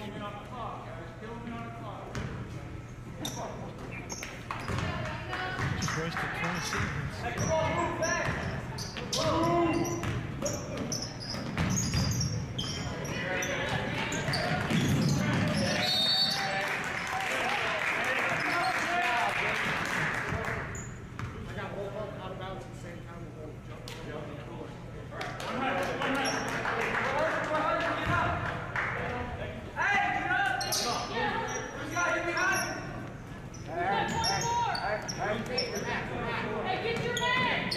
Just wasted 20 seconds. Hey, come on, move back! I got both up out of bounds at the same time. We'll jump. All right, 100, 100. Get up! Hey, get up! Who's got him behind? Hey, get your man!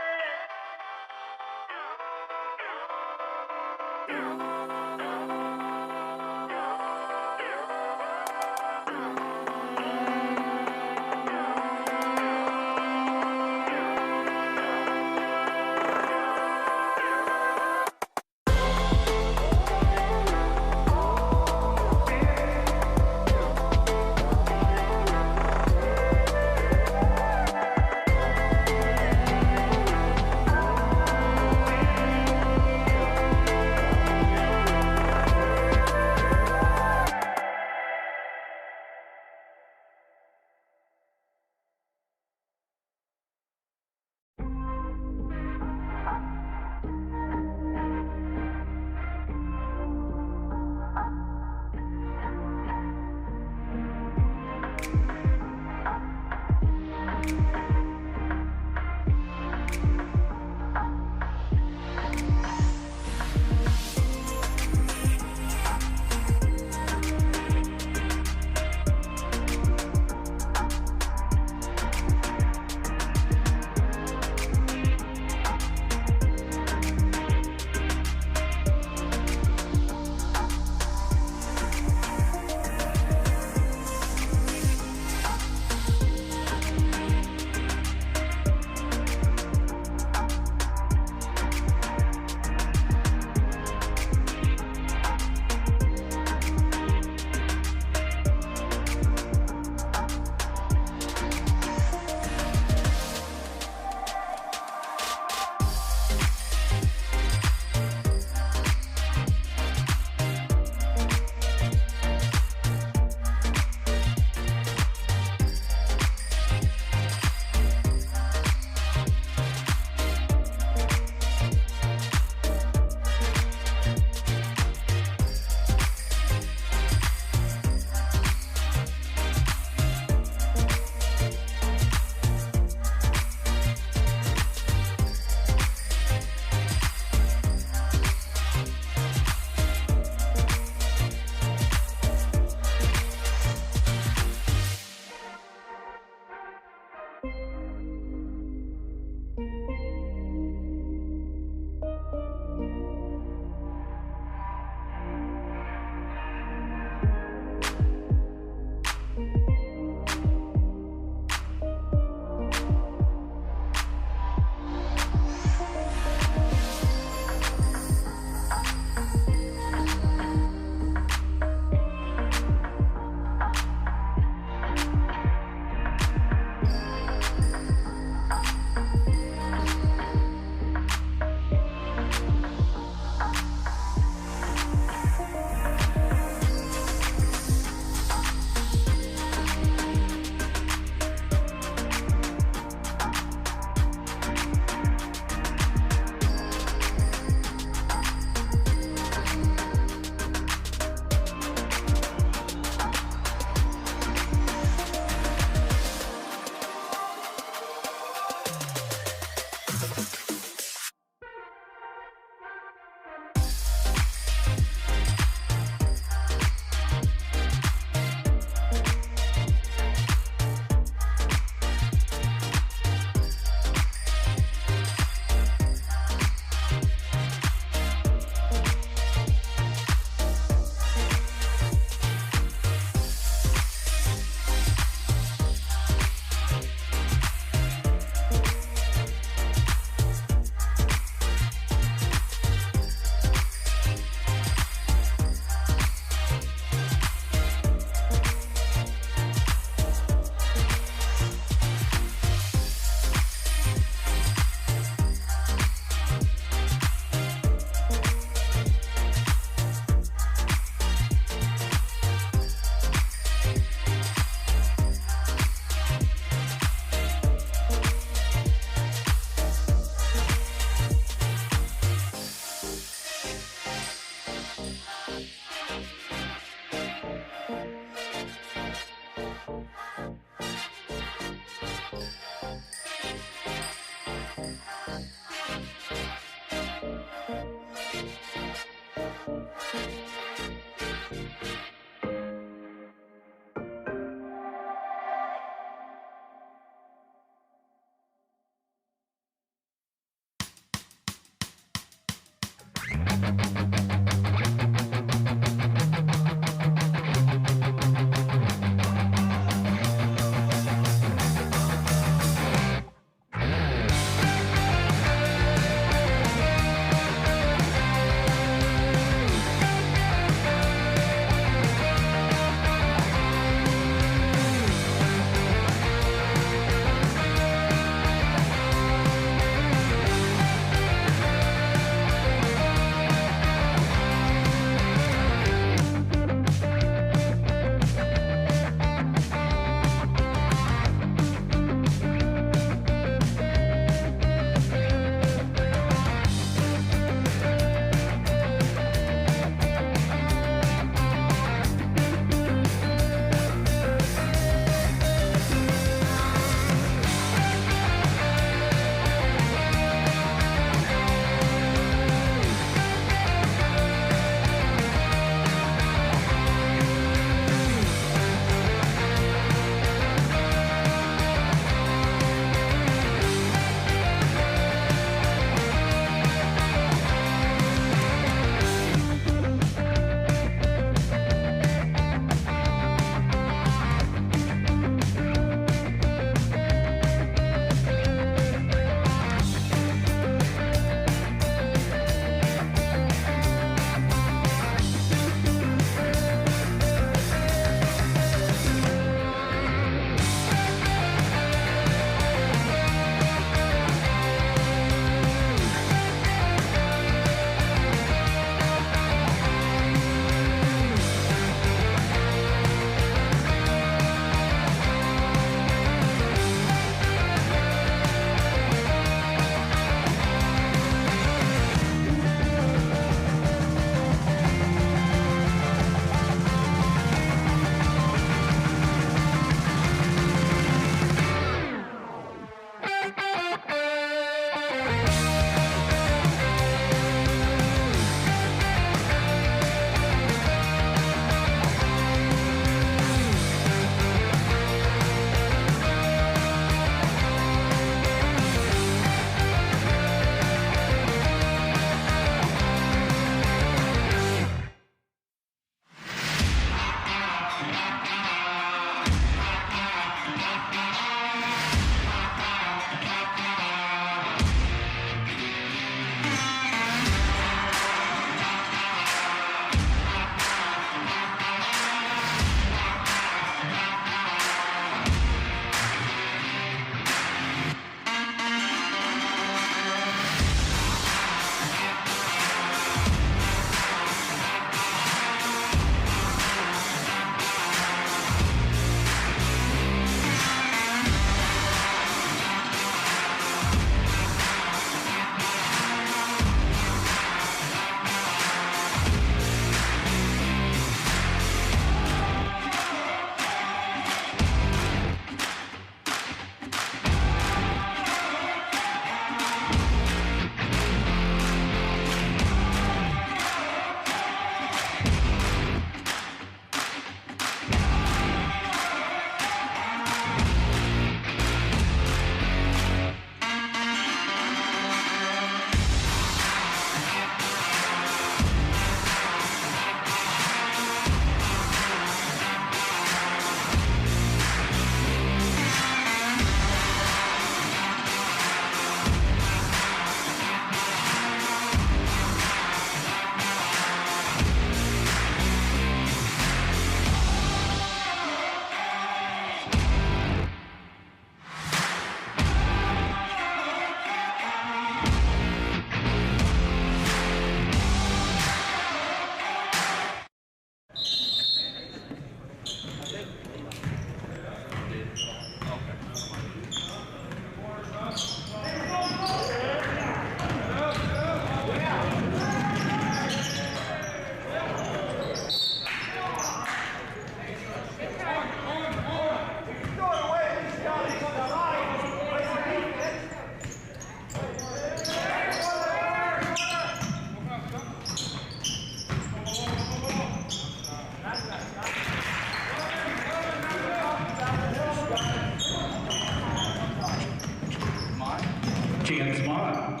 chance mod.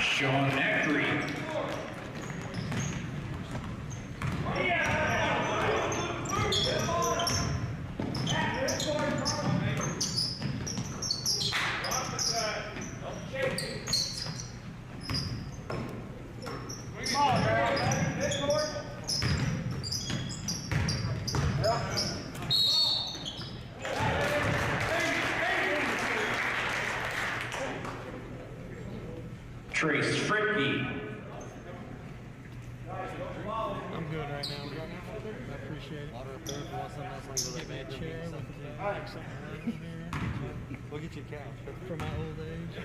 Sean Neckery. Trace Fricky. I'm good right now, brother. I appreciate it. Get me a chair with something around here. We'll get you a couch. For my old age.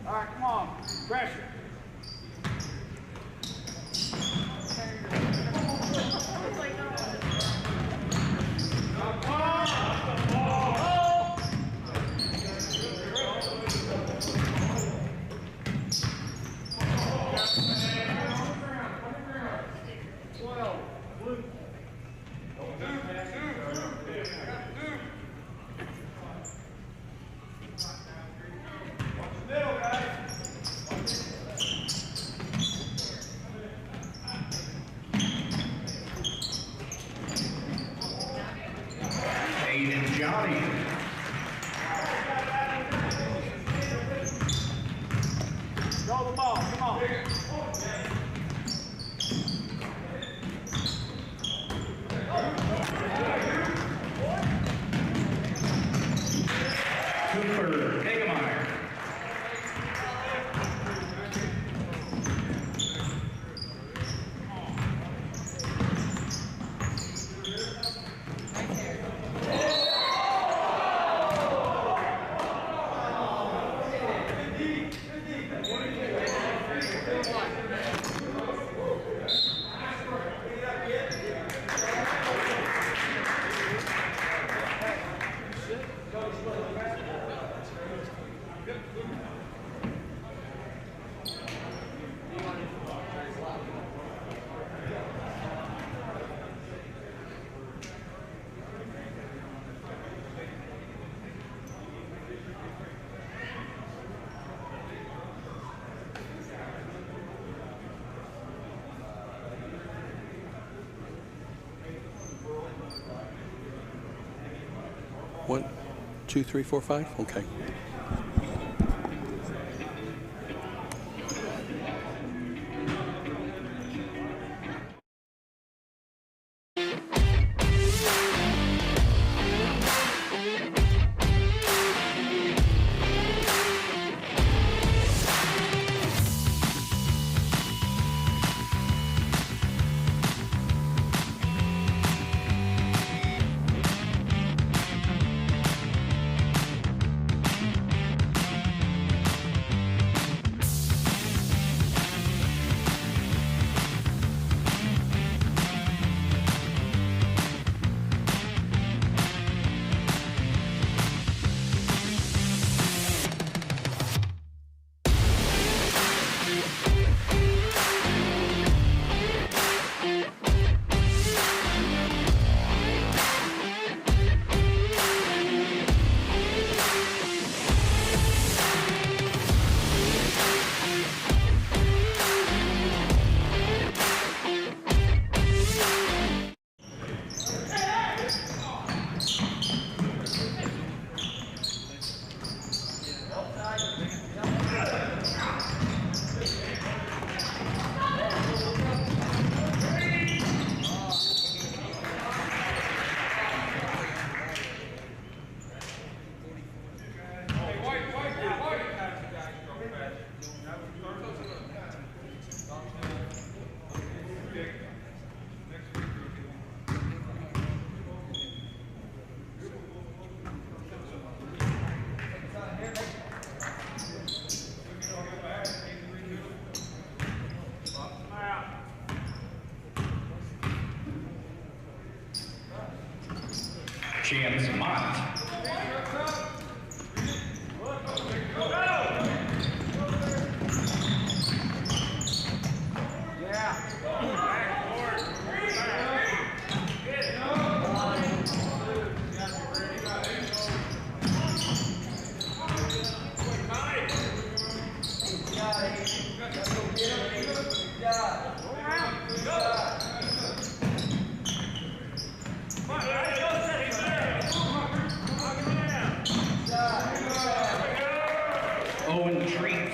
All right, come on. Pressure. Johnny. Throw the ball, come on. Cooper, Hagemeyer. One, two, three, four, five. Okay. James Mott. Owen Treat.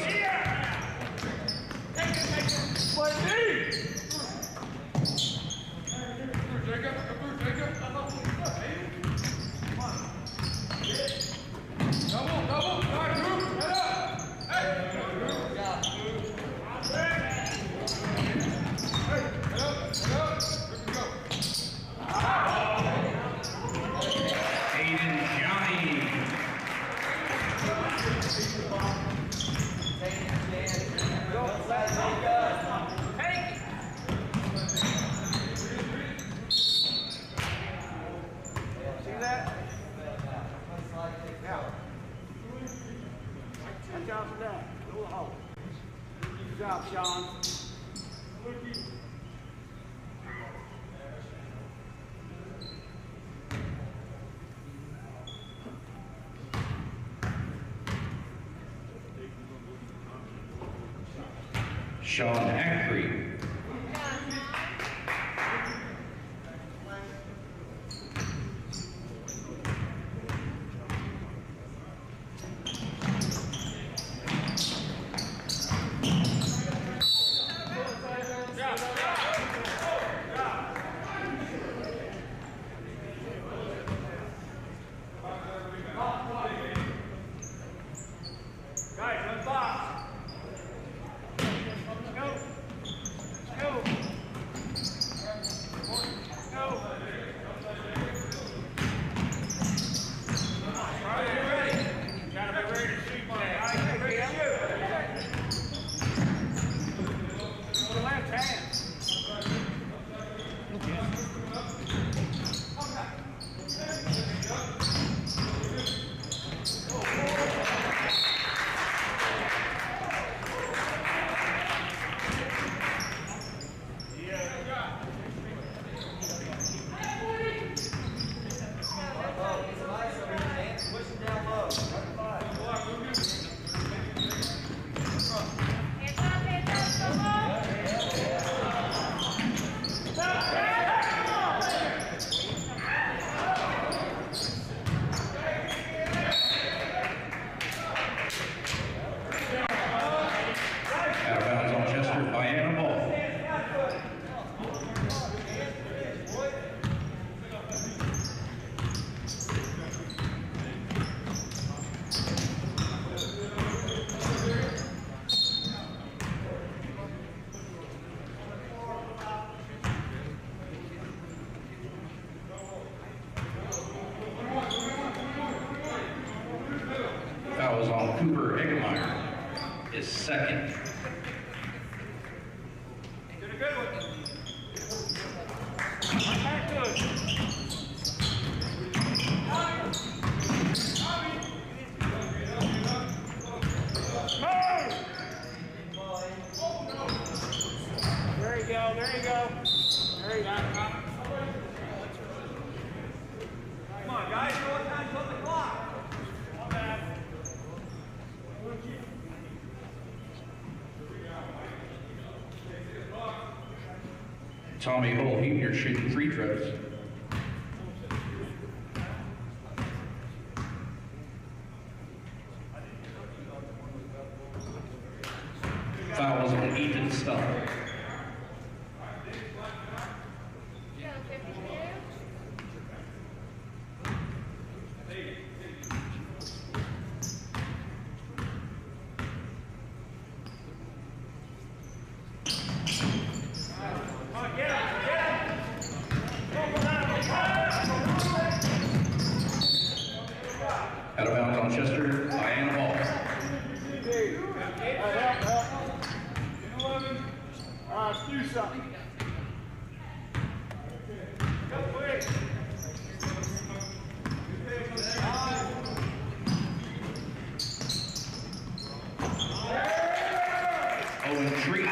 job, Sean. Sean Ackrey. Cooper Eggemeyer is second. Did a good one. Back to it. There you go, there you go. There you go. Come on, guys, you're one time on the clock. Not bad. Tommy Holheim, you're shooting free throws. Foul was on Ethan Stubb. Out of bounds on Chester, Diana Ball. Let's do something. Go quick. Owen Treat.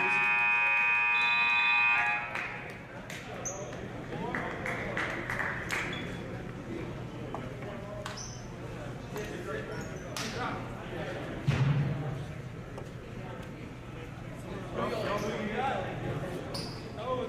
Oh,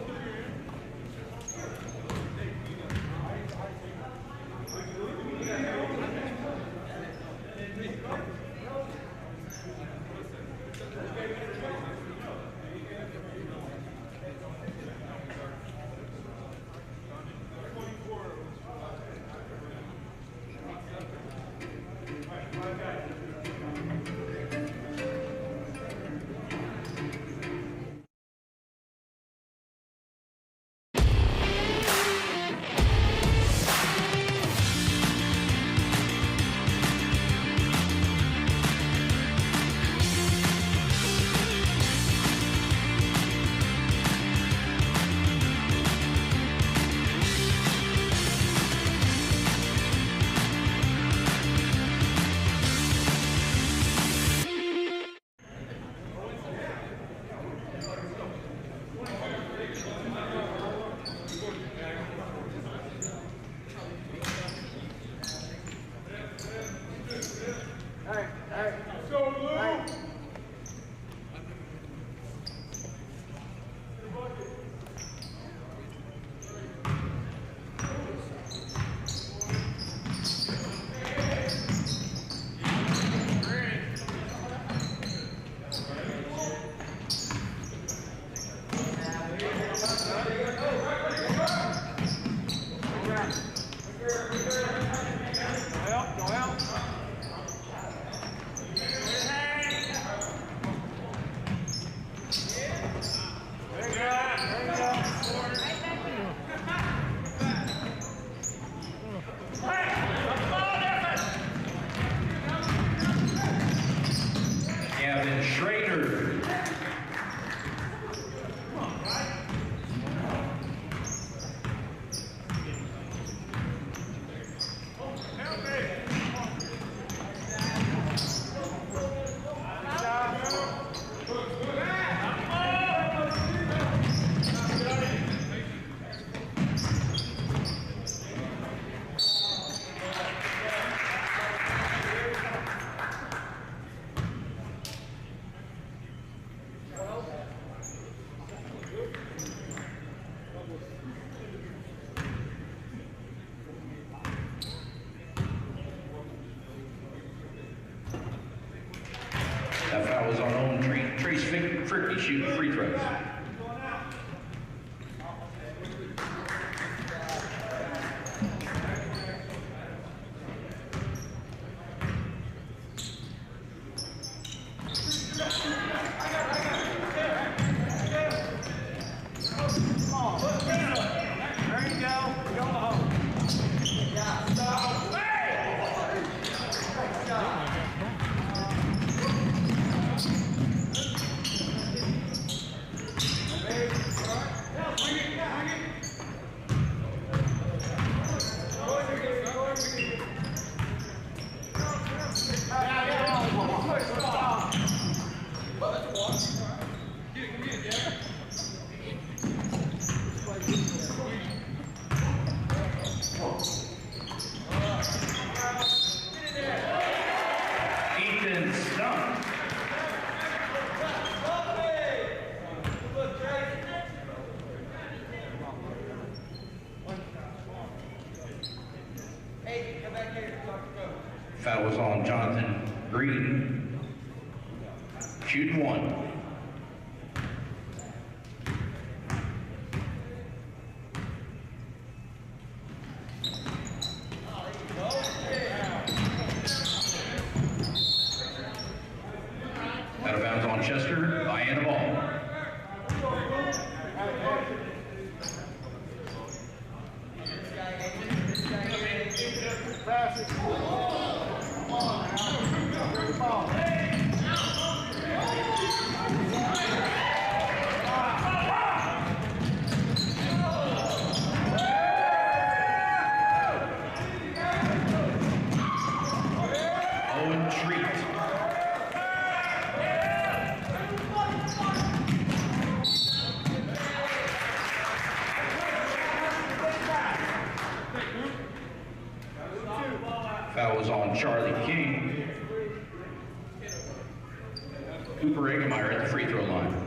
Fricky shooting free throws. Foul was on Jonathan Green. Shooting one. Out of bounds on Chester, Vienna ball. Foul was on Charlie King. Cooper Egemeyer at the free throw line.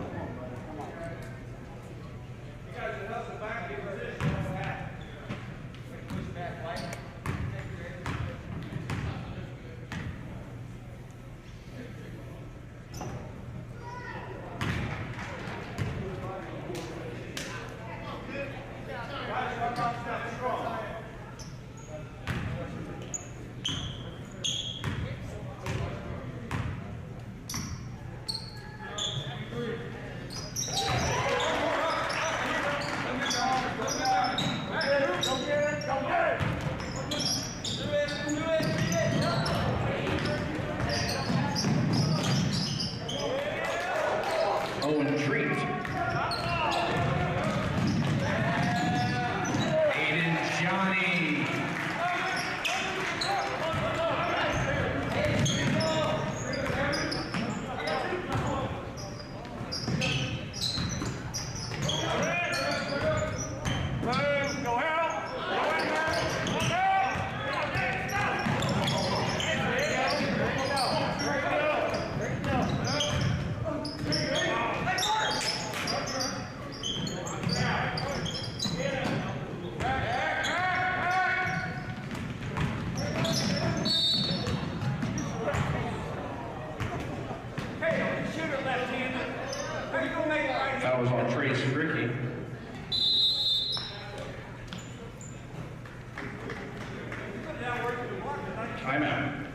Owen Treat. Aiden Johnny. That was on Trace Ricky. Timeout.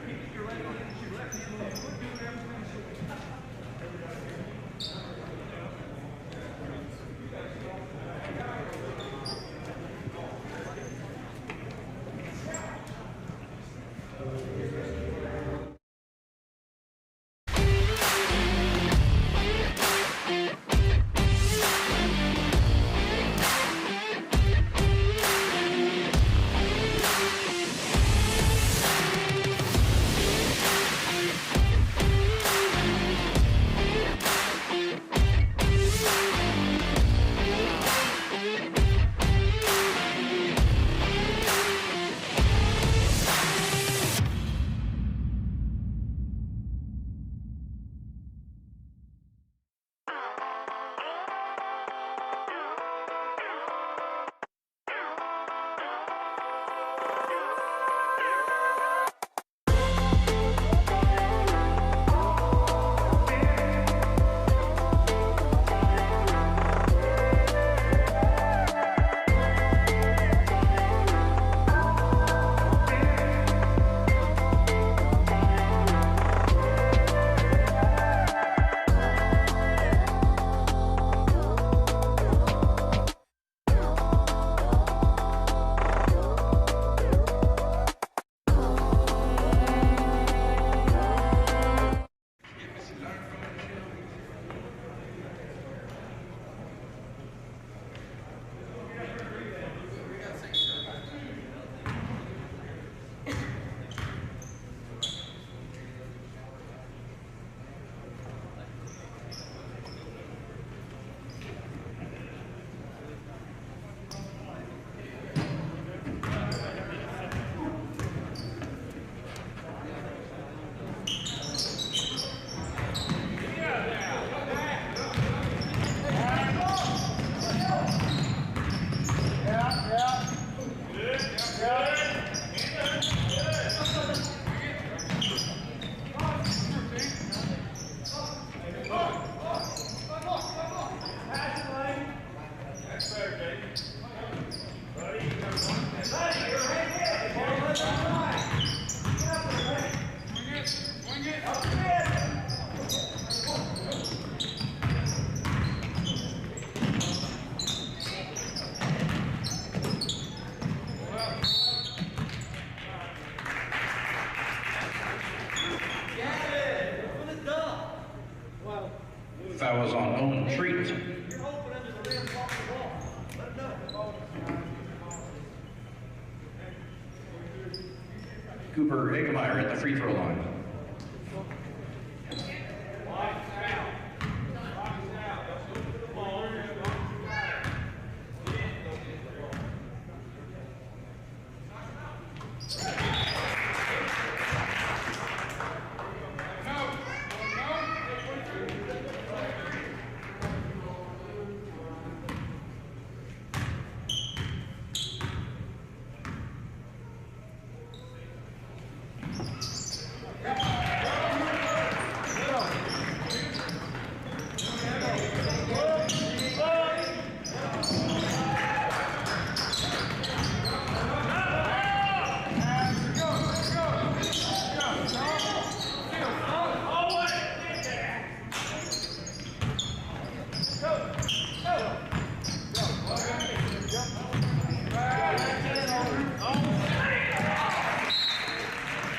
Cooper Hagemeyer at the free throw line.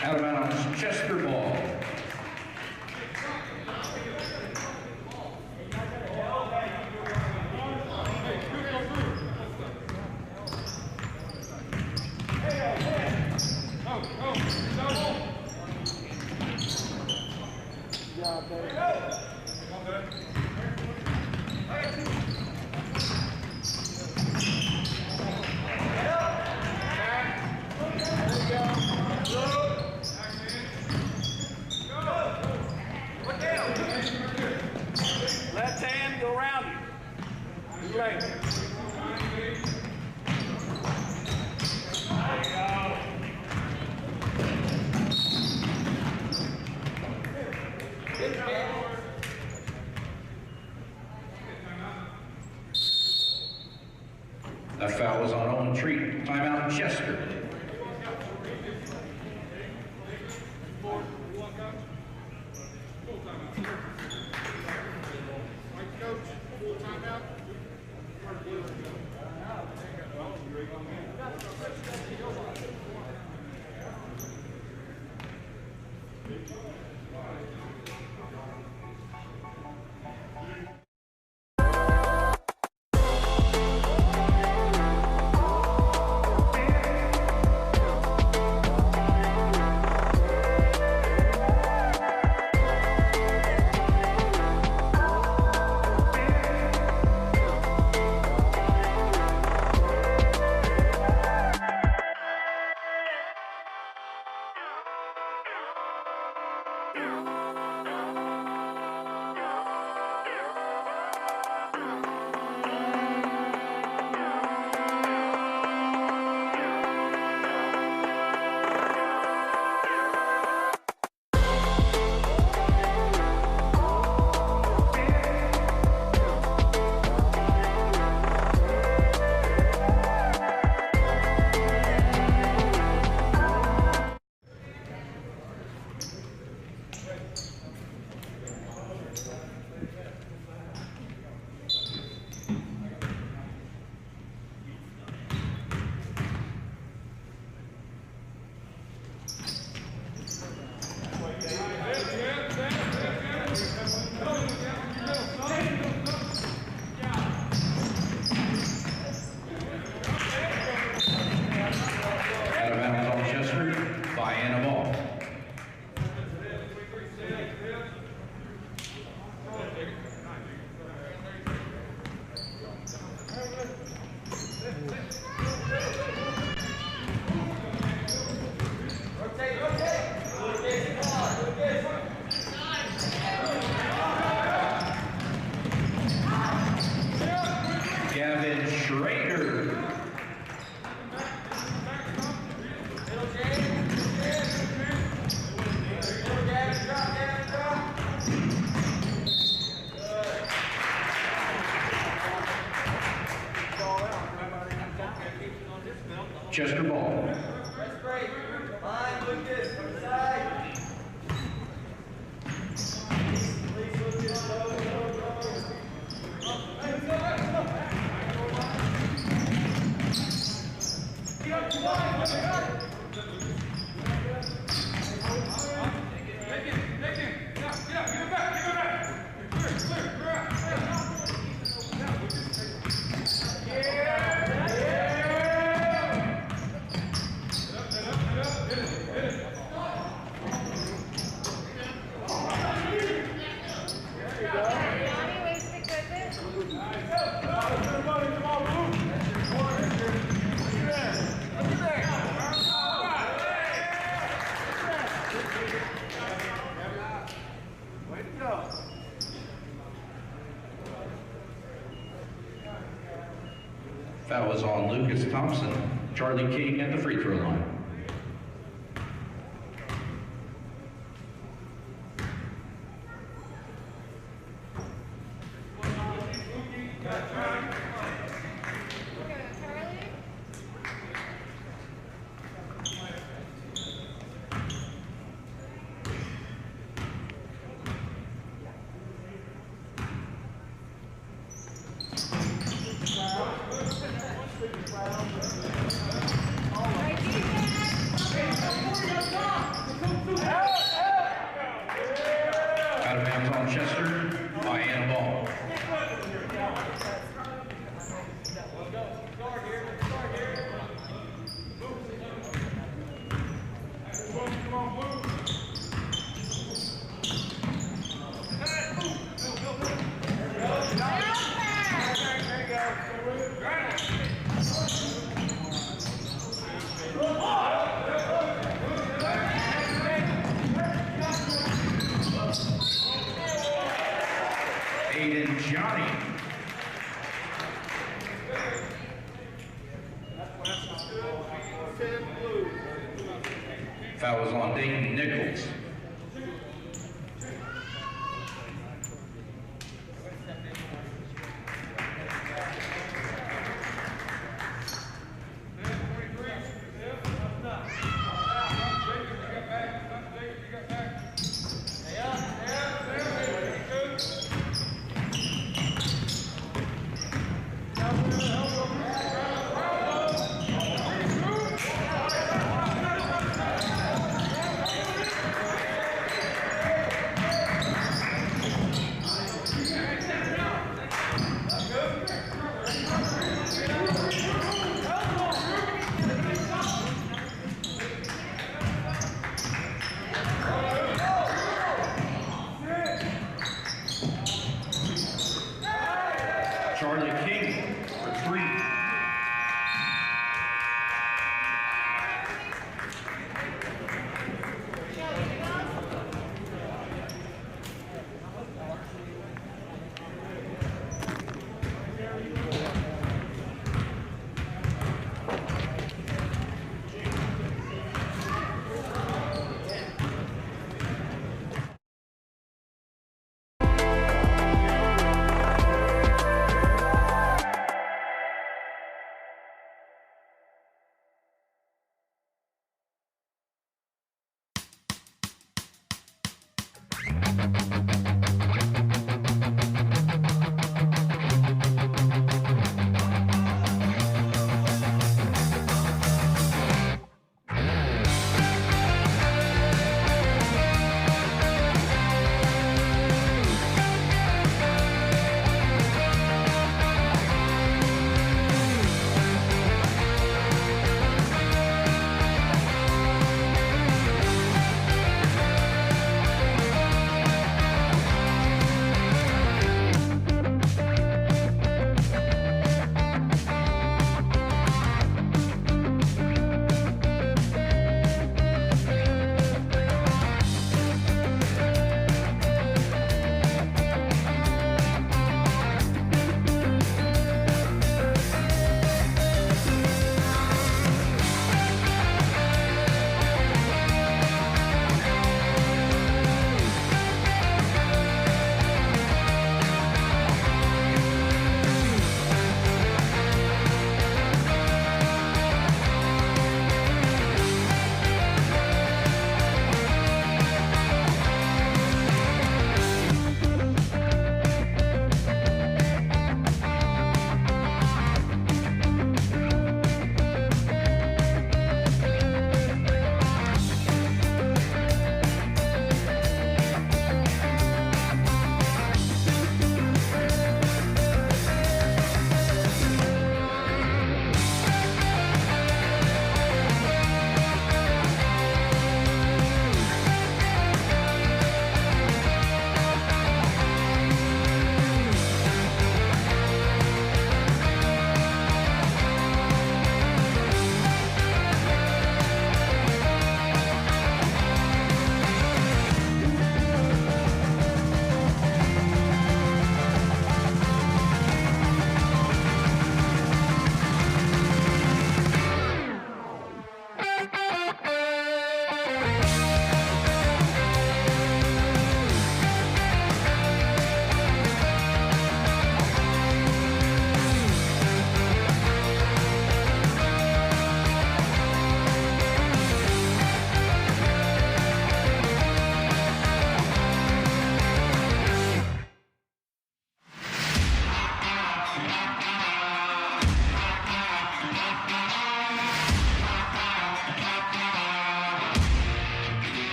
Out of bounds, Chester ball. Left hand, go around you. Right. That foul was on Owen Treat. Timeout, Chester. Chester ball. That's great. Line, look this. From the side. Please look this. Go, go, go. Hey, let's go, let's go. Get up to line. Let's go. Take it. Get up, get up. Give it back. Clear, clear. Clear. Foul is on Lucas Thompson. Charlie King at the free throw line. Out of bounds on Chester, Vienna ball. Aiden Johnny. Foul is on Dayton Nichols. Charlie King for three.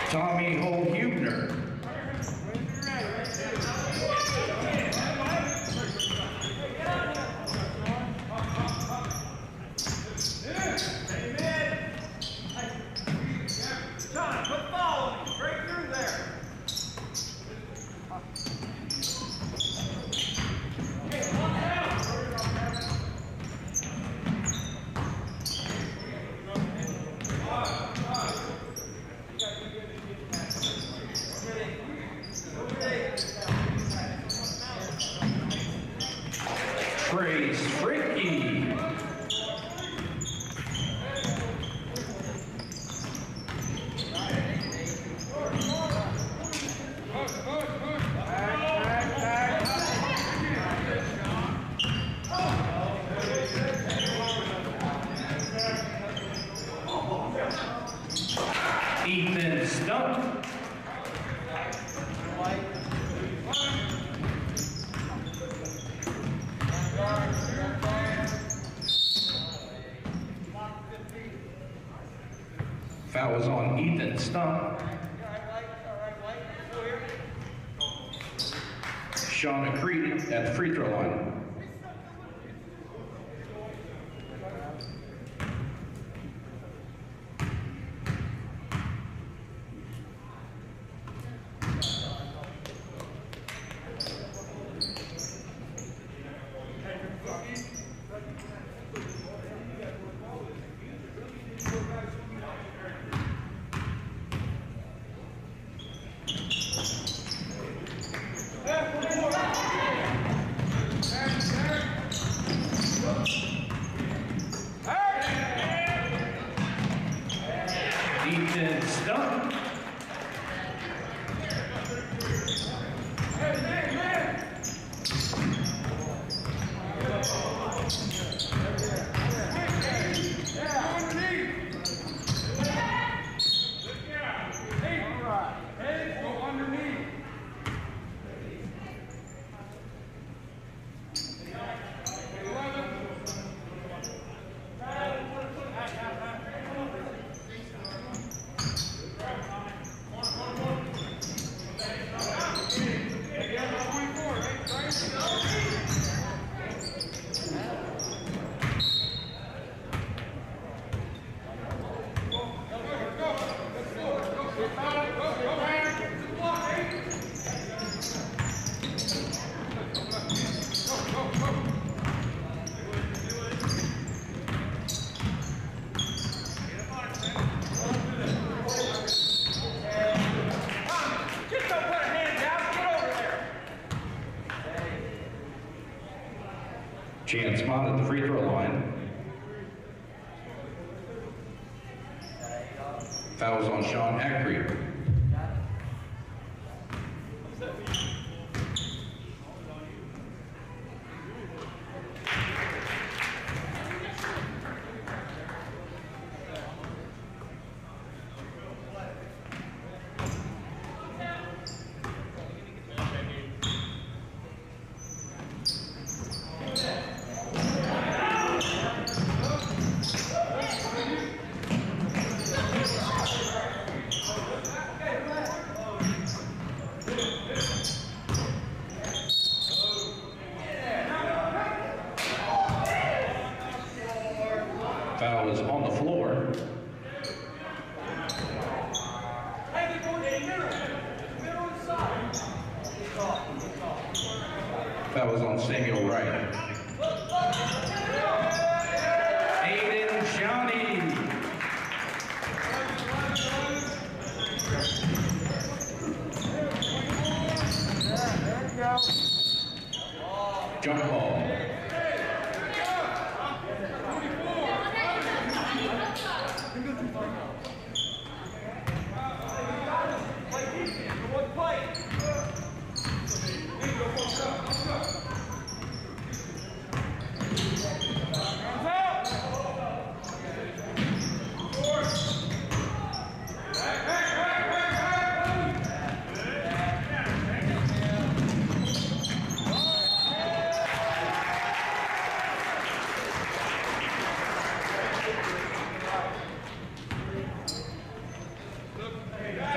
Tommy Hubner. John, quit following me. Break through there. Praise Fricky. Ethan Stump. Foul was on Ethan Stump. Sean Creed at the free throw line. Ethan Stump. Chance Mott at the free throw line. Fouls on Sean Ackrey. Foul is on the floor. Foul is on Samuel Wright. Jump ball.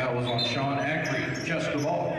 That was on Sean Ackery, just the ball.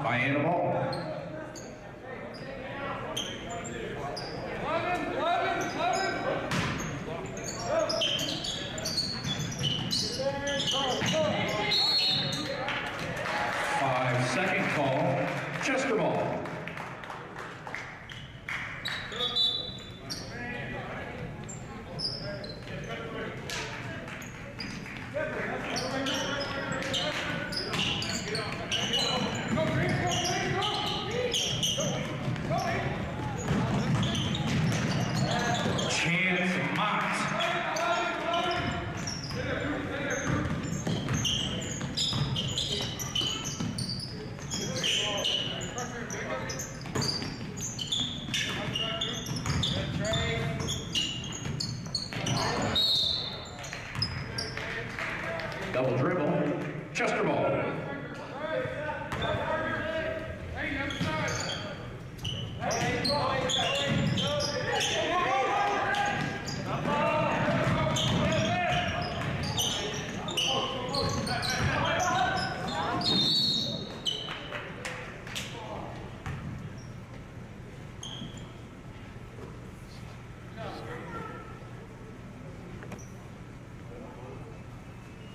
Vienna ball. second call, Chester ball. Double dribble, Chester ball.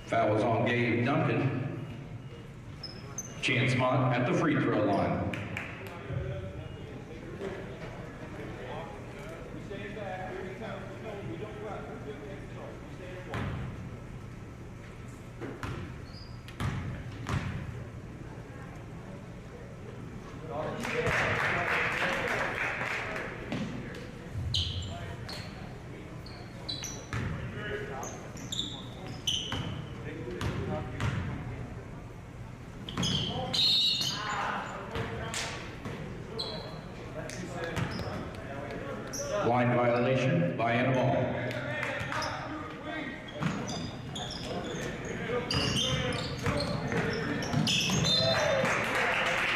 Foul is on Gabe Duncan. Chance Mott at the free throw line. Line violation, Vienna ball.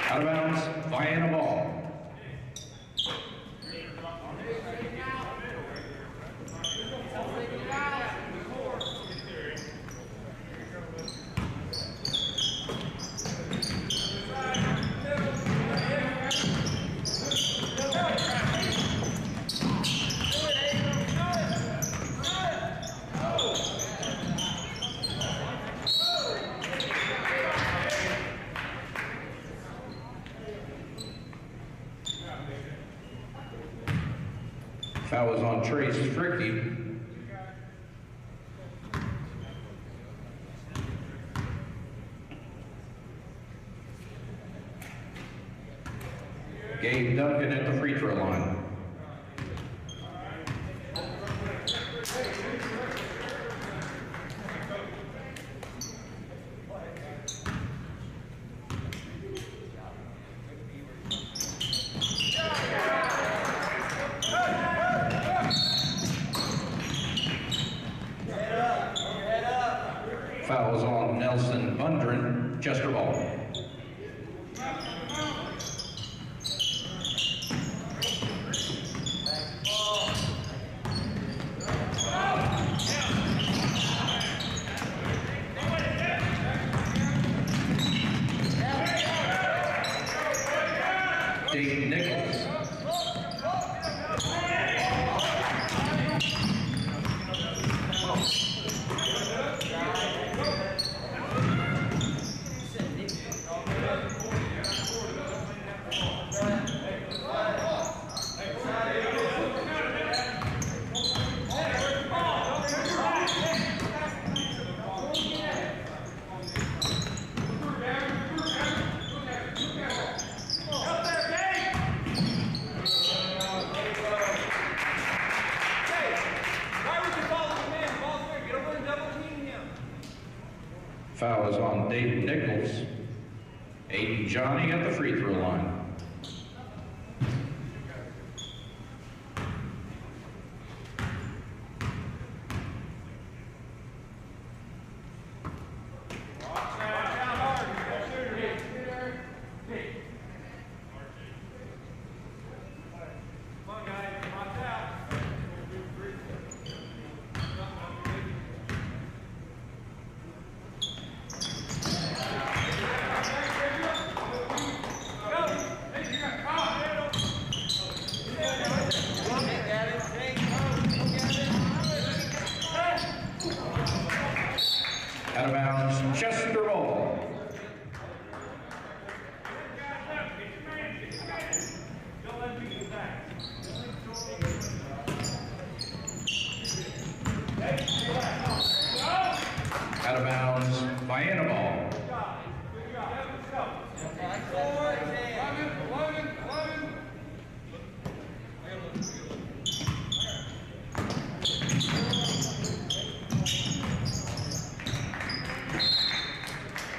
Out of bounds, Vienna ball. Foul is on Trace Strickey. Gabe Duncan at the free throw line. Foul is on Nelson Bundren, Chester ball. Dayton Nichols. Foul is on Dayton Nichols. Aiden Johnny at the free throw line.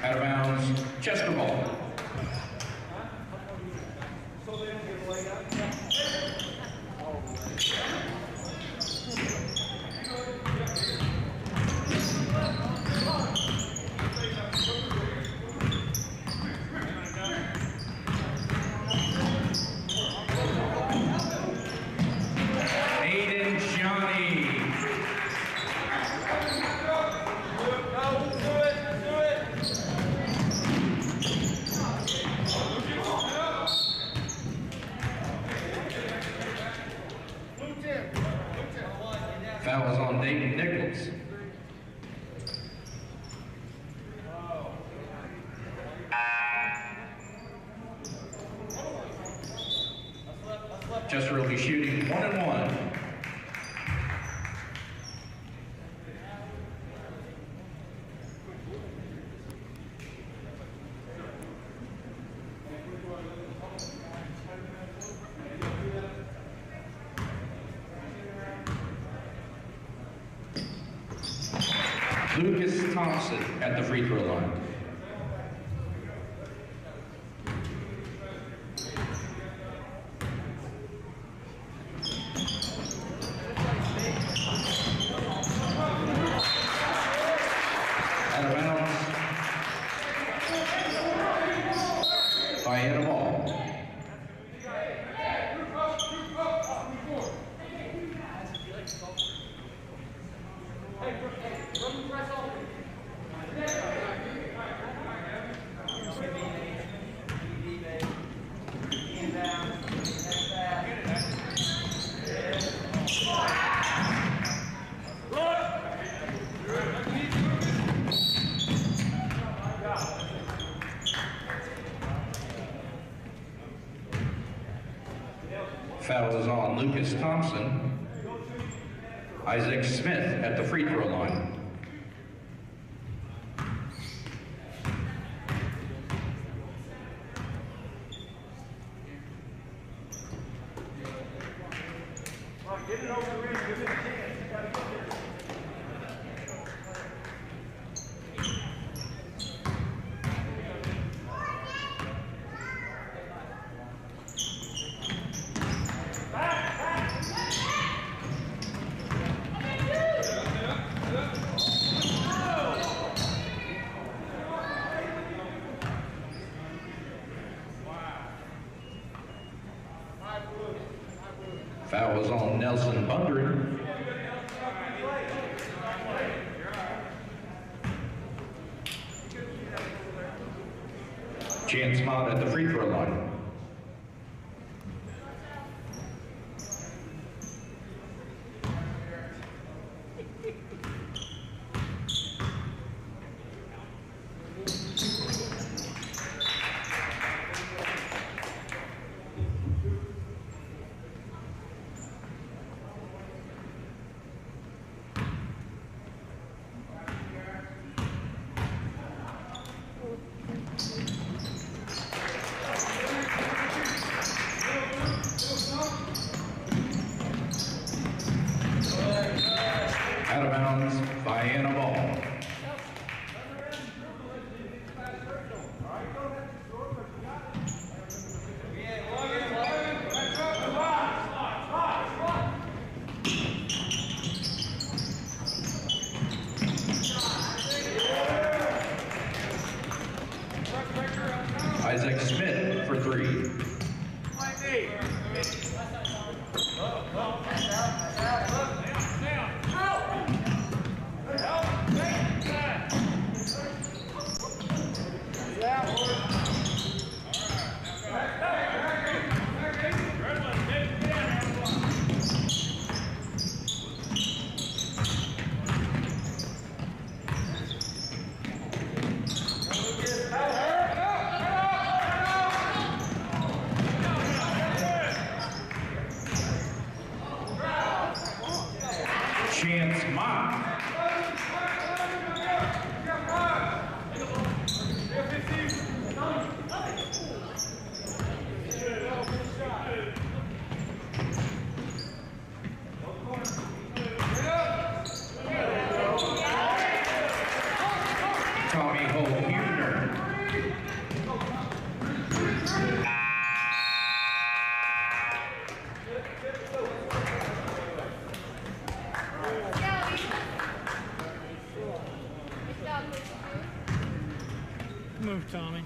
Out of bounds, Chester ball. Foul is on Dayton Nichols. Chester will be shooting 1-1. Lucas Thompson at the free throw line. Out of bounds. Vienna ball. Foul is on Lucas Thompson. Isaac Smith at the free throw line. Get it over the rim, give it a chance. You gotta get there. Foul is on Nelson Bundren. Chance Mott at the free throw line. Out of bounds, Vienna ball. Isaac Smith for three. Move, Tommy.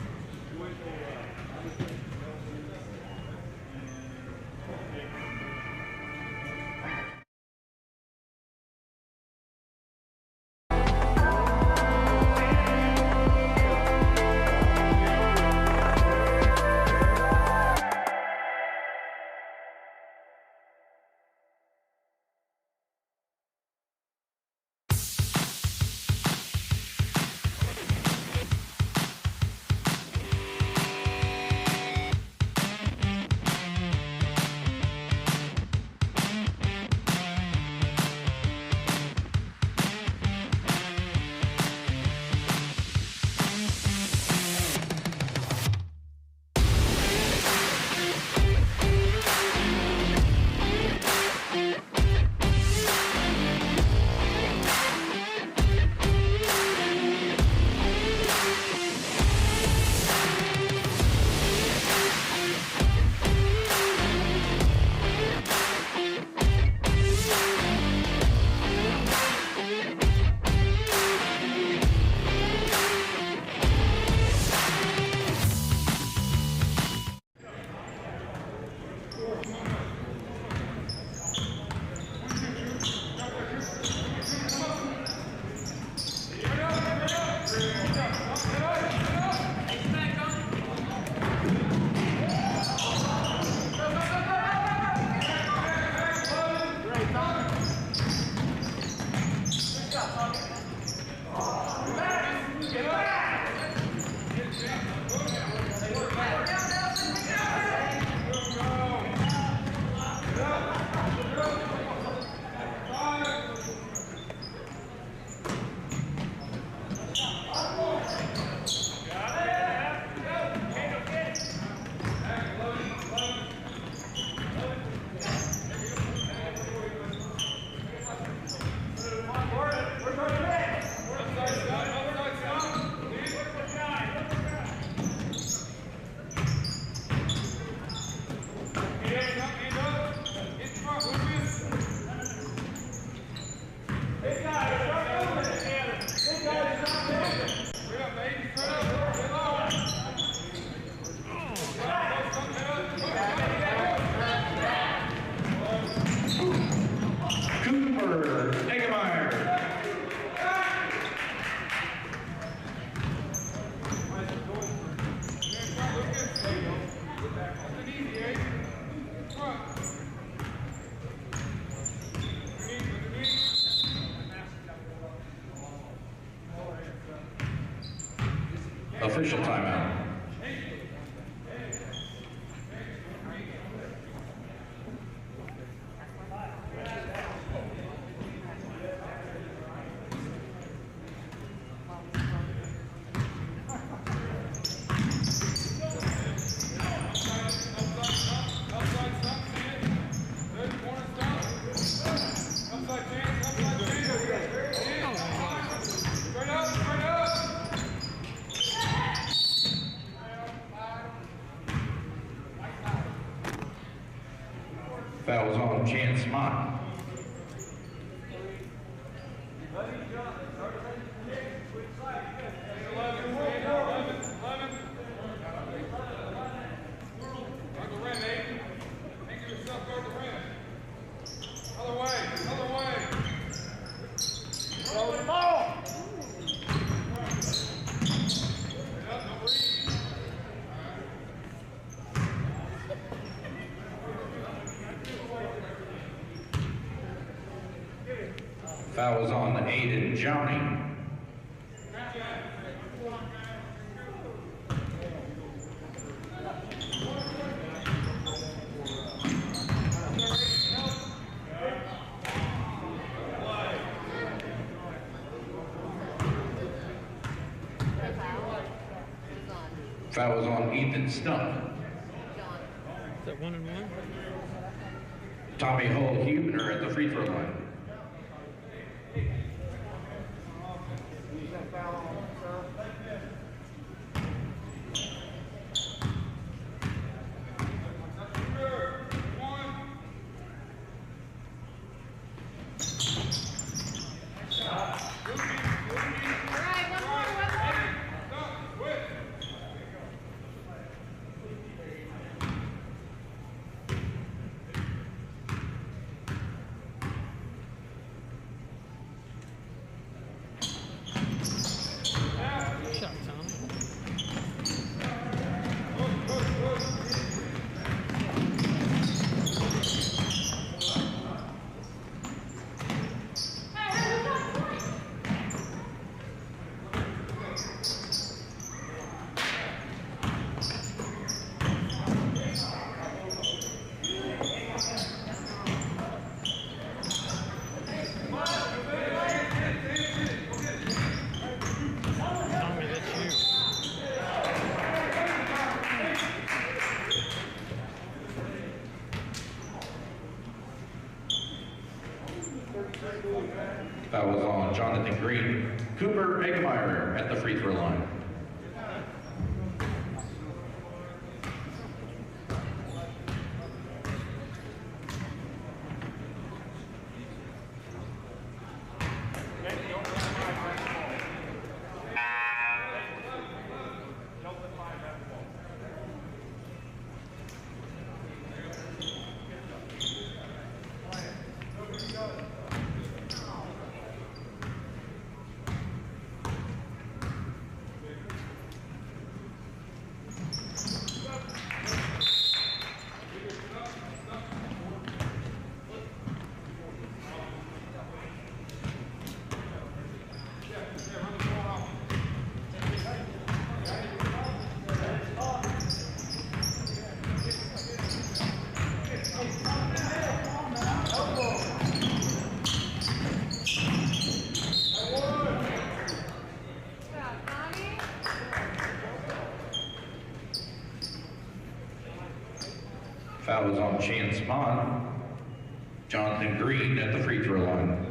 Official timeout. Fouls on Chance Mott. Fouls on Aiden Johnny. Fouls on Ethan Stump. Is that 1-1? Tommy Huebner at the free throw line. green, Cooper Eggmeyer at the free throw line. Foul is on Chance Mon. Jonathan Green at the free throw line.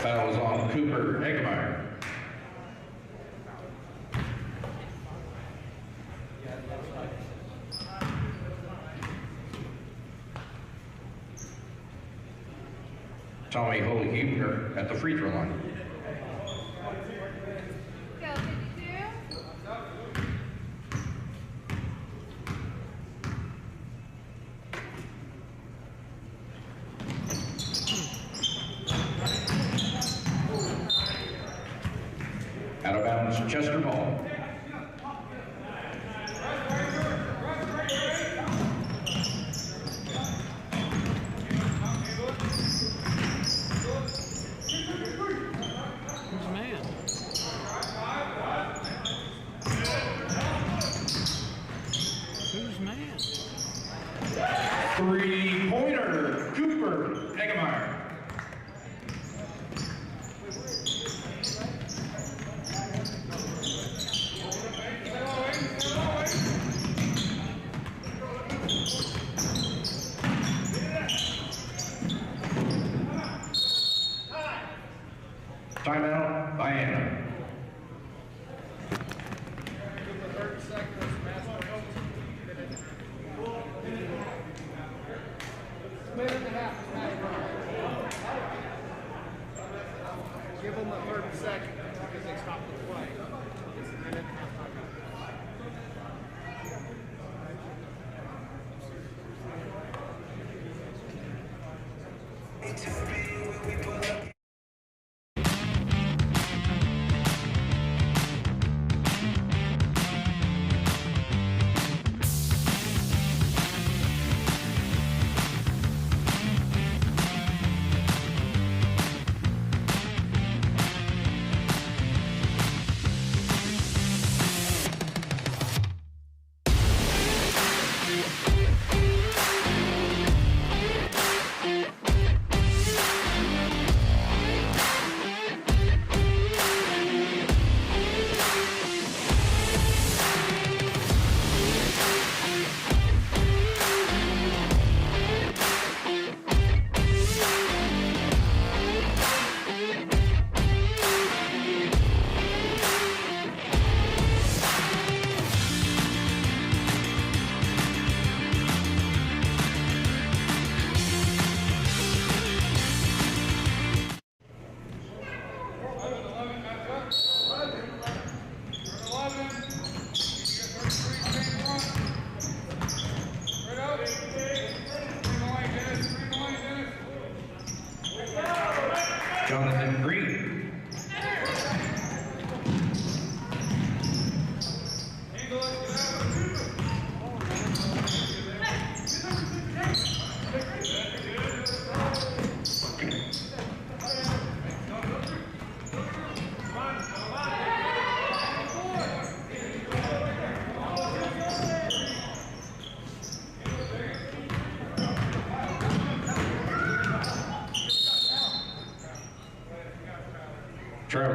Foul is on Cooper Eggmeyer. Tommy Holy-Huebner at the free throw line. Go, 52. Out of bounds, Chester Ball. Who's man? Who's man? Three-pointer, Cooper Eggmeyer. Timeout, Vienna. Give them a 30 seconds because they stopped the play. It's a minute and a half time.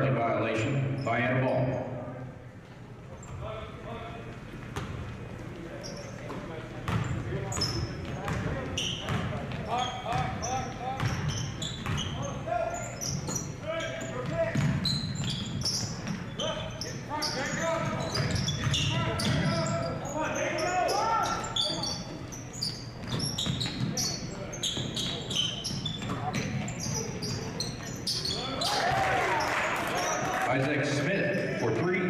penalty violation, Vienna ball. Isaac Smith for 3.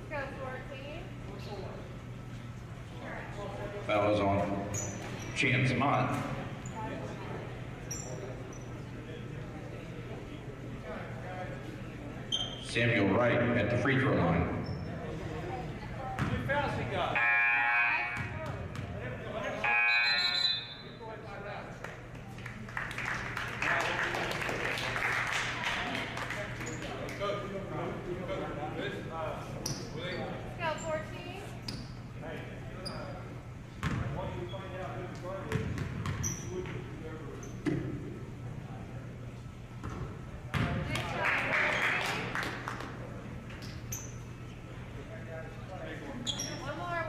Go 14. Foul is on Chance Mott. Samuel Wright at the free throw line. Go 14. One more.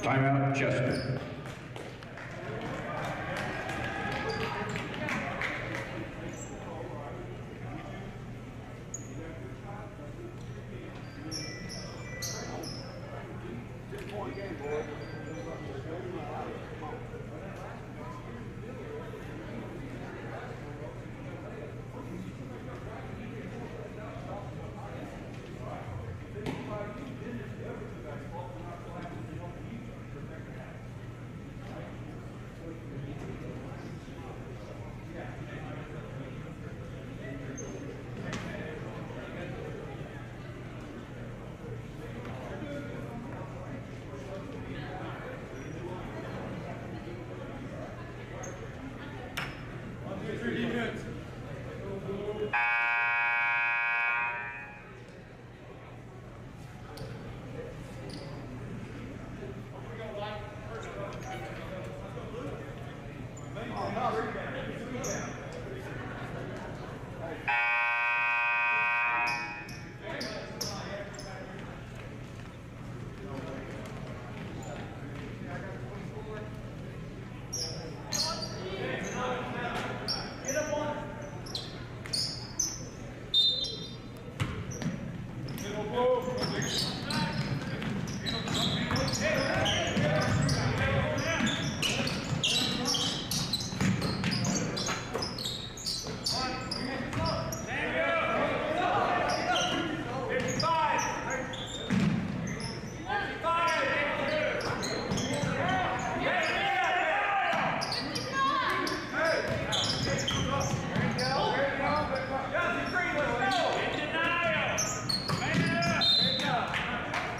Timeout, Chester.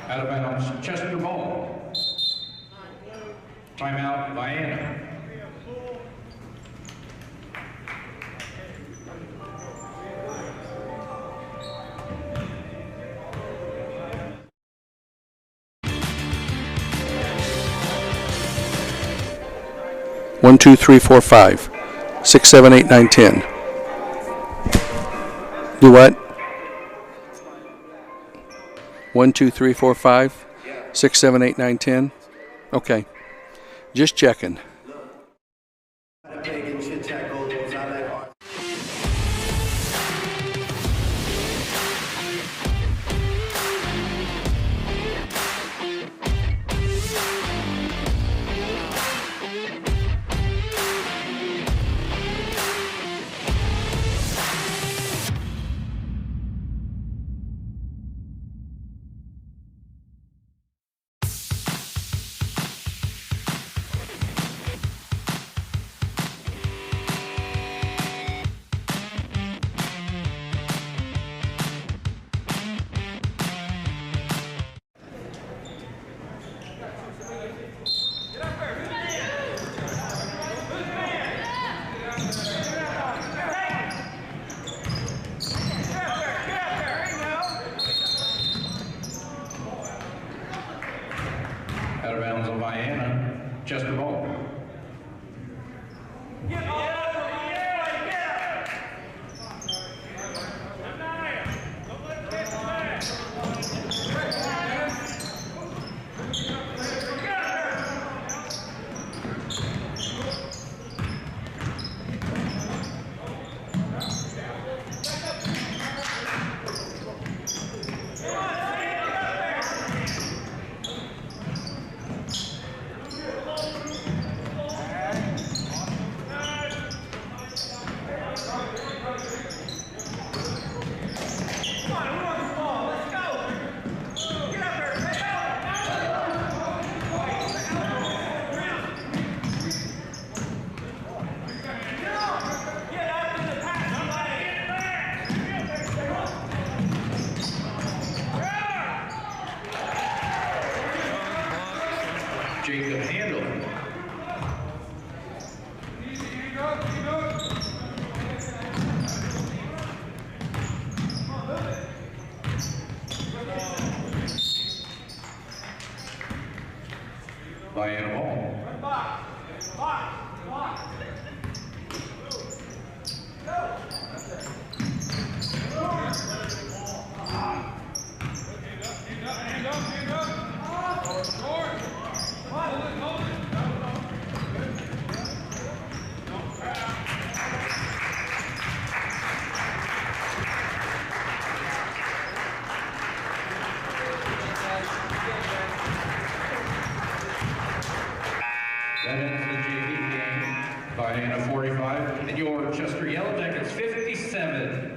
Out of bounds, Chester ball. Timeout, Vienna. One, two, three, four, 5, 6, 7, 8, 9, 10. Do what? 1, 2, 3, 4, 5, 6, 7, 8, 9, 10. Okay. Just checking. Vienna 45, and your Chester Yellow Jackets 57.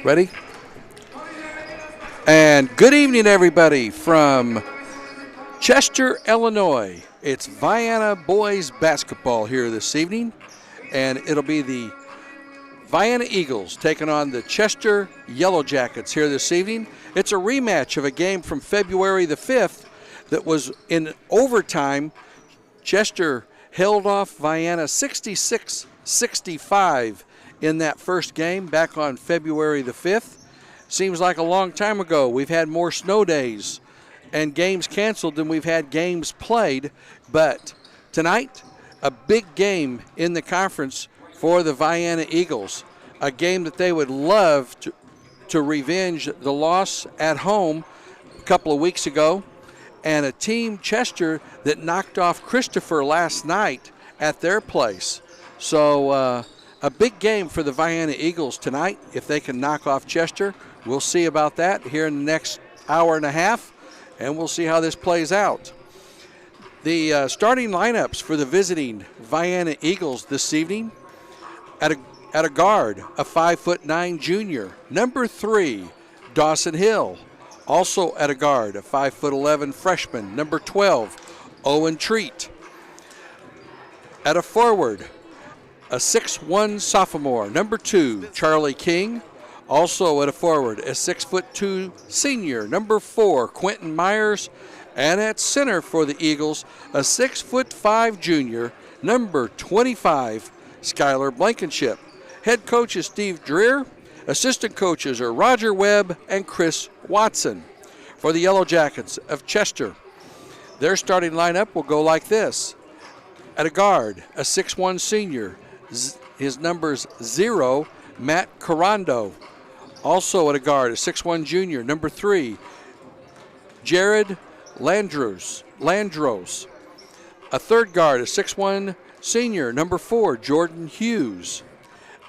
Ready? And good evening, everybody, from Chester, Illinois. It's Vienna boys basketball here this evening, and it'll be the Vienna Eagles taking on the Chester Yellow Jackets here this evening. It's a rematch of a game from February the 5th that was in overtime. Chester held off Vienna 66-65 in that first game back on February the 5th. Seems like a long time ago. We've had more snow days and games canceled than we've had games played. But tonight, a big game in the conference for the Vienna Eagles. A game that they would love to revenge the loss at home a couple of weeks ago. And a team, Chester, that knocked off Christopher last night at their place. So, a big game for the Vienna Eagles tonight. If they can knock off Chester, we'll see about that here in the next hour and a half, and we'll see how this plays out. The starting lineups for the visiting Vienna Eagles this evening: at a guard, a 5'9" junior, number 3, Dawson Hill. Also at a guard, a 5'11" freshman, number 12, Owen Treat. At a forward, a 6'1" sophomore, number 2, Charlie King. Also at a forward, a 6'2" senior, number 4, Quentin Myers. And at center for the Eagles, a 6'5" junior, number 25, Skylar Blankenship. Head coach is Steve Dreer. Assistant coaches are Roger Webb and Chris Watson. For the Yellow Jackets of Chester, their starting lineup will go like this. At a guard, a 6'1" senior, his number's 0, Matt Carando. Also at a guard, a 6'1" junior, number 3, Jared Landros. A third guard, a 6'1" senior, number 4, Jordan Hughes.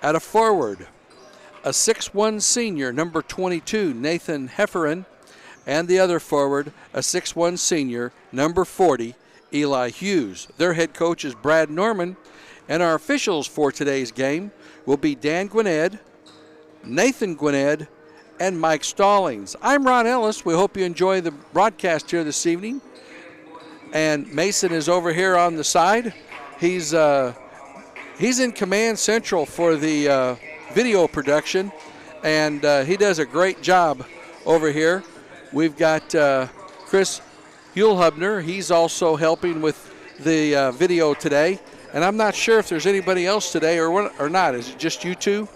At a forward, a 6'1" senior, number 22, Nathan Hefferon. And the other forward, a 6'1" senior, number 40, Eli Hughes. Their head coach is Brad Norman. And our officials for today's game will be Dan Gwinnett, Nathan Gwinnett, and Mike Stallings. I'm Ron Ellis. We hope you enjoy the broadcast here this evening. And Mason is over here on the side. He's in Command Central for the video production, and he does a great job over here. We've got Chris Hulhubner. He's also helping with the video today. And I'm not sure if there's anybody else today or not. Is it just you two?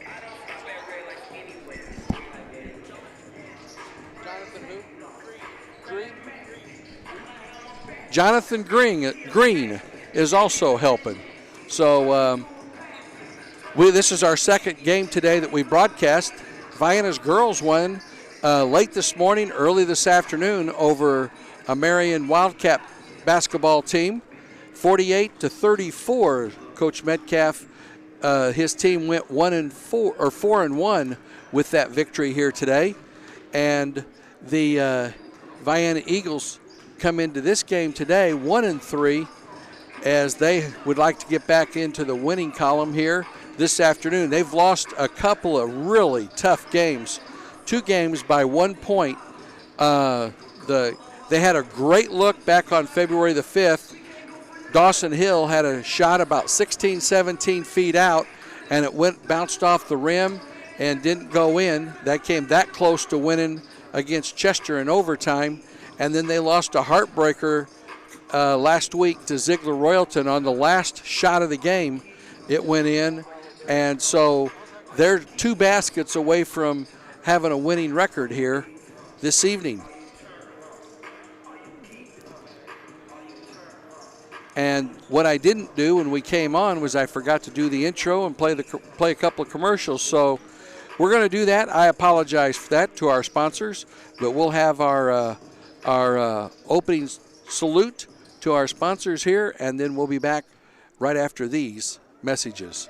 Jonathan Green is also helping. So this is our second game today that we broadcast. Vienna's girls won late this morning, early this afternoon over a Marion Wildcat basketball team, 48-34. Coach Metcalf, his team went 4-1 with that victory here today, and the Vienna Eagles come into this game today 1-3, as they would like to get back into the winning column here this afternoon. They've lost a couple of really tough games, 2 games by 1 point. They had a great look back on February the 5th. Dawson Hill had a shot about 16, 17 feet out, and it bounced off the rim and didn't go in. That came that close to winning against Chester in overtime. And then they lost a heartbreaker last week to Ziegler Royalton on the last shot of the game. It went in, and so they're 2 baskets away from having a winning record here this evening. And what I didn't do when we came on was I forgot to do the intro and play a couple of commercials. So we're going to do that. I apologize for that to our sponsors, but we'll have our opening salute to our sponsors here, and then we'll be back right after these messages.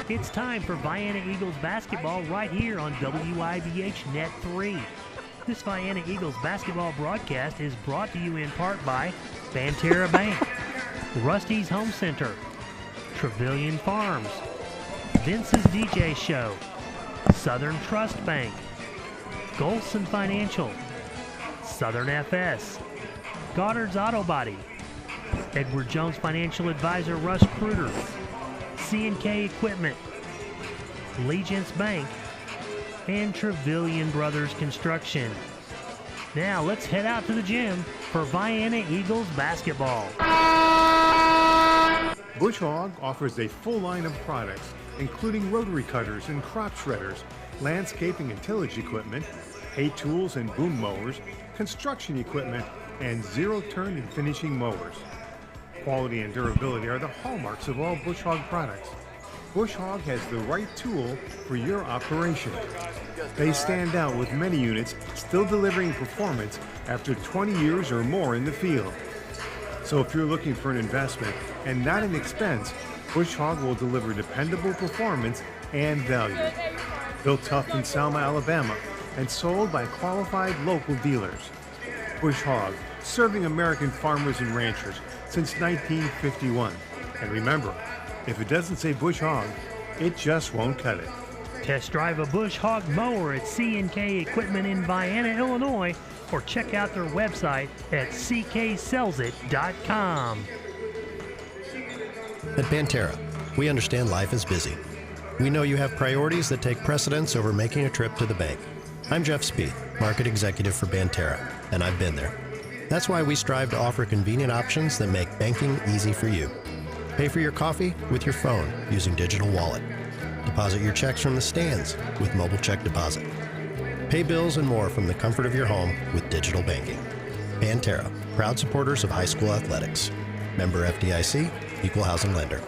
It's time for Vienna Eagles basketball right here on WIBH Net 3. This Vienna Eagles basketball broadcast is brought to you in part by Banterra Bank, Rusty's Home Center, Trevilian Farms, Vince's DJ Show, Southern Trust Bank, Golson Financial, Southern FS, Goddard's Auto Body, Edward Jones Financial Advisor Russ Kruger, C&K Equipment, Legence Bank, and Trevilian Brothers Construction. Now let's head out to the gym for Vienna Eagles basketball. Bush Hog offers a full line of products, including rotary cutters and crop shredders, landscaping and tillage equipment, hay tools and boom mowers, construction equipment, and zero-turn and finishing mowers. Quality and durability are the hallmarks of all Bush Hog products. Bush Hog has the right tool for your operation. They stand out with many units still delivering performance after 20 years or more in the field. So if you're looking for an investment and not an expense, Bush Hog will deliver dependable performance and value. Built tough in Selma, Alabama, and sold by qualified local dealers. Bush Hog, serving American farmers and ranchers since 1951. And remember, if it doesn't say Bush Hog, it just won't cut it. Test drive a Bush Hog mower at C&K Equipment in Vienna, Illinois, or check out their website at cksellsit.com. At Banterra, we understand life is busy. We know you have priorities that take precedence over making a trip to the bank. I'm Jeff Speed, Market Executive for Banterra, and I've been there. That's why we strive to offer convenient options that make banking easy for you. Pay for your coffee with your phone using Digital Wallet. Deposit your checks from the stands with Mobile Check Deposit. Pay bills and more from the comfort of your home with digital banking. Banterra, proud supporters of high school athletics. Member FDIC, Equal Housing Lender.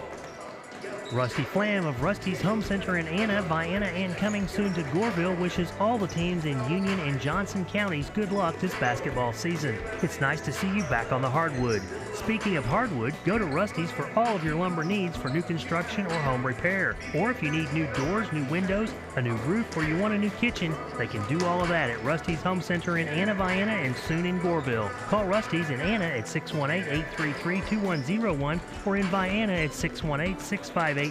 Rusty Flam of Rusty's Home Center in Anna, Vienna, and coming soon to Goreville wishes all the teams in Union and Johnson counties good luck this basketball season. It's nice to see you back on the hardwood. Speaking of hardwood, go to Rusty's for all of your lumber needs for new construction or home repair. Or if you need new doors, new windows, a new roof, or you want a new kitchen, they can do all of that at Rusty's Home Center in Anna, Vienna, and soon in Goreville. Call Rusty's in Anna at 618-833-2101 or in Vienna at 618-658-3761.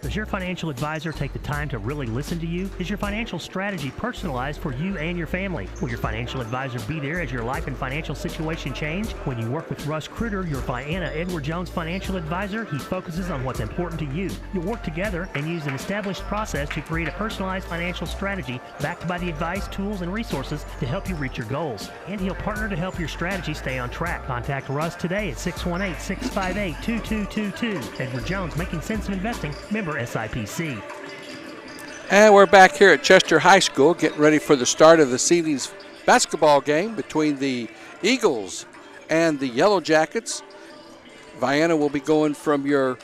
Does your financial advisor take the time to really listen to you? Is your financial strategy personalized for you and your family? Will your financial advisor be there as your life and financial situation change? When you work with Russ Kruger, your Vienna Edward Jones financial advisor, he focuses on what's important to you. You'll work together and use an established process to create a personalized financial strategy backed by the advice, tools, and resources to help you reach your goals. And he'll partner to help your strategy stay on track. Contact Russ today at 618-658-2222. Edward Jones, making sense of investing, member SIPC. And we're back here at Chester High School getting ready for the start of the Seeley's basketball game between the Eagles and the Yellow Jackets. Vienna will be going from your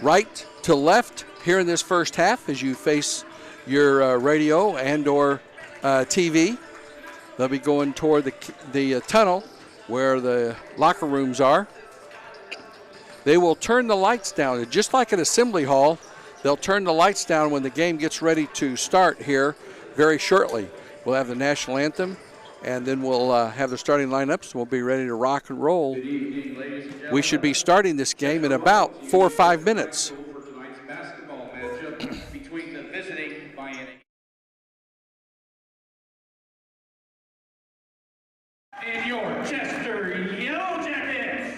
right to left here in this first half as you face your radio and or TV. They'll be going toward the tunnel where the locker rooms are. They will turn the lights down. Just like at Assembly Hall, they'll turn the lights down when the game gets ready to start here very shortly. We'll have the national anthem, and then we'll have the starting lineups, and we'll be ready to rock and roll. We should be starting this game in about 4 or 5 minutes. For tonight's basketball matchup between the visiting Vienna and your Chester Yellow Jackets.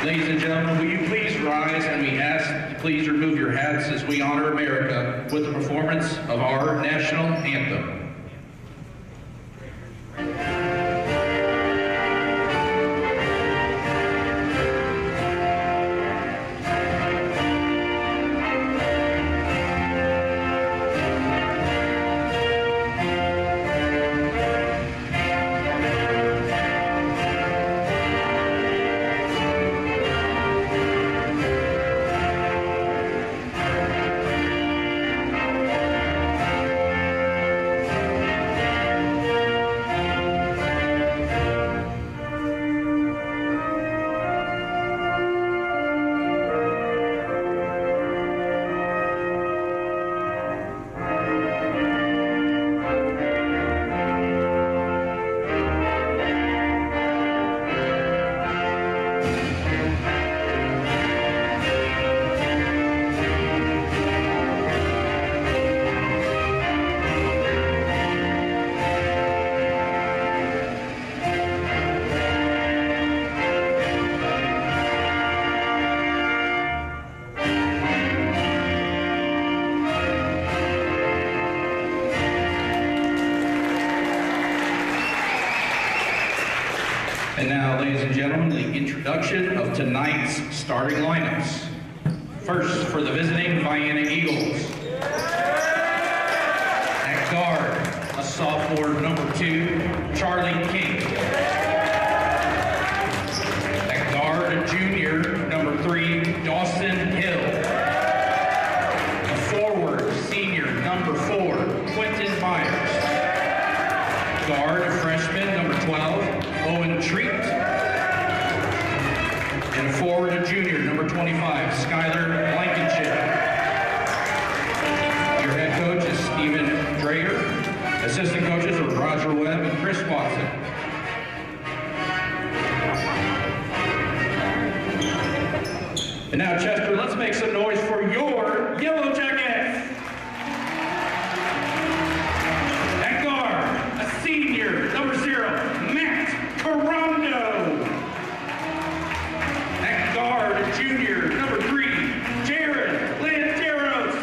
Ladies and gentlemen, will you please rise and we ask you please remove your hats as we honor America with the performance of our national anthem. And now, ladies and gentlemen, the introduction of tonight's starting lineups. First, for the visiting Vienna Eagles. At guard, a sophomore number 2, Charlie King. At guard, a junior number 3, Dawson Hill. A forward, senior number 4, Quentin Myers. Guard, a freshman number 12, Owen Treat. And forward, a junior, number 25, Skylar Blankenship. Your head coach is Stephen Dreyer. Assistant coaches are Roger Webb and Chris Watson. And now, Chester, let's make some noise for your Yellow Jackets. At guard, a senior, number 0, Matt Carando. At guard, a junior, number 3, Jared Lanteros.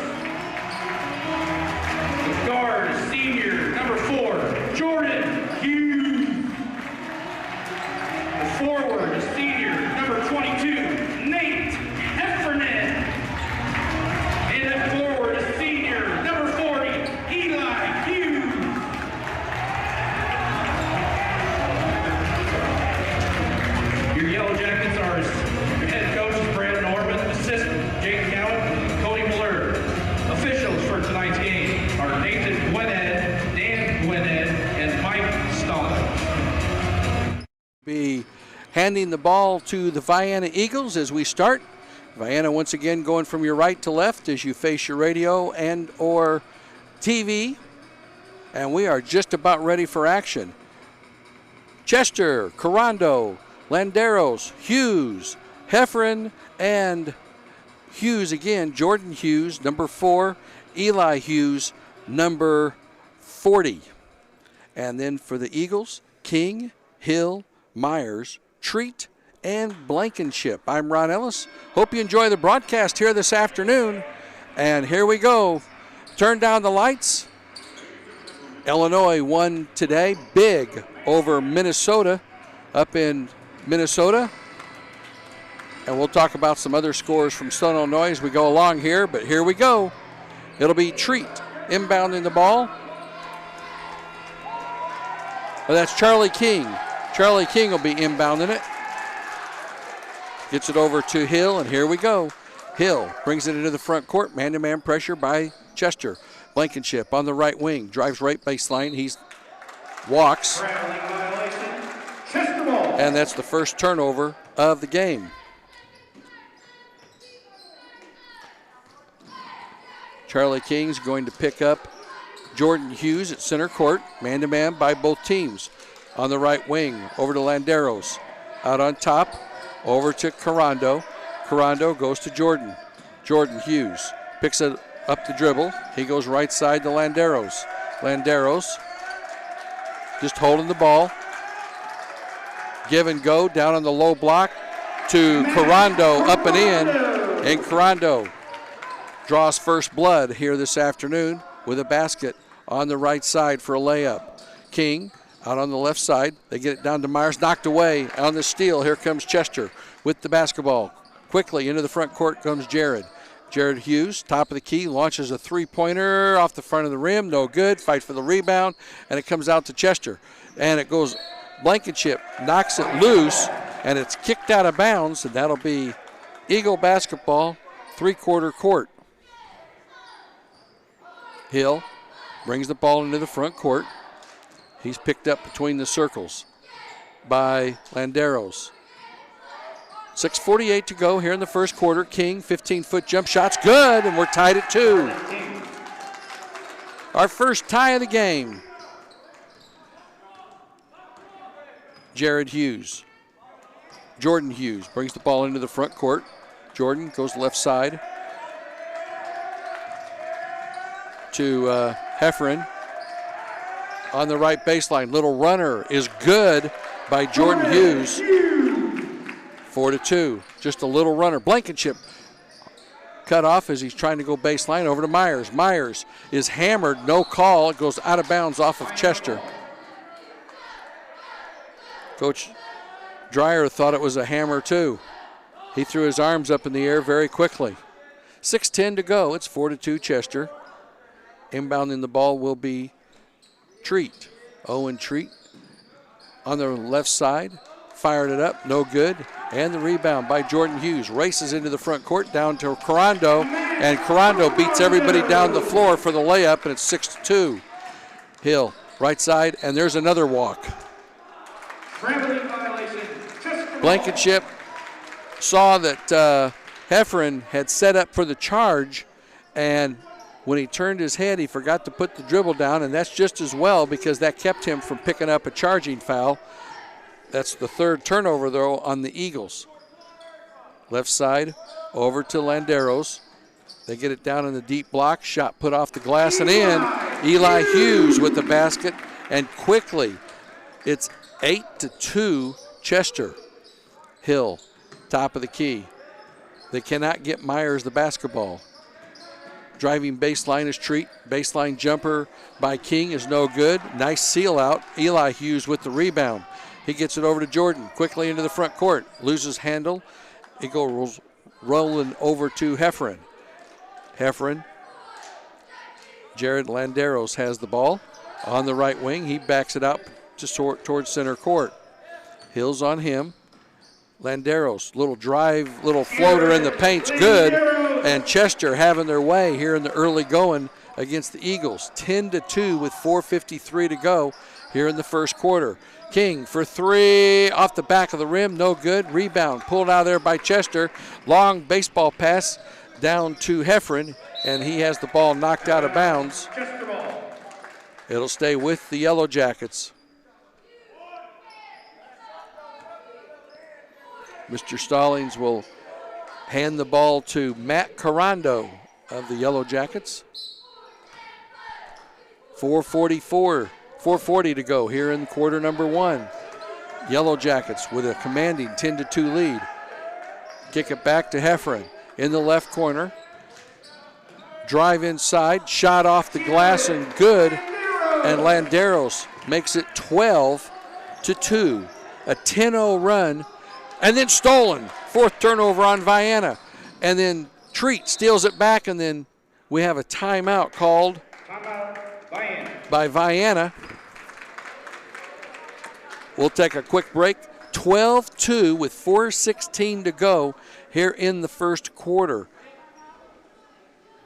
At guard, a senior, number 4, Jordan Hughes. At forward, a senior, number 22, Nate Heffernan. And at forward, a senior, number 40, Eli Hughes. Your Yellow Jackets are your head coaches, Brad Norman, assistant, Jake Cowan, Cody Miller. Officials for tonight's game are Nathan Gwynedd, Dan Gwynedd, and Mike Stahl. Be handing the ball to the Vienna Eagles as we start. Vienna once again going from your right to left as you face your radio and or TV. And we are just about ready for action. Chester, Carando, Landeros, Hughes, Heffernan, and Hughes again. Jordan Hughes, number 4. Eli Hughes, number 40. And then for the Eagles, King, Hill, Myers, Treat, and Blankenship. I'm Ron Ellis. Hope you enjoy the broadcast here this afternoon. And here we go. Turn down the lights. Illinois won today big over Minnesota up in Minnesota. And we'll talk about some other scores from Southern Illinois as we go along here. But here we go. It'll be Treat inbounding the ball. Well, that's Charlie King. Charlie King will be inbounding it. Gets it over to Hill, and here we go. Hill brings it into the front court. Man-to-man pressure by Chester. Blankenship on the right wing. Drives right baseline. He walks. And that's the first turnover of the game. Charlie King's going to pick up Jordan Hughes at center court. Man-to-man by both teams. On the right wing, over to Landeros. Out on top, over to Carando. Carando goes to Jordan. Jordan Hughes picks it up the dribble. He goes right side to Landeros. Landeros just holding the ball. Give and go down on the low block to Carando, up and in. And Carando draws first blood here this afternoon with a basket on the right side for a layup. King out on the left side. They get it down to Myers, knocked away on the steal. Here comes Chester with the basketball. Quickly into the front court comes Jared. Jared Hughes, top of the key, launches a three-pointer off the front of the rim. No good. Fight for the rebound, and it comes out to Chester. And it goes Blankenship, knocks it loose, and it's kicked out of bounds, and that'll be Eagle basketball, three-quarter court. Hill brings the ball into the front court. He's picked up between the circles by Landeros. 6:48 to go here in the first quarter. King, 15-foot jump shot's good, and we're tied at 2. Our first tie of the game. Jared Hughes. Jordan Hughes brings the ball into the front court. Jordan goes left side to Heffernan on the right baseline. Little runner is good by Jordan Hughes. 4-2, just a little runner. Blankenship cut off as he's trying to go baseline over to Myers. Myers is hammered, no call. It goes out of bounds off of Chester. Coach Dreyer thought it was a hammer too. He threw his arms up in the air very quickly. 6:10 to go. It's 4-2 Chester. Inbounding the ball will be Treat. Owen Treat on the left side. Fired it up, no good. And the rebound by Jordan Hughes. Races into the front court down to Carando. And Carando beats everybody down the floor for the layup, and it's 6-2. Hill, right side, and there's another walk. Blankenship saw that Heffernan had set up for the charge, and when he turned his head, he forgot to put the dribble down, and that's just as well because that kept him from picking up a charging foul. That's the third turnover, though, on the Eagles. Left side, over to Landeros. They get it down in the deep block. Shot put off the glass and in. Eli Hughes with the basket, and quickly it's 8-2 Chester. Hill, top of the key. They cannot get Myers the basketball. Driving baseline is Treat. Baseline jumper by King is no good. Nice seal out. Eli Hughes with the rebound. He gets it over to Jordan, quickly into the front court. Loses handle. It goes rolling over to Heffernan. Heffernan. Jared Landeros has the ball on the right wing. He backs it out to towards center court. Hill's on him. Landeros, little drive, little floater in the paint's good. And Chester having their way here in the early going against the Eagles. 10-2 with 4:53 to go here in the first quarter. King for three, off the back of the rim, no good. Rebound pulled out of there by Chester. Long baseball pass down to Heffernan, and he has the ball knocked out of bounds. It'll stay with the Yellow Jackets. Mr. Stallings will hand the ball to Matt Carando of the Yellow Jackets. 4:40 to go here in quarter number one. Yellow Jackets with a commanding 10-2 lead. Kick it back to Heffernan in the left corner. Drive inside, shot off the glass and good. And Landeros makes it 12-2. A 10-0 run. And then stolen. Fourth turnover on Vienna. And then Treat steals it back, and then we have a timeout called by Vienna. We'll take a quick break. 12-2 with 4:16 to go here in the first quarter.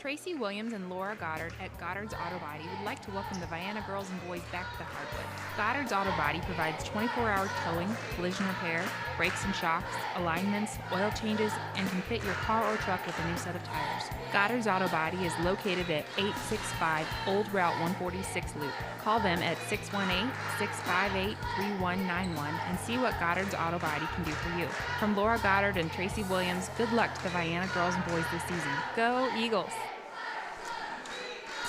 Tracy Williams and Laura Goddard at Goddard's Auto Body would like to welcome the Vienna girls and boys back to the hardwood. Goddard's Auto Body provides 24-hour towing, collision repair, brakes and shocks, alignments, oil changes, and can fit your car or truck with a new set of tires. Goddard's Auto Body is located at 865 Old Route 146 Loop. Call them at 618-658-3191 and see what Goddard's Auto Body can do for you. From Laura Goddard and Tracy Williams, good luck to the Vienna girls and boys this season. Go Eagles!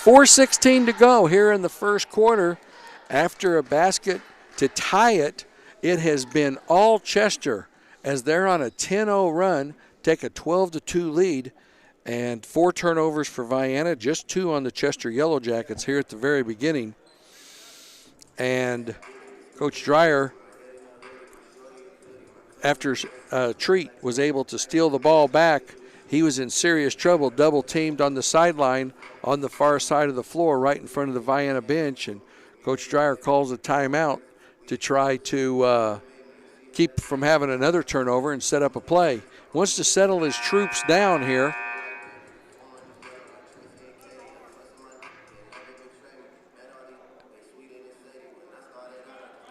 4:16 to go here in the first quarter. After a basket to tie it, it has been all Chester as they're on a 10-0 run. take a 12-2 lead, and 4 turnovers for Vienna, just 2 on the Chester Yellow Jackets here at the very beginning. And Coach Dreyer, after Treat was able to steal the ball back, he was in serious trouble, double teamed on the sideline on the far side of the floor right in front of the Vienna bench, and Coach Dreyer calls a timeout to try to keep from having another turnover and set up a play. Wants to settle his troops down here.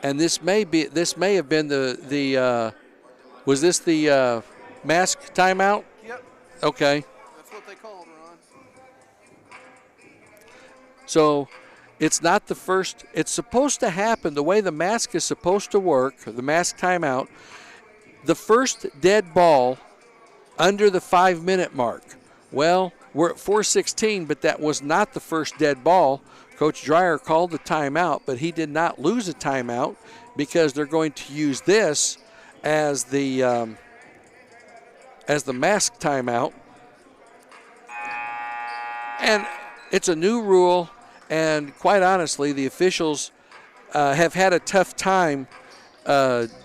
And this may have been the was this the mask timeout? Yep. Okay. That's what they called, Ron. So it's not the first. It's supposed to happen the way the mask is supposed to work, the mask timeout. The first dead ball under the 5-minute mark. Well, we're at 4:16, but that was not the first dead ball. Coach Dreyer called the timeout, but he did not lose a timeout because they're going to use this as the mask timeout. And it's a new rule, and quite honestly, the officials have had a tough time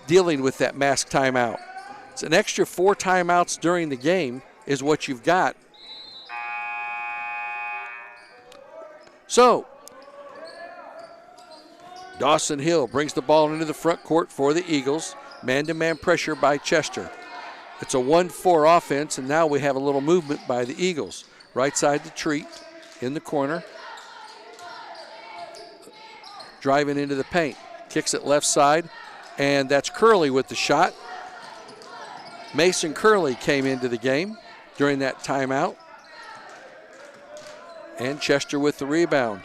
dealing with that mask timeout. It's an extra 4 timeouts during the game is what you've got. So, Dawson Hill brings the ball into the front court for the Eagles. Man-to-man pressure by Chester. It's a 1-4 offense, and now we have a little movement by the Eagles. Right side to Treat in the corner. Driving into the paint. Kicks it left side, and that's Curley with the shot. Mason Curley came into the game during that timeout. And Chester with the rebound.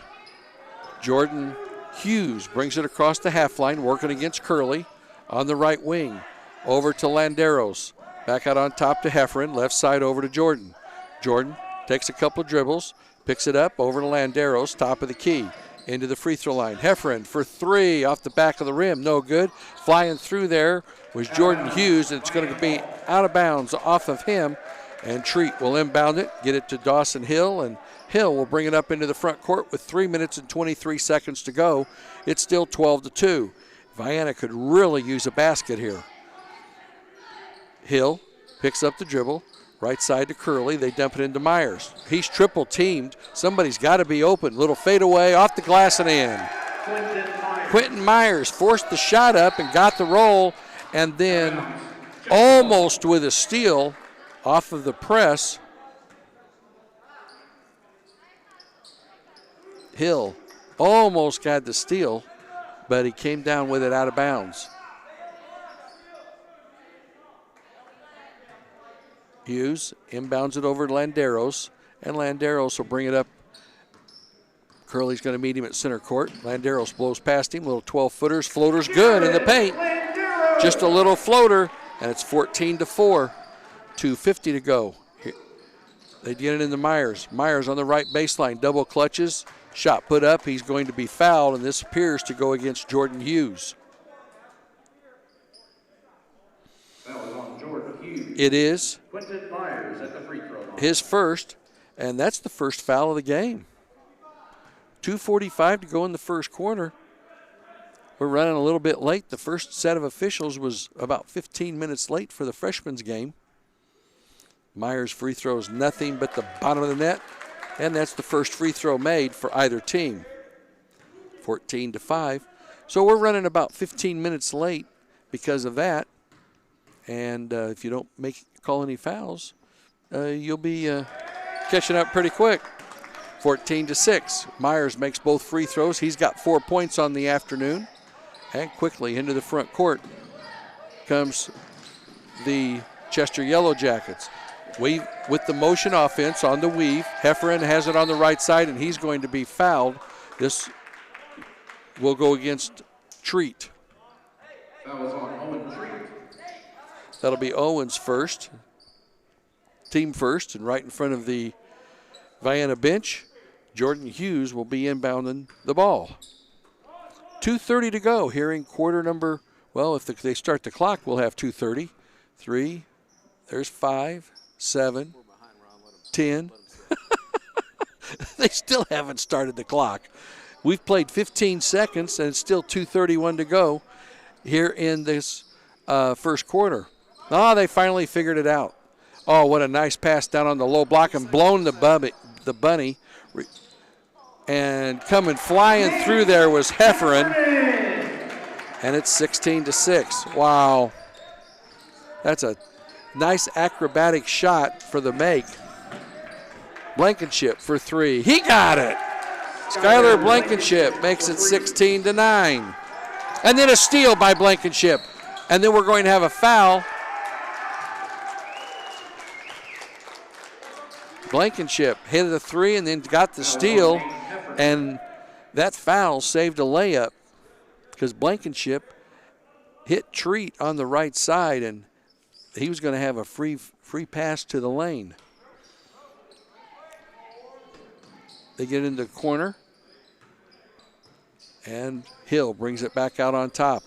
Jordan Hughes brings it across the half line, working against Curley on the right wing. Over to Landeros. Back out on top to Heffron. Left side over to Jordan. Jordan takes a couple of dribbles, picks it up over to Landeros, top of the key. Into the free throw line. Heffron for 3 off the back of the rim. No good. Flying through there was Jordan Hughes, and it's going to be out of bounds off of him. And Treat will inbound it, get it to Dawson Hill, and Hill will bring it up into the front court with 3 minutes and 23 seconds to go. It's still 12-2. Vienna could really use a basket here. Hill picks up the dribble, right side to Curley. They dump it into Myers. He's triple teamed. Somebody's got to be open. Little fadeaway off the glass and in. Quentin Myers forced the shot up and got the roll, and then almost with a steal off of the press. Hill almost got the steal, but he came down with it out of bounds. Hughes inbounds it over to Landeros, and Landeros will bring it up. Curley's going to meet him at center court. Landeros blows past him, little 12-footers. Floater's good in the paint. Just a little floater, and it's 14-4. 2:50 to go. They get it into Myers. Myers on the right baseline, double clutches. Shot put up. He's going to be fouled, and this appears to go against Jordan Hughes. It is Quentin Myers at the free throw line. his first, and that's the first foul of the game. 2:45 to go in the first quarter. We're running a little bit late. The first set of officials was about 15 minutes late for the freshmen's game. Myers' free throws nothing but the bottom of the net, and that's the first free throw made for either team. 14-5. So we're running about 15 minutes late because of that. And if you don't call any fouls, you'll be catching up pretty quick. 14-6. Myers makes both free throws. He's got 4 points on the afternoon. And quickly into the front court comes the Chester Yellow Jackets. With the motion offense on the weave. Heffron has it on the right side, and he's going to be fouled. This will go against Treat. That was on Owen Treat. That'll be Owens first, team first, and right in front of the Vienna bench, Jordan Hughes will be inbounding the ball. 2:30 to go here in quarter number, well, if they start the clock, we'll have 2:30. 3, There's 5, 7, 10. They still haven't started the clock. We've played 15 seconds, and it's still 2:31 to go here in this first quarter. Oh, they finally figured it out. Oh, what a nice pass down on the low block and blown the bunny. And coming flying through there was Hefferon. And it's 16-6. Wow. That's a nice acrobatic shot for the make. Blankenship for 3. He got it. Skylar Blankenship makes it 16-9. And then a steal by Blankenship. And then we're going to have a foul. Blankenship hit a 3 and then got the steal. And that foul saved a layup because Blankenship hit Treat on the right side, and he was going to have a free pass to the lane. They get into the corner, and Hill brings it back out on top.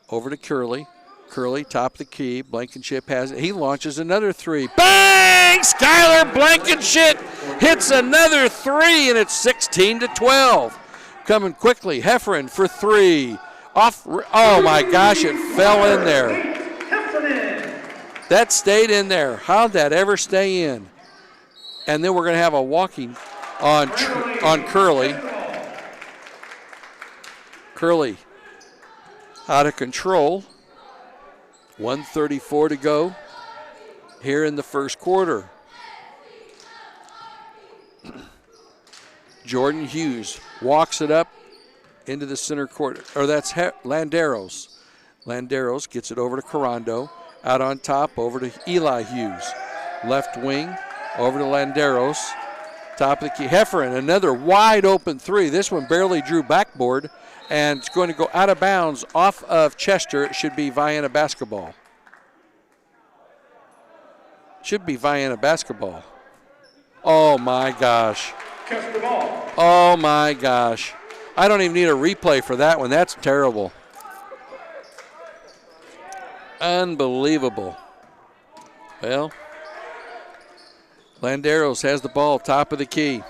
Over to Curley. Curley, top of the key. Blankenship has it. He launches another 3. Bang! Skylar Blankenship hits another 3, and it's 16-12. Coming quickly, Hefferon for 3. Off. Oh my gosh, it fell in there. That stayed in there. How'd that ever stay in? And then we're going to have a walking on Curley. Curley out of control. 1:34 to go here in the first quarter. Jordan Hughes walks it up into the center court, or that's Landeros. Landeros gets it over to Carando. Out on top, over to Eli Hughes. Left wing, over to Landeros. Top of the key. Hefferon, another wide open 3. This one barely drew backboard, and it's going to go out of bounds off of Chester. It should be Vienna basketball. Should be Vienna basketball. Oh my gosh. Oh my gosh. I don't even need a replay for that one. That's terrible. Unbelievable. Well, Landeros has the ball, top of the key.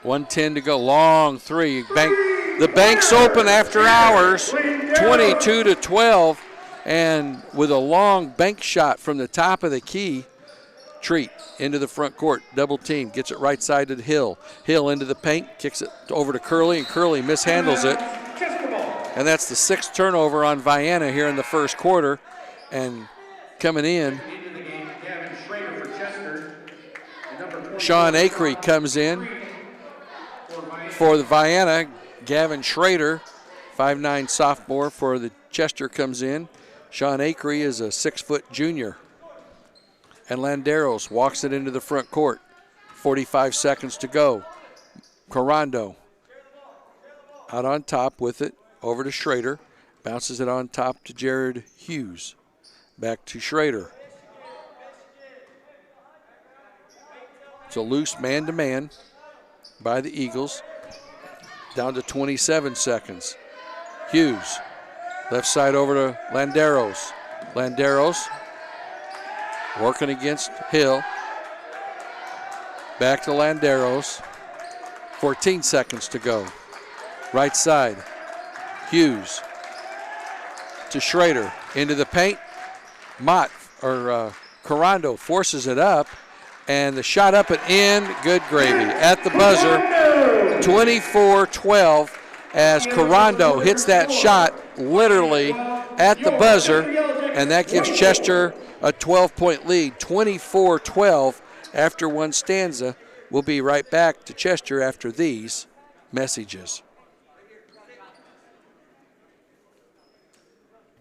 1:10 to go. Long 3. The bank's open after hours. 22-12. And with a long bank shot from the top of the key, Treat into the front court. Double team. Gets it right side to Hill. Hill into the paint. Kicks it over to Curley, and Curley mishandles it. And that's the 6th turnover on Vienna here in the first quarter. And coming in, Sean Acree comes in for the Vienna. Gavin Schrader, 5'9" sophomore for the Chester, comes in. Sean Acree is a 6-foot junior. And Landeros walks it into the front court. 45 seconds to go. Carando out on top with it. Over to Schrader. Bounces it on top to Jared Hughes. Back to Schrader. It's a loose man-to-man by the Eagles. Down to 27 seconds. Hughes. Left side over to Landeros. Landeros working against Hill. Back to Landeros. 14 seconds to go. Right side. Hughes to Schrader. Into the paint. Carando forces it up. And the shot up and in. Good gravy. At the buzzer. 24-12 as Carando hits that shot literally at the buzzer. And that gives Chester a 12-point lead. 24-12 after one stanza. We'll be right back to Chester after these messages.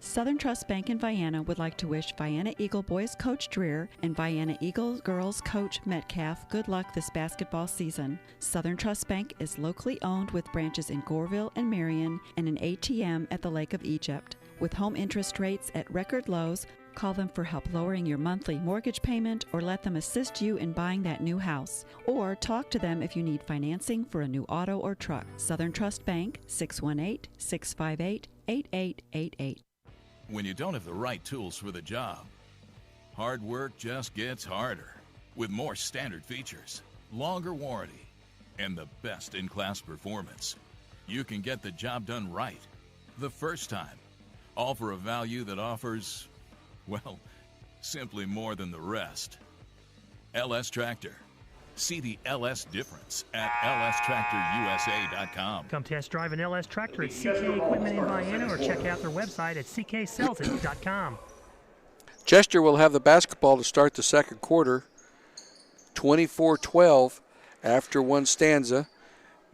Southern Trust Bank in Vienna would like to wish Vienna Eagle boys coach Dreer and Vienna Eagle girls coach Metcalf good luck this basketball season. Southern Trust Bank is locally owned with branches in Goreville and Marion and an ATM at the Lake of Egypt. With home interest rates at record lows, call them for help lowering your monthly mortgage payment or let them assist you in buying that new house. Or talk to them if you need financing for a new auto or truck. Southern Trust Bank, 618-658-8888. When you don't have the right tools for the job, hard work just gets harder. With more standard features, longer warranty, and the best-in-class performance, you can get the job done right the first time, all for a value that offers, well, simply more than the rest. LS Tractor. See the LS difference at lstractorusa.com. Come test drive an LS Tractor at CK Equipment in Vienna or check out their website at cksells.com. Chester will have the basketball to start the second quarter. 24-12 after one stanza.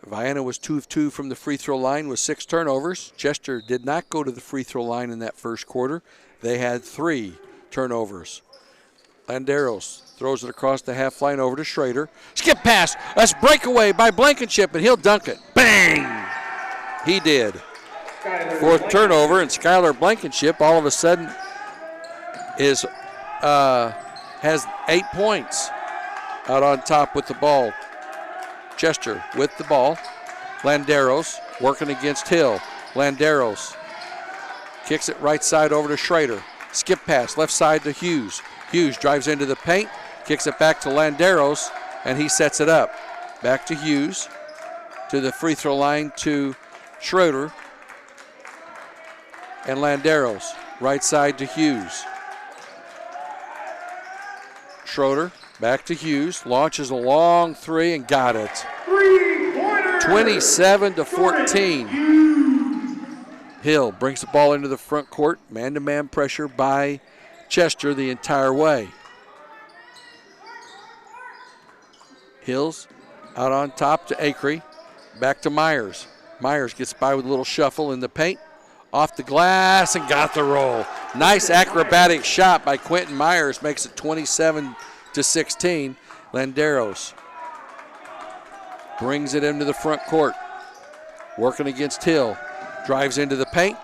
Vienna was 2 of 2 from the free throw line with 6 turnovers. Chester did not go to the free throw line in that first quarter. They had 3 turnovers. Landeros throws it across the half line over to Schrader. Skip pass. That's breakaway by Blankenship, and he'll dunk it. Bang! He did. 4th turnover, and Skylar Blankenship all of a sudden has 8 points out on top with the ball. Chester with the ball. Landeros working against Hill. Landeros kicks it right side over to Schrader. Skip pass left side to Hughes. Hughes drives into the paint, kicks it back to Landeros, and he sets it up. Back to Hughes, to the free throw line to Schroeder. And Landeros, right side to Hughes. Schroeder, back to Hughes, launches a long 3 and got it. 27-14. Hill brings the ball into the front court, man-to-man pressure by Chester the entire way. Hills out on top to Acree, back to Myers. Myers gets by with a little shuffle in the paint, off the glass and got the roll. Nice acrobatic shot by Quentin Myers, makes it 27-16. Landeros brings it into the front court, working against Hill, drives into the paint,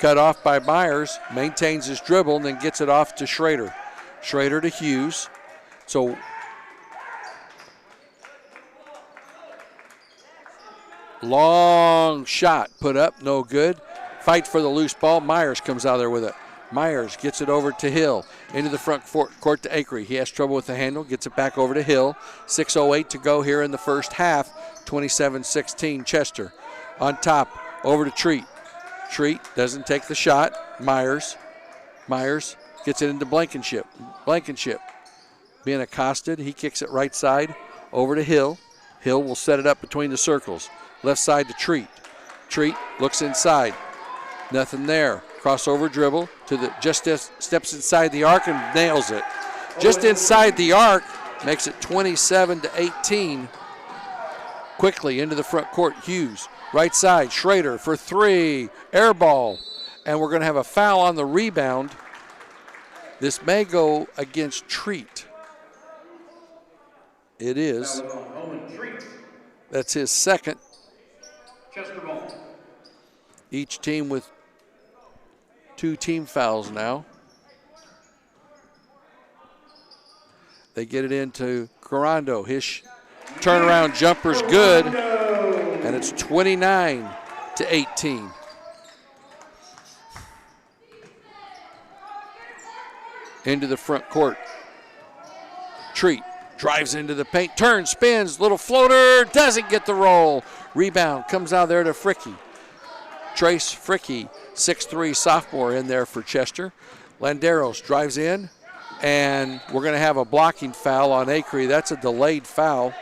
cut off by Myers, maintains his dribble, and then gets it off to Schrader. Schrader to Hughes. So long shot put up, no good. Fight for the loose ball. Myers comes out there with it. Myers gets it over to Hill, into the front court to Acree. He has trouble with the handle, gets it back over to Hill. 6:08 to go here in the first half. 27-16 Chester. On top, over to Treat. Treat doesn't take the shot. Myers gets it into Blankenship. Blankenship being accosted. He kicks it right side over to Hill. Hill will set it up between the circles. Left side to Treat. Treat looks inside. Nothing there. Crossover dribble to the steps inside the arc and nails it. Just inside the arc, makes it 27-18. Quickly into the front court, Hughes. Right side, Schrader for 3, air ball. And we're going to have a foul on the rebound. This may go against Treat. It is. That's his second. Each team with 2 team fouls now. They get it into Corando. His turnaround jumper's good. And it's 29-18. Into the front court. Treat drives into the paint, turns, spins, little floater, doesn't get the roll. Rebound comes out there to Fricky. Trace Fricky, 6'3" sophomore in there for Chester. Landeros drives in, and we're going to have a blocking foul on Acree. That's a delayed foul.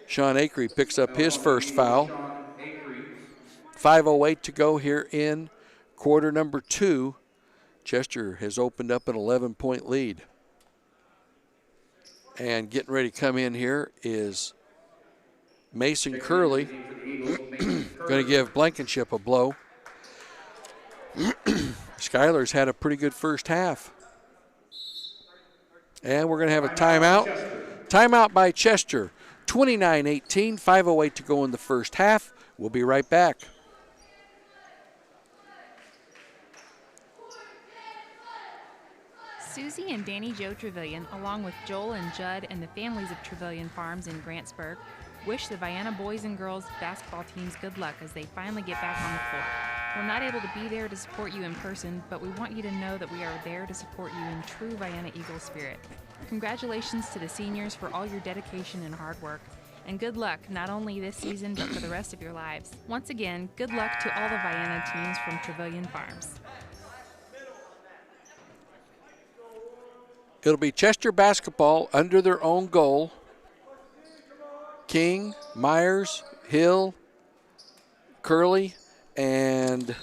Sean Acree picks up his first foul. 5:08 to go here in quarter number 2. Chester has opened up an 11-point lead. And getting ready to come in here is Mason Curley. Going to give Blankenship a blow. Skylar's had a pretty good first half. And we're going to have a timeout. Timeout by Chester. 29-18, 5:08 to go in the first half. We'll be right back. Susie and Danny Joe Trevelyan, along with Joel and Judd and the families of Trevelyan Farms in Grantsburg, wish the Vienna boys and girls basketball teams good luck as they finally get back on the floor. We're not able to be there to support you in person, but we want you to know that we are there to support you in true Vienna Eagle spirit. Congratulations to the seniors for all your dedication and hard work. And good luck, not only this season, but for the rest of your lives. Once again, good luck to all the Vienna teams from Trevelyan Farms. It'll be Chester basketball under their own goal. King, Myers, Hill, Curley, and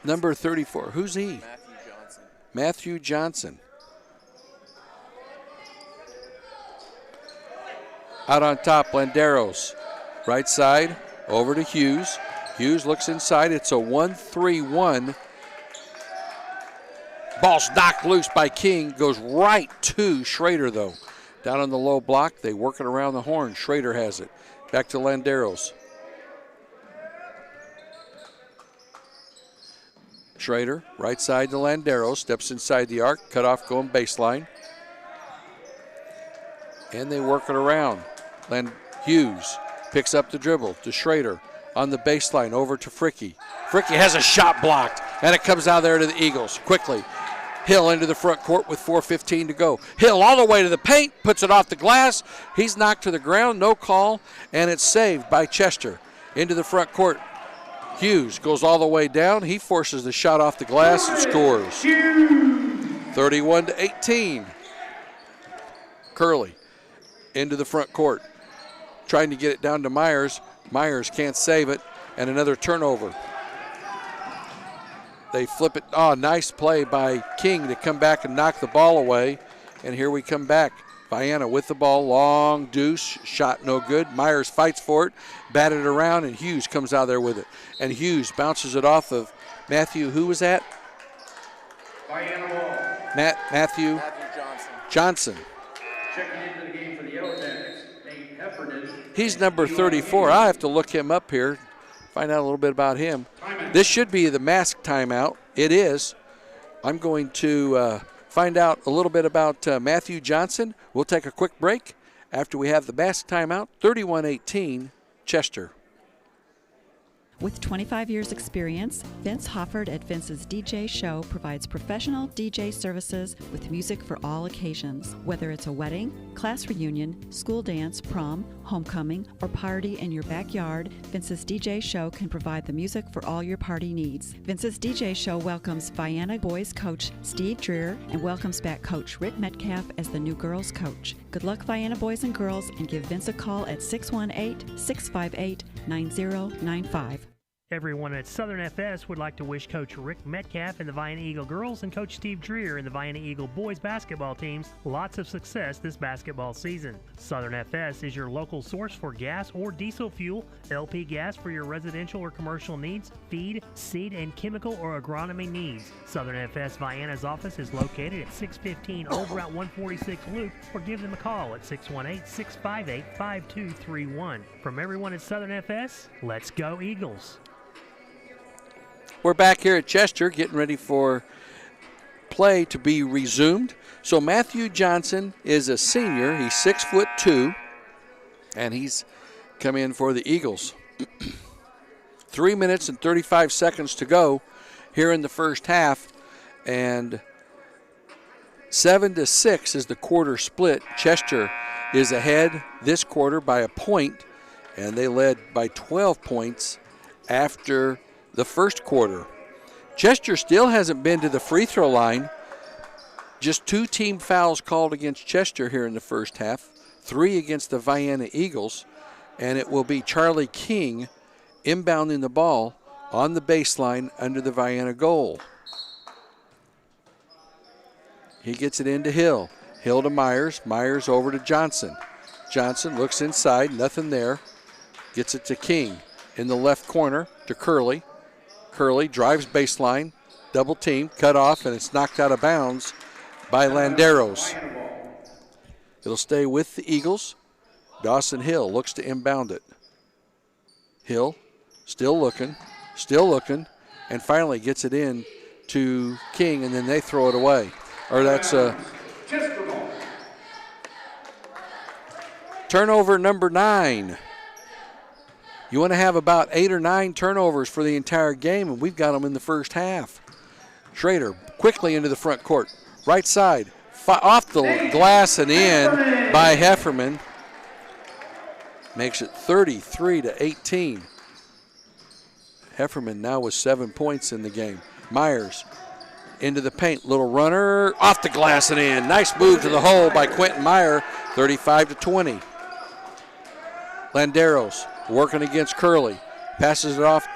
number 34. Who's he? Matthew Johnson. Out on top, Landeros. Right side, over to Hughes. Hughes looks inside. It's a 1-3-1. Ball's knocked loose by King. Goes right to Schrader, though. Down on the low block. They work it around the horn. Schrader has it. Back to Landeros. Schrader, right side to Landeros. Steps inside the arc. Cut off going baseline. And they work it around. Hughes picks up the dribble to Schrader. On the baseline, over to Fricky. Fricky has a shot blocked, and it comes out there to the Eagles quickly. Hill into the front court with 4:15 to go. Hill all the way to the paint, puts it off the glass. He's knocked to the ground, no call, and it's saved by Chester. Into the front court. Hughes goes all the way down. He forces the shot off the glass and scores. 31-18. Curley into the front court. Trying to get it down to Myers. Myers can't save it, and another turnover. They flip it. Oh, nice play by King to come back and knock the ball away. And here we come back. Vienna with the ball, long deuce, shot no good. Myers fights for it, batted around, and Hughes comes out there with it. And Hughes bounces it off of Matthew. Who was that? Vienna ball. Matthew Johnson. Checking into the game for the Yellow Jackets, Nate Heffernan. He's number 34. I have to look him up here, find out a little bit about him. This should be the mask timeout. It is. I'm going to find out a little bit about Matthew Johnson. We'll take a quick break after we have the mask timeout. 31-18, Chester. With 25 years experience, Vince Hofford at Vince's DJ Show provides professional DJ services with music for all occasions. Whether it's a wedding, class reunion, school dance, prom, homecoming, or party in your backyard, Vince's DJ Show can provide the music for all your party needs. Vince's DJ Show welcomes Vienna boys coach Steve Dreer and welcomes back coach Rick Metcalf as the new girls coach. Good luck, Vienna boys and girls, and give Vince a call at 618-658-9095. Everyone at Southern FS would like to wish Coach Rick Metcalf and the Vienna Eagle girls and Coach Steve Dreer and the Vienna Eagle boys basketball teams lots of success this basketball season. Southern FS is your local source for gas or diesel fuel, LP gas for your residential or commercial needs, feed, seed, and chemical or agronomy needs. Southern FS Vienna's office is located at 615 Old Route 146 Loop, or give them a call at 618-658-5231. From everyone at Southern FS, let's go Eagles. We're back here at Chester getting ready for play to be resumed. So Matthew Johnson is a senior. He's 6'2", and he's come in for the Eagles. 3 minutes and 35 seconds to go here in the first half, and 7-6 is the quarter split. Chester is ahead this quarter by a point, and they led by 12 points after the first quarter. Chester still hasn't been to the free throw line. Just 2 team fouls called against Chester here in the first half, 3 against the Vienna Eagles, and it will be Charlie King inbounding the ball on the baseline under the Vienna goal. He gets it into Hill. Hill to Myers. Myers over to Johnson. Johnson looks inside, nothing there. Gets it to King in the left corner to Curley. Curley drives baseline, double team, cut off, and it's knocked out of bounds by Landeros. It'll stay with the Eagles. Dawson Hill looks to inbound it. Hill still looking, and finally gets it in to King, and then they throw it away. or that's turnover number 9. You want to have about 8 or 9 turnovers for the entire game, and we've got them in the first half. Schrader quickly into the front court. Right side, off the glass and in by Hefferman. Makes it 33-18. Hefferman now with 7 points in the game. Myers into the paint, little runner, off the glass and in. Nice move to the hole by Quentin Meyer, 35-20. Landeros working against Curley. Passes it off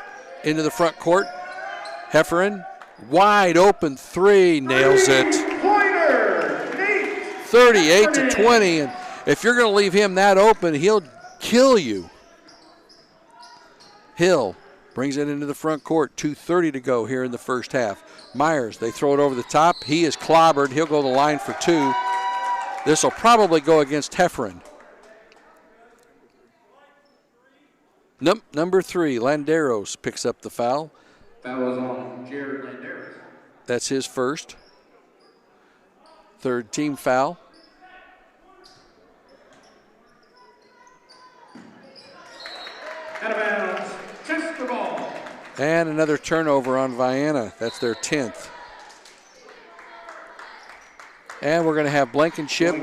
into the front court. Heffernan, wide open 3, nails it. 38-20, and if you're going to leave him that open, he'll kill you. Hill brings it into the front court. 2:30 to go here in the first half. Myers, they throw it over the top. He is clobbered. He'll go to the line for 2. This will probably go against Heffernan. Number 3, Landeros picks up the foul. Foul is on Jared Landeros. That's his first. Third team foul. Out of bounds, Chester ball. And another turnover on Vienna. That's their 10th. And we're going to have Blankenship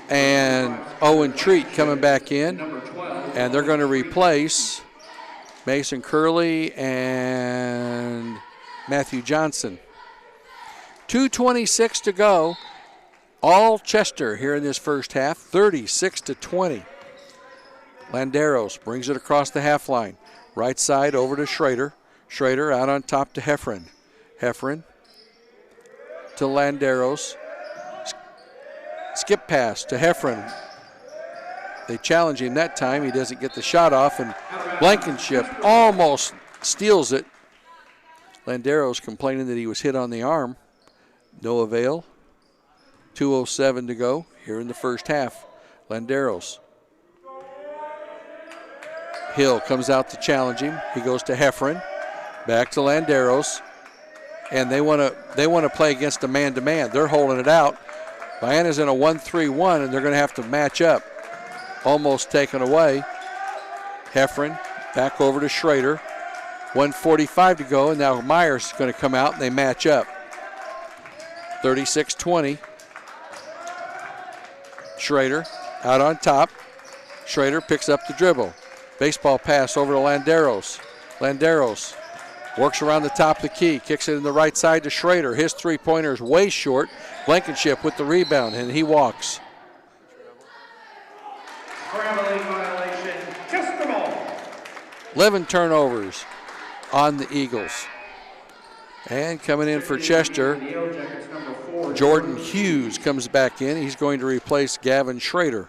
and Owen Treat coming back in. And they're going to replace Mason Curley and Matthew Johnson. 2:26 to go. All Chester here in this first half, 36-20. Landeros brings it across the half line. Right side over to Schrader. Schrader out on top to Heffernan. Heffernan to Landeros. Skip pass to Heffernan. They challenge him that time. He doesn't get the shot off, and Blankenship almost steals it. Landeros complaining that he was hit on the arm. No avail. 2:07 to go here in the first half. Landeros. Hill comes out to challenge him. He goes to Heffernan. Back to Landeros. And they want to play against a man-to-man. They're holding it out. Vienna's in a 1-3-1, and they're going to have to match up. Almost taken away. Heffernan back over to Schrader. 1:45 to go, and now Myers is going to come out, and they match up. 36-20. Schrader out on top. Schrader picks up the dribble. Baseball pass over to Landeros. Landeros works around the top of the key, kicks it in the right side to Schrader. His three-pointer is way short. Blankenship with the rebound, and he walks. Traveling violation, Chester ball. 11 turnovers on the Eagles. And coming in for Chester, Jordan Hughes comes back in. He's going to replace Gavin Schrader.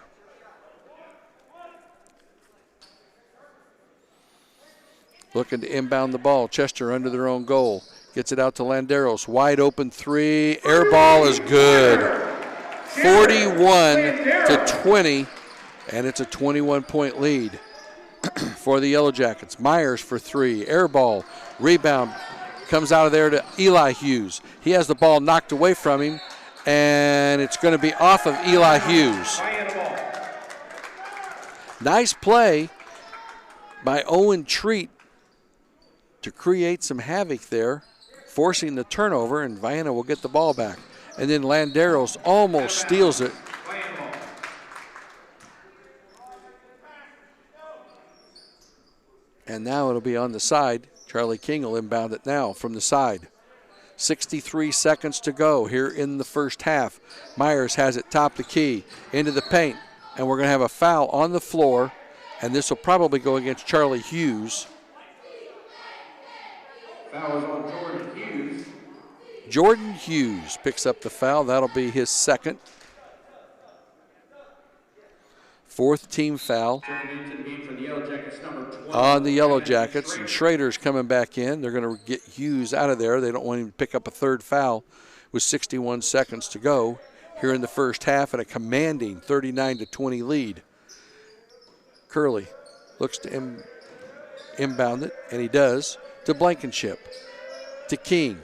Looking to inbound the ball. Chester under their own goal. Gets it out to Landeros. Wide open 3. Air ball is good. 41-20. And it's a 21-point lead for the Yellow Jackets. Myers for 3. Air ball. Rebound. Comes out of there to Eli Hughes. He has the ball knocked away from him. And it's going to be off of Eli Hughes. Nice play by Owen Treat to create some havoc there, forcing the turnover, and Vienna will get the ball back. And then Landeros almost steals it. And now it'll be on the side. Charlie King will inbound it now from the side. 63 seconds to go here in the first half. Myers has it top the key into the paint, and we're going to have a foul on the floor, and this will probably go against Charlie Hughes. Foul is on Jordan Hughes. Jordan Hughes picks up the foul. That'll be his second. Fourth team foul on the Yellow Jackets. And Schrader's coming back in. They're going to get Hughes out of there. They don't want him to pick up a third foul with 61 seconds to go here in the first half and a commanding 39-20 lead. Curley looks to inbound it, and he does, to Blankenship, to King.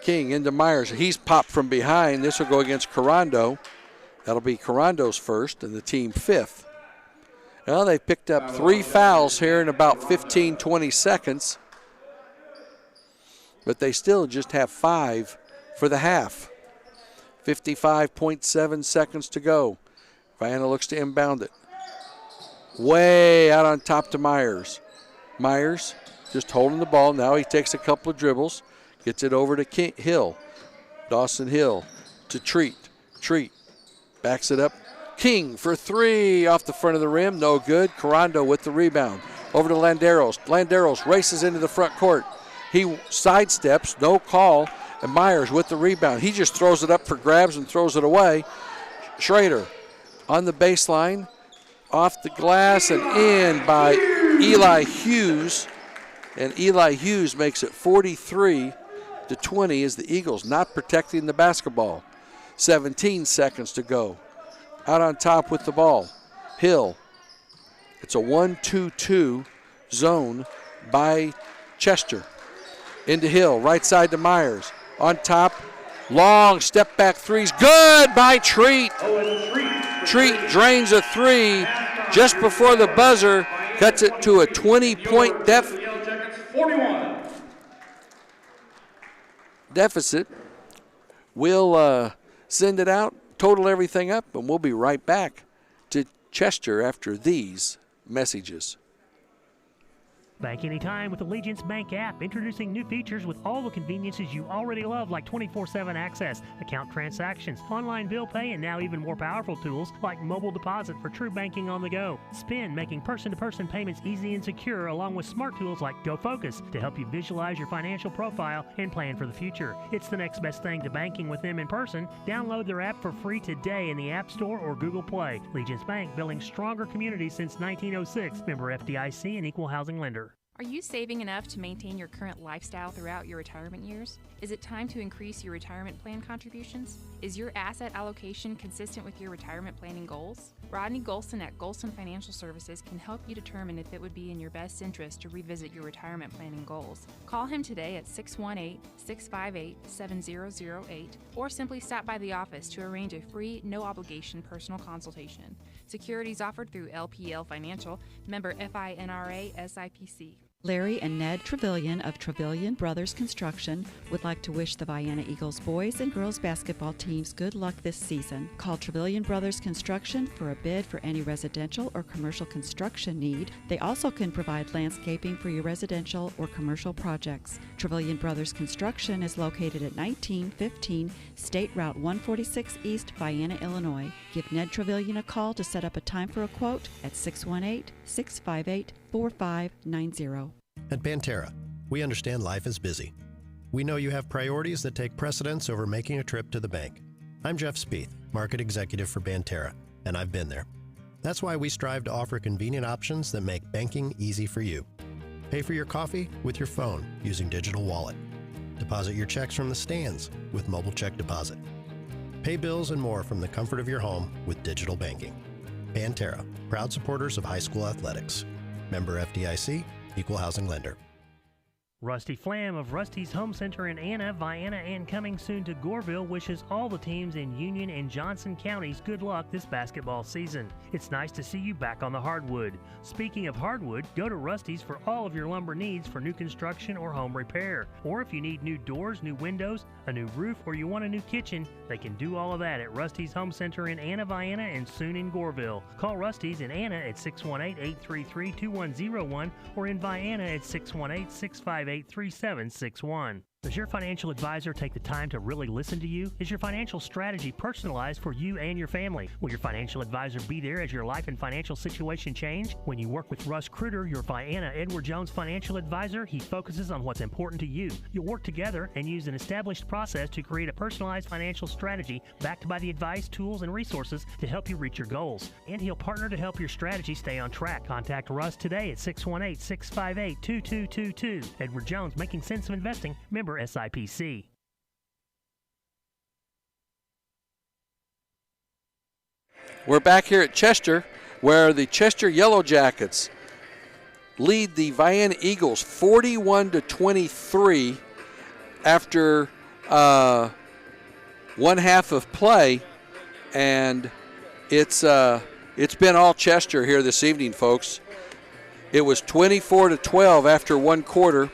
King into Myers. He's popped from behind. This will go against Carando. That'll be Carando's first and the team 5th. Well, they picked up 3 fouls here in about 15, 20 seconds. But they still just have 5 for the half. 55.7 seconds to go. Vienna looks to inbound it. Way out on top to Myers. Myers just holding the ball. Now he takes a couple of dribbles. Gets it over to Hill. Dawson Hill to Treat. Treat backs it up. King for 3 off the front of the rim. No good. Carando with the rebound. Over to Landeros. Landeros races into the front court. He sidesteps. No call. And Myers with the rebound. He just throws it up for grabs and throws it away. Schrader on the baseline. Off the glass and in by Eli Hughes. And Eli Hughes makes it 43-20 as the Eagles not protecting the basketball. 17 seconds to go. Out on top with the ball. Hill. It's a 1-2-2 zone by Chester. Into Hill, right side to Myers. On top, long step back threes. Good by Treat. Treat drains a 3 just before the buzzer. Cuts it to a 20-point deficit. We'll send it out, total everything up, and we'll be right back to Chester after these messages. Bank anytime with Allegiance Bank app, introducing new features with all the conveniences you already love, like 24/7 access, account transactions, online bill pay, and now even more powerful tools like mobile deposit for true banking on the go. Spin, making person-to-person payments easy and secure, along with smart tools like GoFocus to help you visualize your financial profile and plan for the future. It's the next best thing to banking with them in person. Download their app for free today in the App Store or Google Play. Allegiance Bank, building stronger communities since 1906. Member FDIC and equal housing lender. Are you saving enough to maintain your current lifestyle throughout your retirement years? Is it time to increase your retirement plan contributions? Is your asset allocation consistent with your retirement planning goals? Rodney Golson at Golson Financial Services can help you determine if it would be in your best interest to revisit your retirement planning goals. Call him today at 618-658-7008 or simply stop by the office to arrange a free, no-obligation personal consultation. Securities offered through LPL Financial, member FINRA SIPC. Larry and Ned Trevelyan of Trevelyan Brothers Construction would like to wish the Vienna Eagles boys and girls basketball teams good luck this season. Call Trevelyan Brothers Construction for a bid for any residential or commercial construction need. They also can provide landscaping for your residential or commercial projects. Trevelyan Brothers Construction is located at 1915 State Route 146 East, Vienna, Illinois. Give Ned Trevelyan a call to set up a time for a quote at 618-658-4590. At Banterra, we understand life is busy. We know you have priorities that take precedence over making a trip to the bank. I'm Jeff Spieth, Market Executive for Banterra, and I've been there. That's why we strive to offer convenient options that make banking easy for you. Pay for your coffee with your phone using Digital Wallet. Deposit your checks from the stands with Mobile Check Deposit. Pay bills and more from the comfort of your home with digital banking. Banterra, proud supporters of high school athletics. Member FDIC, equal housing lender. Rusty Flam of Rusty's Home Center in Anna, Vienna, and coming soon to Goreville wishes all the teams in Union and Johnson counties good luck this basketball season. It's nice to see you back on the hardwood. Speaking of hardwood, go to Rusty's for all of your lumber needs for new construction or home repair. Or if you need new doors, new windows, a new roof, or you want a new kitchen, they can do all of that at Rusty's Home Center in Anna, Vienna, and soon in Goreville. Call Rusty's in Anna at 618-833-2101 or in Vienna at 618-658-3761. Does your financial advisor take the time to really listen to you? Is your financial strategy personalized for you and your family? Will your financial advisor be there as your life and financial situation change? When you work with Russ Kruger, your Vienna Edward Jones financial advisor, he focuses on what's important to you. You'll work together and use an established process to create a personalized financial strategy backed by the advice, tools, and resources to help you reach your goals. And he'll partner to help your strategy stay on track. Contact Russ today at 618-658-2222. Edward Jones, Making Sense of Investing, member SIPC. We're back here at Chester, where the Chester Yellow Jackets lead the Vienna Eagles 41-23 after one half of play, and it's been all Chester here this evening, folks. It was 24-12 after one quarter.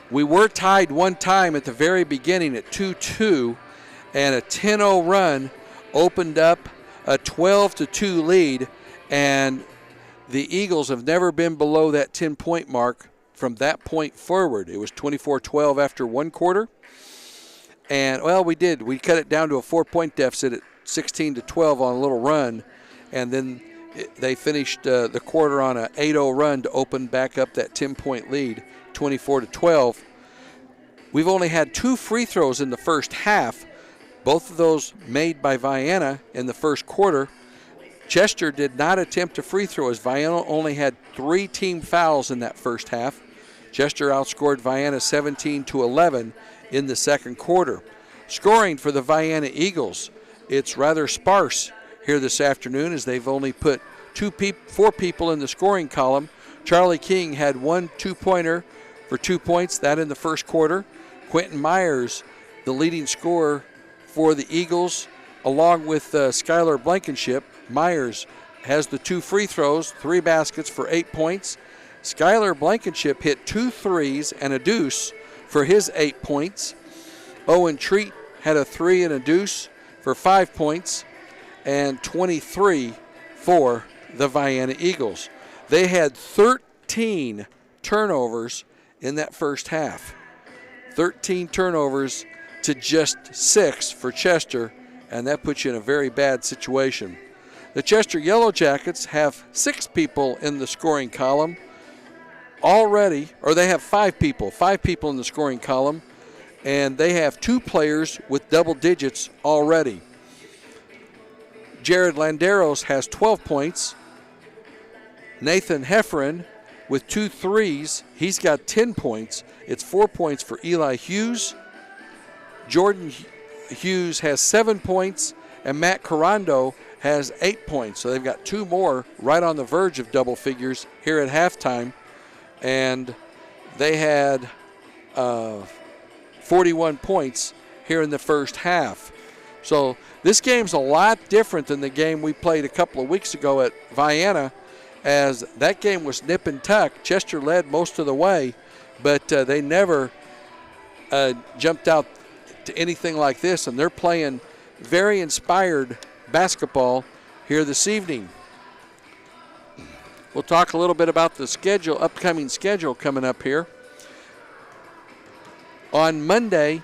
We were tied one time at the very beginning at 2-2, and a 10-0 run opened up a 12-2 lead, and the Eagles have never been below that 10-point mark from that point forward. It was 24-12 after one quarter. And, well, we did. We cut it down to a 4-point deficit at 16-12 on a little run, and then they finished the quarter on an 8-0 run to open back up that 10-point lead, 24-12. We've only had 2 free throws in the first half, both of those made by Vienna in the first quarter. Chester did not attempt a free throw as Vienna only had 3 team fouls in that first half. Chester outscored Vienna 17-11 in the second quarter. Scoring for the Vienna Eagles, it's rather sparse here this afternoon as they've only put 4 people in the scoring column. Charlie King had 1 2-pointer for 2 points, that in the first quarter. Quentin Myers, the leading scorer for the Eagles, along with Skylar Blankenship. Myers has the 2 free throws, 3 baskets for 8 points. Skylar Blankenship hit 2 threes and a deuce for his 8 points. Owen Treat had a 3 and a deuce for 5 points, and 23 for the Vienna Eagles. They had 13 turnovers in that first half. 13 turnovers to just 6 for Chester, and that puts you in a very bad situation. The Chester Yellow Jackets have 6 people in the scoring column already, or they have 5 people in the scoring column, and they have 2 players with double digits already. Jared Landeros has 12 points. Nathan Hefferon with 2 threes, he's got 10 points. It's 4 points for Eli Hughes. Jordan Hughes has 7 points, and Matt Carando has 8 points. So they've got 2 more right on the verge of double figures here at halftime. And they had 41 points here in the first half. So this game's a lot different than the game we played a couple of weeks ago at Vienna, as that game was nip and tuck. Chester led most of the way, but they never jumped out to anything like this, and they're playing very inspired basketball here this evening. We'll talk a little bit about the schedule, upcoming schedule coming up here. On Monday,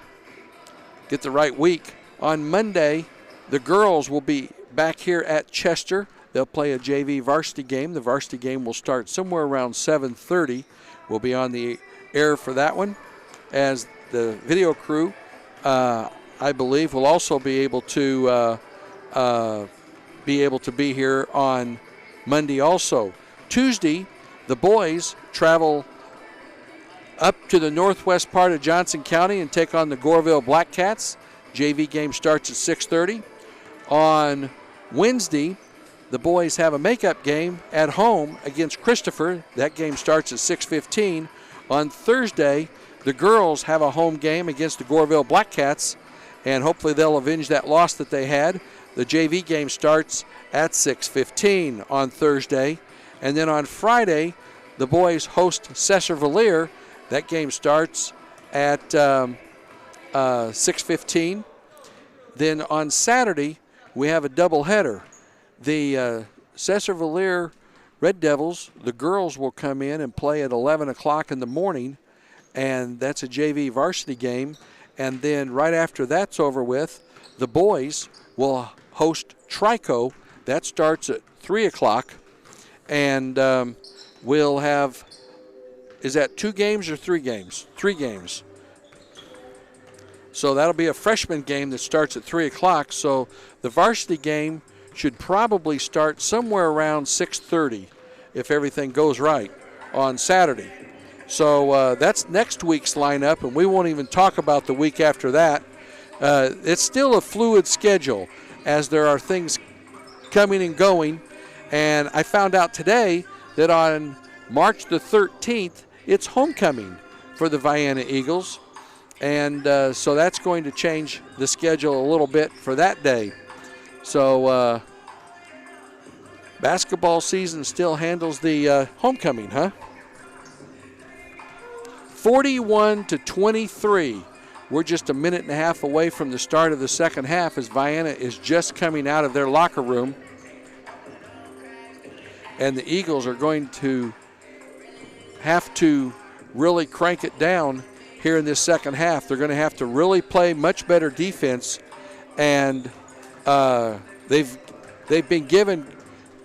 get the right week. On Monday, the girls will be back here at Chester. They'll play a JV varsity game. The varsity game will start somewhere around 7:30. We'll be on the air for that one, as the video crew, I believe, will also be able to be here on Monday also. Tuesday, the boys travel up to the northwest part of Johnson County and take on the Goreville Black Cats. JV game starts at 6:30. On Wednesday, the boys have a makeup game at home against Christopher. That game starts at 6:15. On Thursday, the girls have a home game against the Goreville Black Cats, and hopefully they'll avenge that loss that they had. The JV game starts at 6:15 on Thursday. And then on Friday, the boys host Cesar-Valliere. That game starts at 6:15. Then on Saturday, we have a doubleheader. The Cesar-Valliere Red Devils, the girls will come in and play at 11 o'clock in the morning, and that's a JV varsity game. And then right after that's over with, the boys will host Trico. That starts at 3 o'clock. And we'll have, is that 2 games or 3 games? 3 games. So that'll be a freshman game that starts at 3 o'clock. So the varsity game should probably start somewhere around 6:30 if everything goes right on Saturday. So that's next week's lineup, and we won't even talk about the week after that. It's still a fluid schedule as there are things coming and going. And I found out today that on March the 13th, it's homecoming for the Vienna Eagles. And so that's going to change the schedule a little bit for that day. So basketball season still handles the homecoming, huh? 41-23. We're just a minute and a half away from the start of the second half as Vienna is just coming out of their locker room. And the Eagles are going to have to really crank it down here in this second half. They're going to have to really play much better defense. And they've been given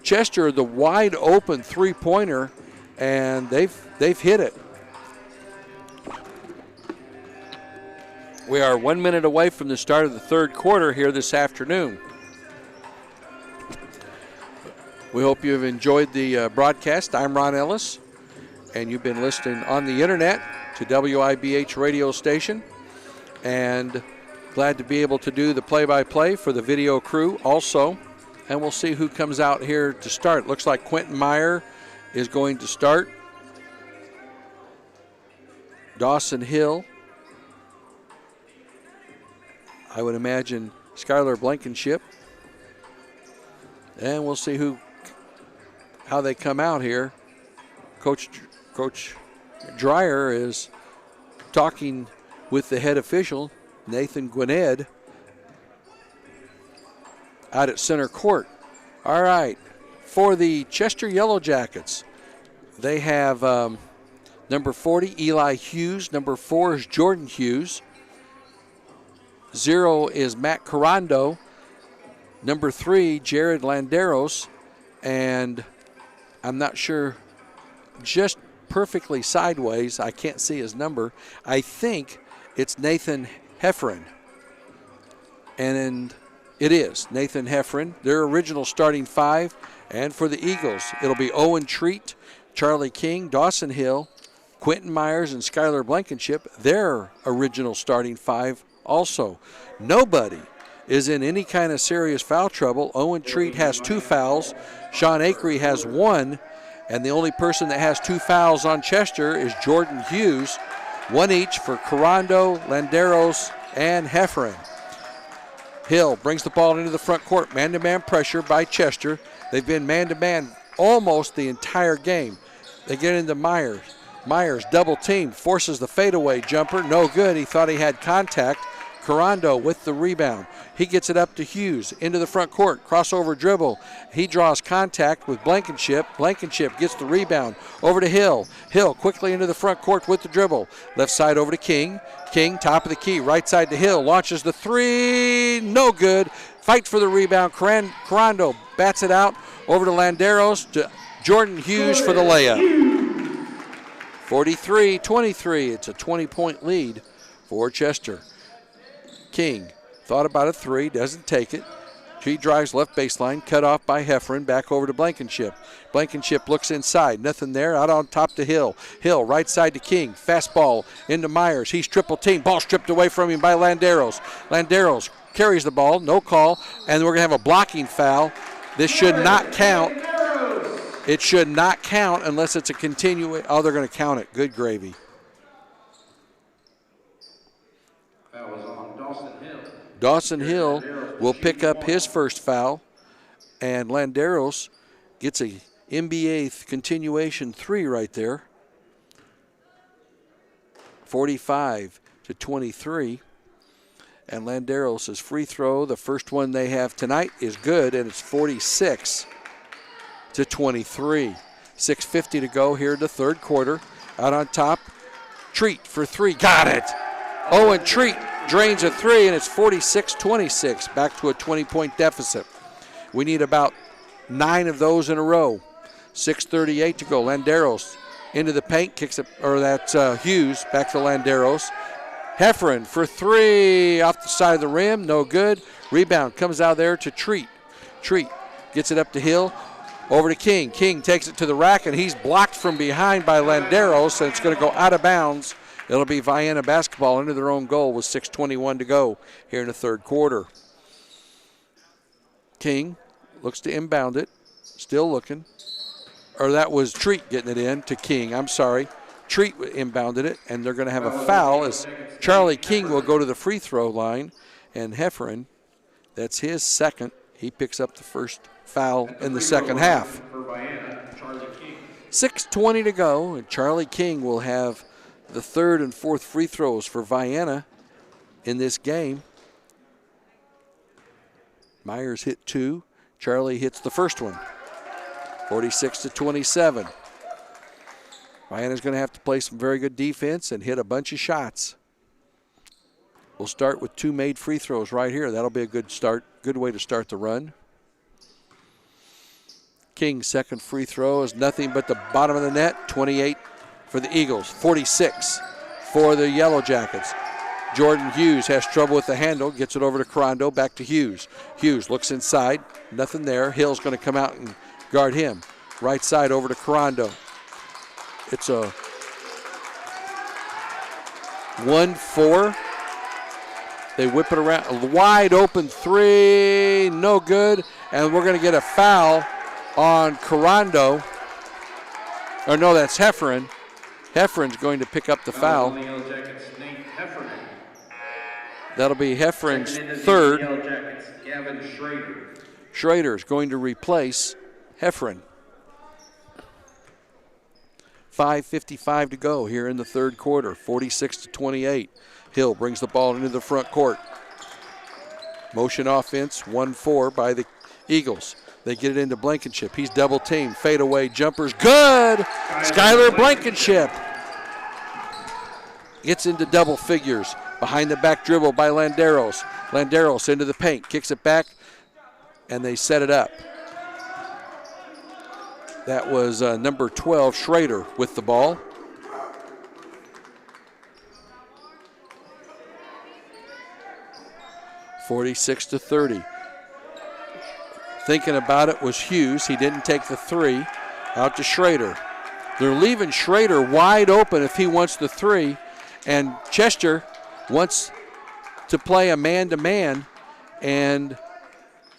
Chester the wide open three-pointer, and they've hit it. We are 1 minute away from the start of the third quarter here this afternoon. We hope you have enjoyed the broadcast. I'm Ron Ellis, and you've been listening on the internet to WIBH radio station. And glad to be able to do the play-by-play for the video crew also. And we'll see who comes out here to start. Looks like Quentin Meyer is going to start. Dawson Hill. I would imagine Skylar Blankenship. And we'll see how they come out here. Coach Dreyer is talking with the head official, Nathan Gwinnett, out at center court. All right, for the Chester Yellow Jackets, they have number 40, Eli Hughes. Number 4 is Jordan Hughes. 0 is Matt Carando. Number 3, Jared Landeros. And I'm not sure, just perfectly sideways, I can't see his number. I think it's Nathan Hefferon. And it is Nathan Hefferon, their original starting 5. And for the Eagles, it'll be Owen Treat, Charlie King, Dawson Hill, Quentin Myers, and Skylar Blankenship, their original starting 5 also. Nobody is in any kind of serious foul trouble. Owen Treat has 2 fouls. Sean Akery has 1. And the only person that has 2 fouls on Chester is Jordan Hughes. 1 each for Carando, Landeros, and Hefferon. Hill brings the ball into the front court. Man-to-man pressure by Chester. They've been man-to-man almost the entire game. They get into Myers. Myers double team, forces the fadeaway jumper. No good. He thought he had contact. Carando with the rebound. He gets it up to Hughes into the front court. Crossover dribble. He draws contact with Blankenship. Blankenship gets the rebound over to Hill. Hill quickly into the front court with the dribble. Left side over to King. King, top of the key. Right side to Hill. Launches the 3. No good. Fight for the rebound. Carando bats it out over to Landeros. To Jordan Hughes for the layup. 43-23. It's a 20-point lead for Chester. King thought about a 3, doesn't take it. He drives left baseline, cut off by Hefferon, back over to Blankenship. Blankenship looks inside, nothing there, out on top to Hill. Hill, right side to King, fastball into Myers. He's triple team, ball stripped away from him by Landeros. Landeros carries the ball, no call, and we're going to have a blocking foul. This should not count. It should not count unless it's a continuation. Oh, they're going to count it. Good gravy. Dawson Hill will pick up his first foul, and Landeros gets a NBA continuation 3 right there. 45-23. And Landeros' free throw, the first one they have tonight, is good, and it's 46-23. 6:50 to go here in the third quarter. Out on top, Treat for 3. Got it! Owen Treat drains a 3, and it's 46-26, back to a 20-point deficit. We need about 9 of those in a row. 6:38 to go. Landeros into the paint, kicks it, or that's Hughes, back to Landeros. Hefferon for 3, off the side of the rim, no good. Rebound comes out there to Treat. Treat gets it up to Hill, over to King. King takes it to the rack, and he's blocked from behind by Landeros, and it's going to go out of bounds. It'll be Vienna basketball into their own goal with 6:21 to go here in the third quarter. King looks to inbound it, still looking. Or that was Treat getting it in to King, I'm sorry. Treat inbounded it, and they're going to have a foul as Charlie King will go to the free throw line, and Hefferon, that's his second. He picks up the first foul in the second half. 6:20 to go, and Charlie King will have the third and fourth free throws for Vienna in this game. Myers hit 2. Charlie hits the first one. 46-27. Vienna's going to have to play some very good defense and hit a bunch of shots. We'll start with 2 made free throws right here. That'll be a good start, good way to start the run. King's second free throw is nothing but the bottom of the net. 28 for the Eagles, 46 for the Yellow Jackets. Jordan Hughes has trouble with the handle, gets it over to Carando, back to Hughes. Hughes looks inside, nothing there. Hill's going to come out and guard him. Right side over to Carando. It's a 1-4. They whip it around. A wide open 3, no good. And we're going to get a foul on Carando. Or no, that's Hefferon. Hefferon's going to pick up the foul. That'll be Hefferon's third. Schrader's going to replace Hefferon. 5:55 to go here in the third quarter, 46-28. Hill brings the ball into the front court. Motion offense, 1-4 by the Eagles. They get it into Blankenship. He's double teamed. Fadeaway jumpers, good! Skylar Blankenship gets into double figures. Behind the back dribble by Landeros. Landeros into the paint, kicks it back, and they set it up. That was number 12, Schrader, with the ball. (46-30). Thinking about it was Hughes. He didn't take the 3. Out to Schrader. They're leaving Schrader wide open if he wants the 3. And Chester wants to play a man-to-man. And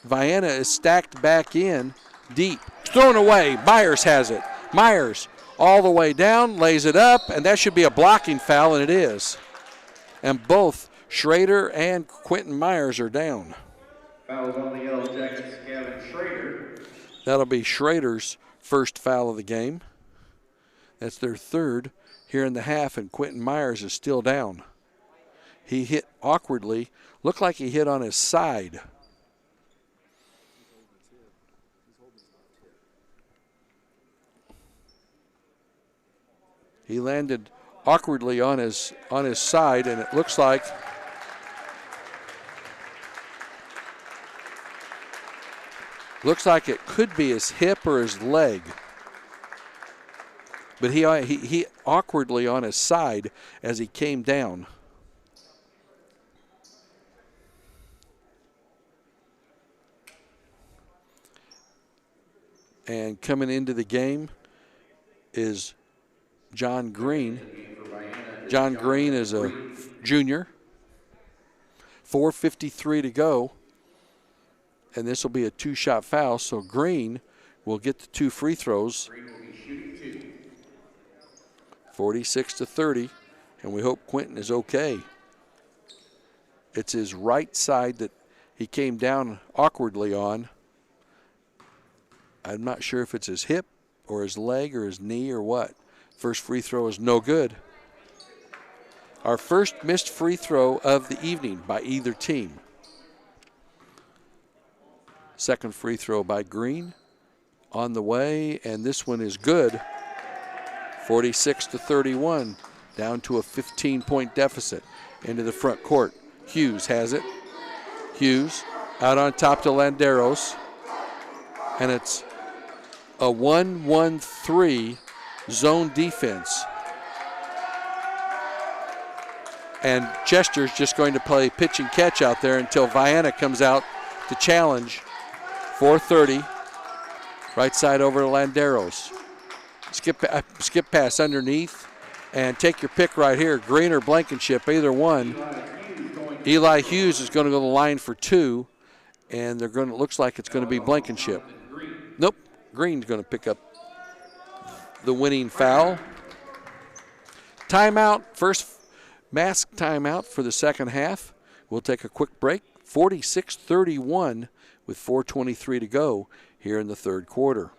Vienna is stacked back in deep. Thrown away. Myers has it. Myers all the way down, lays it up, and that should be a blocking foul, and it is. And both Schrader and Quentin Myers are down. Fouls on the Yellow Jackets, Gavin Schrader. That'll be Schrader's first foul of the game. That's their third here in the half, and Quentin Myers is still down. He hit awkwardly. Looked like he hit on his side. He landed awkwardly on his side, and it looks like it could be his hip or his leg. But he awkwardly on his side as he came down. And coming into the game is John Green. John Green is a junior. 4:53 to go. And this will be a 2-shot foul, so Green will get the 2 free throws. 46-30, and we hope Quentin is okay. It's his right side that he came down awkwardly on. I'm not sure if it's his hip or his leg or his knee or what. First free throw is no good. Our first missed free throw of the evening by either team. Second free throw by Green on the way, and this one is good. 46-31, down to a 15-point deficit into the front court. Hughes has it. Hughes out on top to Landeros, and it's a 1-1-3 zone defense. And Chester's just going to play pitch and catch out there until Vienna comes out to challenge. 4:30, right side over to Landeros. Skip pass underneath, and take your pick right here. Green or Blankenship, either one. Eli Hughes is going to go to the line for 2, and they're going to. Looks like it's going to be Blankenship. Nope, Green's going to pick up the winning foul. timeout, first mask timeout for the second half. We'll take a quick break. 46-31 with 4:23 to go here in the third quarter.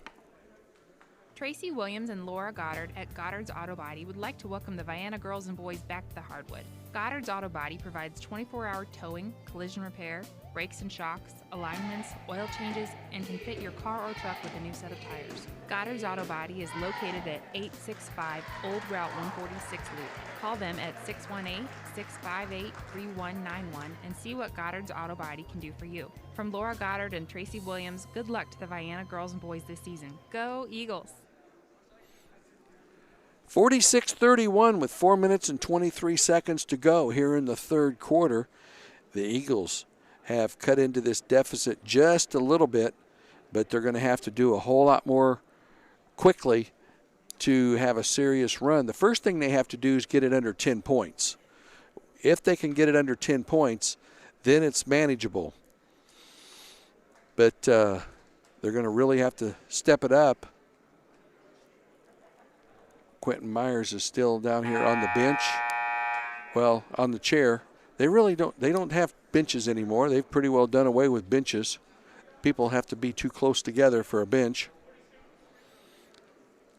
Tracy Williams and Laura Goddard at Goddard's Auto Body would like to welcome the Vienna girls and boys back to the hardwood. Goddard's Auto Body provides 24-hour towing, collision repair, brakes and shocks, alignments, oil changes, and can fit your car or truck with a new set of tires. Goddard's Auto Body is located at 865 Old Route 146 Loop. Call them at 618-658-3191 and see what Goddard's Auto Body can do for you. From Laura Goddard and Tracy Williams, good luck to the Vienna girls and boys this season. Go Eagles! 46-31 with 4 minutes and 23 seconds to go here in the third quarter. The Eagles have cut into this deficit just a little bit, but they're going to have to do a whole lot more quickly to have a serious run. The first thing they have to do is get it under 10 points. If they can get it under 10 points, then it's manageable. But they're going to really have to step it up. Quentin Myers is still down here on the bench. Well, on the chair. They don't have benches anymore. They've pretty well done away with benches. People have to be too close together for a bench.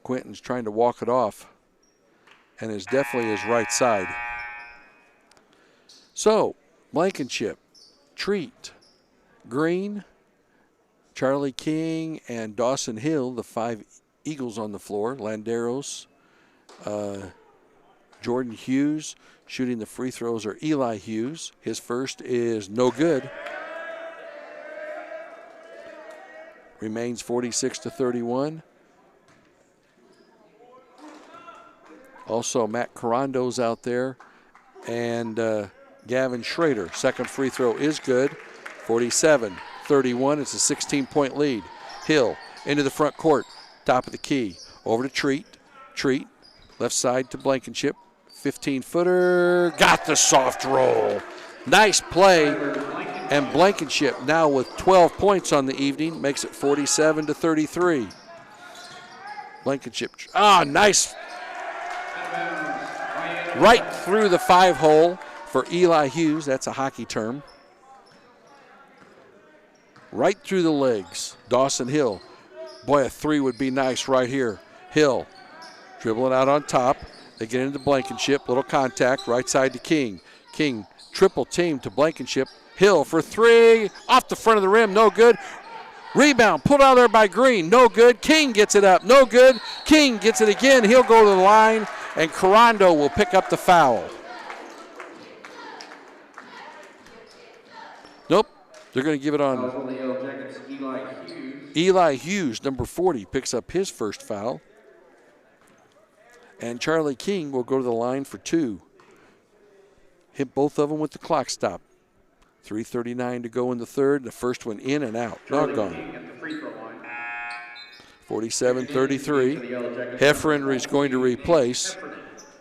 Quentin's trying to walk it off and is definitely his right side. So, Blankenship, Treat, Green, Charlie King, and Dawson Hill, the 5 Eagles on the floor. Landeros, Jordan Hughes. Shooting the free throws are Eli Hughes. His first is no good. Remains 46-31. Also, Matt Carando's out there. And Gavin Schrader. Second free throw is good. 47-31. It's a 16-point lead. Hill into the front court. Top of the key. Over to Treat. Treat. Left side to Blankenship. 15-footer. Got the soft roll. Nice play. And Blankenship now with 12 points on the evening makes it 47-33. Blankenship. Nice. Right through the 5-hole for Eli Hughes. That's a hockey term. Right through the legs. Dawson Hill. Boy, a 3 would be nice right here. Hill dribbling out on top. They get into Blankenship. Little contact. Right side to King. King triple team to Blankenship. Hill for 3. Off the front of the rim. No good. Rebound. Pulled out there by Green. No good. King gets it up. No good. King gets it again. He'll go to the line. And Carando will pick up the foul. Nope. They're going to give it on. Eli Hughes, number 40, picks up his first foul. And Charlie King will go to the line for 2. Hit both of them with the clock stop. 3:39 to go in the third. The first one in and out. Doggone. 47-33. Heffernan is going to replace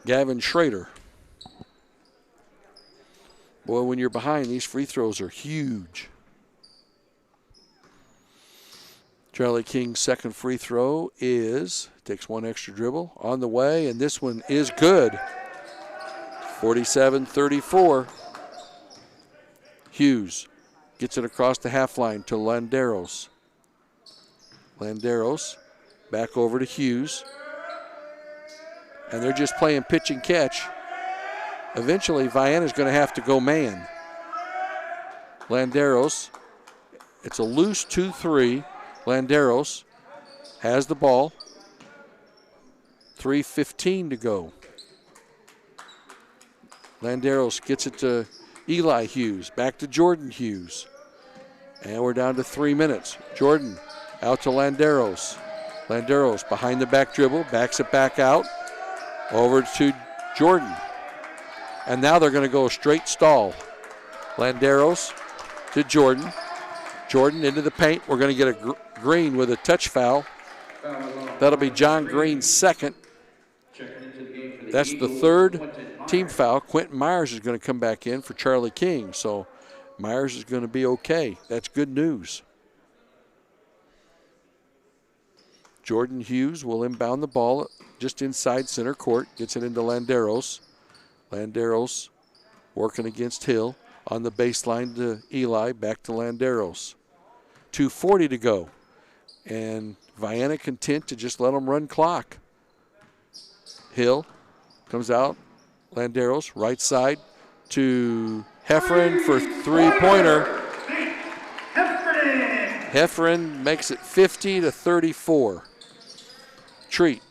Gavin Schrader. Boy, when you're behind, these free throws are huge. Charlie King's second free throw takes one extra dribble on the way, and this one is good. 47-34. Hughes gets it across the half line to Landeros. Landeros back over to Hughes. And they're just playing pitch and catch. Eventually, Vienna's going to have to go man. Landeros, it's a loose 2-3. Landeros has the ball. 3:15 to go. Landeros gets it to Eli Hughes. Back to Jordan Hughes. And we're down to 3 minutes. Jordan out to Landeros. Landeros behind the back dribble. Backs it back out. Over to Jordan. And now they're going to go straight stall. Landeros to Jordan. Jordan into the paint. We're going to get a Green with a touch foul. That'll be John Green's second. That's the third team foul. Quentin Myers is going to come back in for Charlie King. So Myers is going to be okay. That's good news. Jordan Hughes will inbound the ball just inside center court. Gets it into Landeros. Landeros working against Hill. On the baseline to Eli. Back to Landeros. 2:40 to go. And Vienna content to just let them run clock. Hill comes out. Landeros, right side to Hefferon for three-pointer. Hefferon makes it 50-34. Treat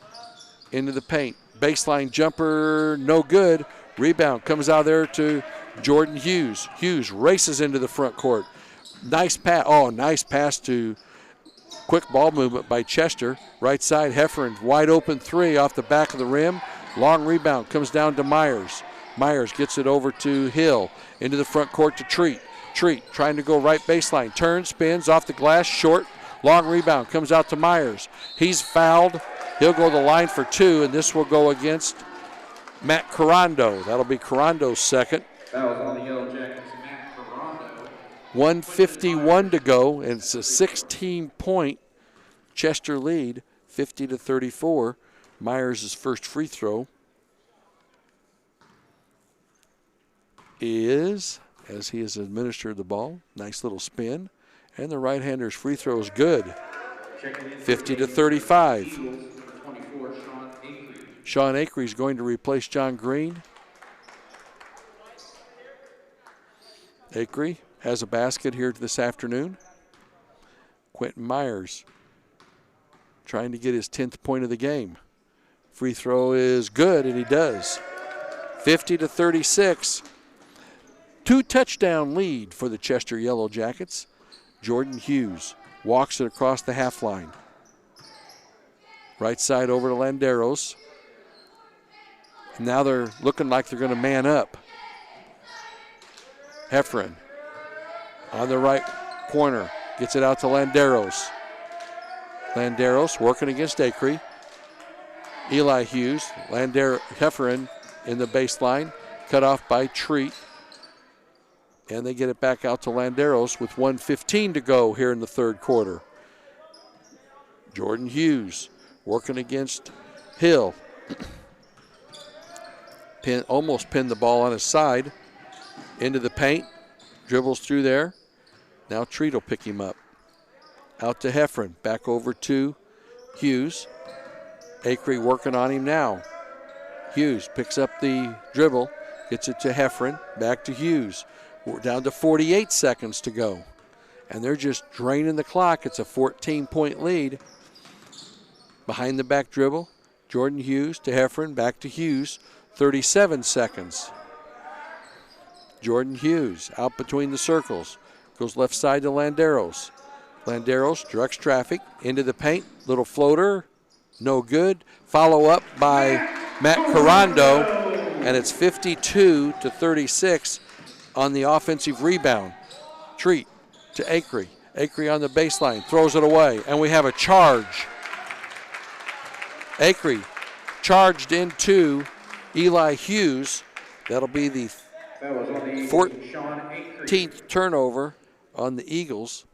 into the paint. Baseline jumper, no good. Rebound comes out there to Jordan Hughes. Hughes races into the front court. Nice pass. Oh, nice pass to quick ball movement by Chester. Right side, Hefferon, wide open three off the back of the rim. Long rebound comes down to Myers. Myers gets it over to Hill. Into the front court to Treat. Treat trying to go right baseline. Turns, spins off the glass, short. Long rebound comes out to Myers. He's fouled. He'll go to the line for two, and this will go against Matt Carando. That'll be Carando's second. Fouls on the Yellow Jackets, Matt Carando. 1:51 to go, and it's a 16-point Chester lead, 50-34. Myers' first free throw is, as he has administered the ball, nice little spin, and the right-hander's free throw is good. 50-35. Sean Acree is going to replace John Green. Acree has a basket here this afternoon. Quentin Myers trying to get his 10th point of the game. Free throw is good, and he does. 50-36. 2-touchdown lead for the Chester Yellow Jackets. Jordan Hughes walks it across the half line. Right side over to Landeros. Now they're looking like they're going to man up. Hefferon on the right corner. Gets it out to Landeros. Landeros working against Acree. Eli Hughes. Hefferon in the baseline. Cut off by Treat. And they get it back out to Landeros with 1:15 to go here in the third quarter. Jordan Hughes working against Hill. Almost pinned the ball on his side. Into the paint. Dribbles through there. Now Treat will pick him up. Out to Hefferon. Back over to Hughes. Acree working on him now. Hughes picks up the dribble. Gets it to Hefferon. Back to Hughes. We're down to 48 seconds to go. And they're just draining the clock. It's a 14-point lead. Behind the back dribble. Jordan Hughes to Hefferon. Back to Hughes. 37 seconds. Jordan Hughes out between the circles. Goes left side to Landeros. Landeros directs traffic into the paint. Little floater. No good. Follow up by Matt Carando. And it's 52-36 on the offensive rebound. Treat to Acree. Acree on the baseline. Throws it away. And we have a charge. Acree charged into Eli Hughes. That'll be the 14th turnover on the Eagles.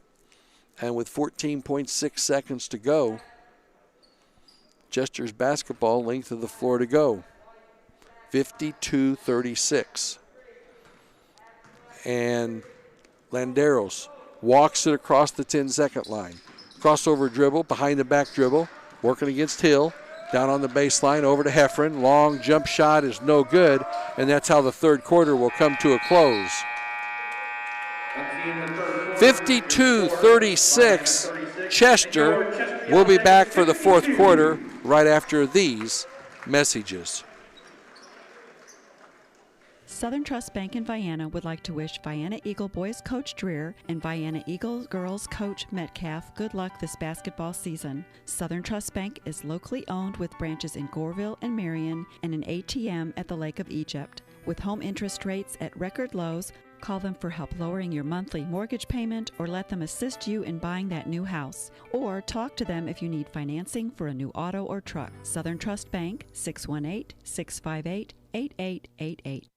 And with 14.6 seconds to go, Chester's basketball, length of the floor to go. 52-36. And Landeros walks it across the 10-second line. Crossover dribble, behind the back dribble, working against Hill. Down on the baseline, over to Hefferon. Long jump shot is no good, and that's how the third quarter will come to a close. 52-36, Chester. We'll be back for the fourth quarter right after these messages. Southern Trust Bank in Vienna would like to wish Vienna Eagle boys coach Dreer and Vienna Eagle girls coach Metcalf good luck this basketball season. Southern Trust Bank is locally owned with branches in Goreville and Marion and an ATM at the Lake of Egypt. With home interest rates at record lows, call them for help lowering your monthly mortgage payment or let them assist you in buying that new house. Or talk to them if you need financing for a new auto or truck. Southern Trust Bank, 618-658-8888.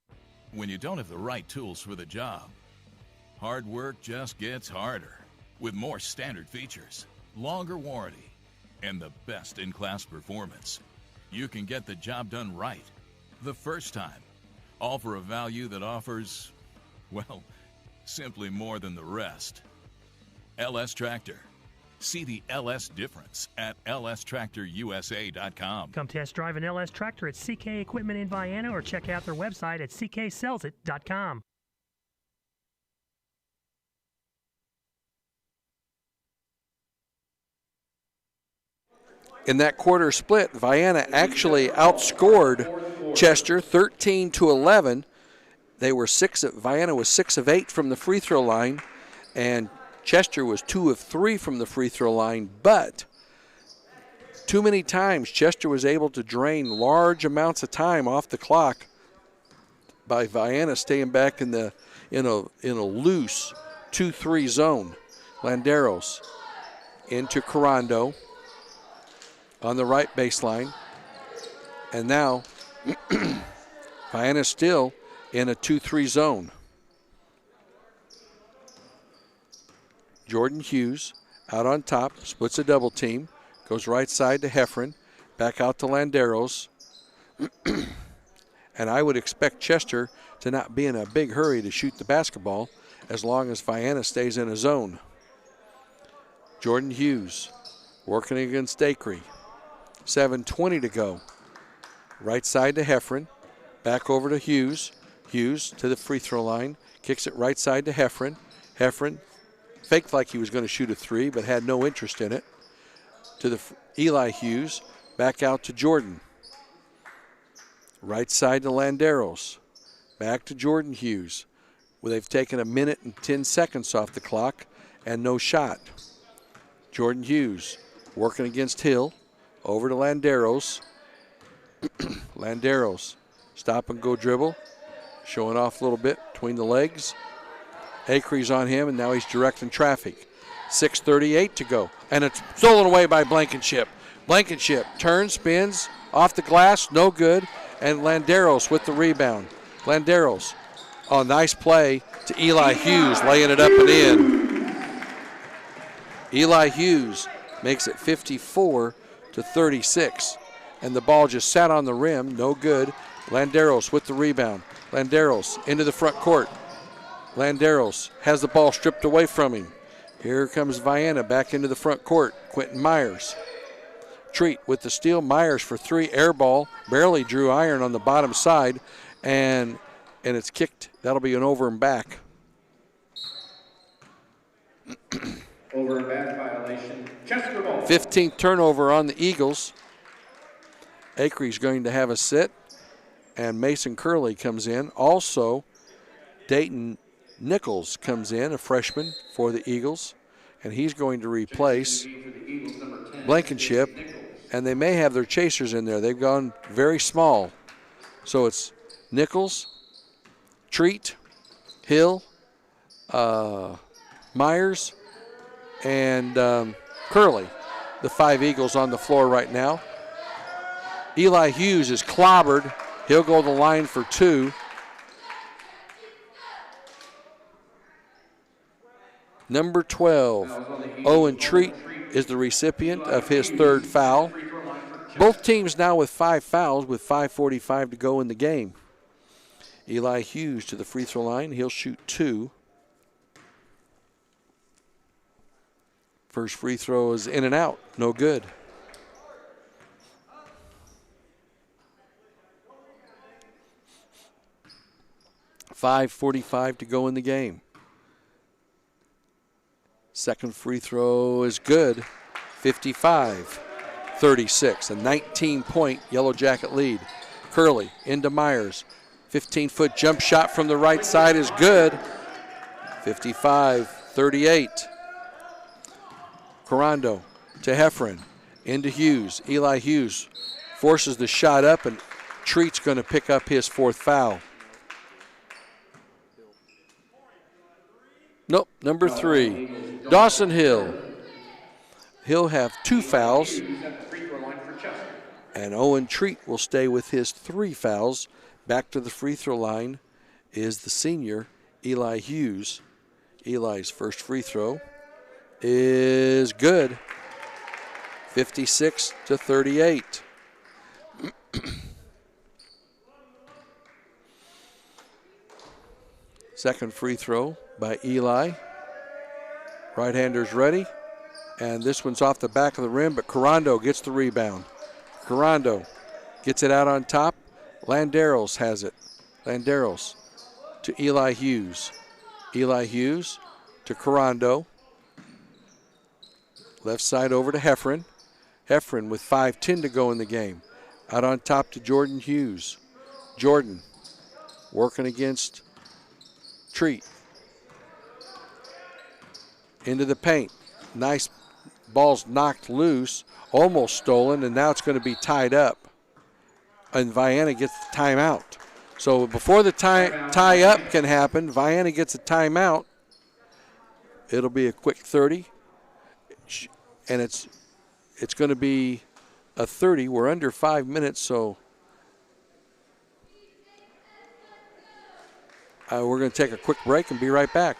When you don't have the right tools for the job, hard work just gets harder. With more standard features, longer warranty, and the best-in-class performance, you can get the job done right the first time. All for a value that offers, well, simply more than the rest. LS Tractor. See the LS difference at lstractorusa.com. Come test drive an LS tractor at CK Equipment in Vienna or check out their website at cksellsit.com. In that quarter split, Vienna actually outscored Chester 13-11. Vienna was 6 of 8 from the free throw line, and Chester was 2 of 3 from the free throw line, but too many times Chester was able to drain large amounts of time off the clock by Vienna staying back in a loose 2-3 zone. Landeros into Carando on the right baseline, and now Vienna still in a 2-3 zone. Jordan Hughes out on top, splits a double team, goes right side to Heffron, back out to Landeros. And I would expect Chester to not be in a big hurry to shoot the basketball as long as Vienna stays in a zone. Jordan Hughes working against Acree. 7:20 to go. Right side to Heffron, back over to Hughes. Hughes to the free throw line, kicks it right side to Heffron. Heffron faked like he was going to shoot a 3, but had no interest in it. To the Eli Hughes, back out to Jordan. Right side to Landeros, back to Jordan Hughes. Well, they've taken 1 minute and 10 seconds off the clock and no shot. Jordan Hughes working against Hill, over to Landeros. Landeros, stop and go dribble, showing off a little bit between the legs. Acree's on him, and now he's directing traffic. 6:38 to go, and it's stolen away by Blankenship. Blankenship turns, spins, off the glass, no good, and Landeros with the rebound. Landeros, oh, nice play to Eli Hughes, laying it up and in. Eli Hughes makes it 54-36, and the ball just sat on the rim, no good. Landeros with the rebound. Landeros into the front court. Landeros has the ball stripped away from him. Here comes Vienna back into the front court. Quentin Myers. Treat with the steal. Myers for 3, air ball. Barely drew iron on the bottom side, and it's kicked. That'll be an over and back. Over and back violation. Chester ball. 15th turnover on the Eagles. Acree's going to have a sit, and Mason Curley comes in. Also, Dayton Nichols comes in, a freshman for the Eagles, and he's going to replace Blankenship, and they may have their chasers in there. They've gone very small. So it's Nichols, Treat, Hill, Myers, and Curley, the 5 Eagles on the floor right now. Eli Hughes is clobbered. He'll go to the line for 2. Number 12, Owen Treat, is the recipient of his 3rd foul. Both teams now with 5 fouls with 5:45 to go in the game. Eli Hughes to the free throw line. He'll shoot 2. First free throw is in and out. No good. $5:45 to go in the game. Second free throw is good. 55-36, a 19-point Yellow Jacket lead. Curley into Myers. 15-foot jump shot from the right side is good. 55-38. Carando to Heffron. Into Hughes. Eli Hughes forces the shot up, and Treat's going to pick up his 4th foul. Nope, number 3. Dawson Hill. He'll have 2 fouls. And Owen Treat will stay with his 3 fouls. Back to the free throw line is the senior, Eli Hughes. Eli's first free throw is good. 56-38. Second free throw by Eli. Right-hander's ready. And this one's off the back of the rim, but Carando gets the rebound. Carando gets it out on top. Landeros has it. Landeros to Eli Hughes. Eli Hughes to Carando. Left side over to Heffron. Heffron with 5:10 to go in the game. Out on top to Jordan Hughes. Jordan working against Treat. Into the paint. Nice ball's knocked loose, almost stolen, and now it's going to be tied up. And Vienna gets the timeout. So before the tie up can happen, Vienna gets a timeout. It'll be a quick 30. And it's going to be a 30. We're under 5 minutes, so we're going to take a quick break and be right back.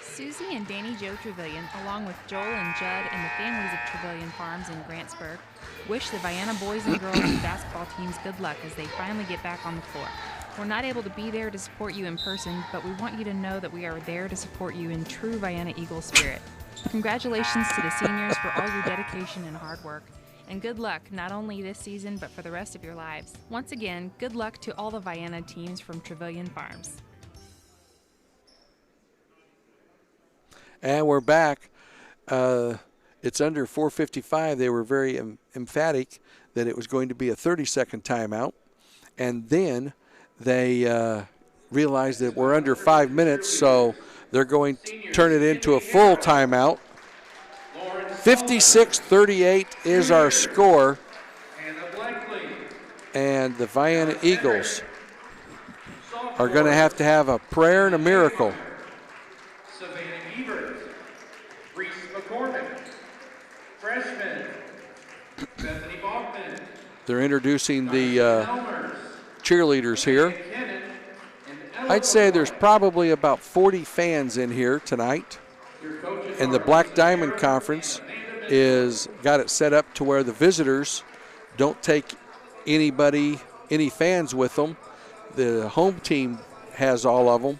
Susie and Danny Joe Trevelyan, along with Joel and Judd and the families of Trevelyan Farms in Grantsburg, wish the Vienna boys and girls basketball teams good luck as they finally get back on the floor. We're not able to be there to support you in person, but we want you to know that we are there to support you in true Vienna Eagle spirit. Congratulations to the seniors for all your dedication and hard work. And good luck, not only this season, but for the rest of your lives. Once again, good luck to all the Vienna teams from Trevelyan Farms. And we're back. It's under 4:55. They were very emphatic that it was going to be a 30-second timeout. And then they realized that we're under 5 minutes, so they're going to turn it into a full timeout. 56-38 is our score. And the Vienna Eagles are going to have a prayer and a miracle. They're introducing the cheerleaders here. I'd say there's probably about 40 fans in here tonight. And the Black Diamond Conference got it set up to where the visitors don't take any fans with them. The home team has all of them,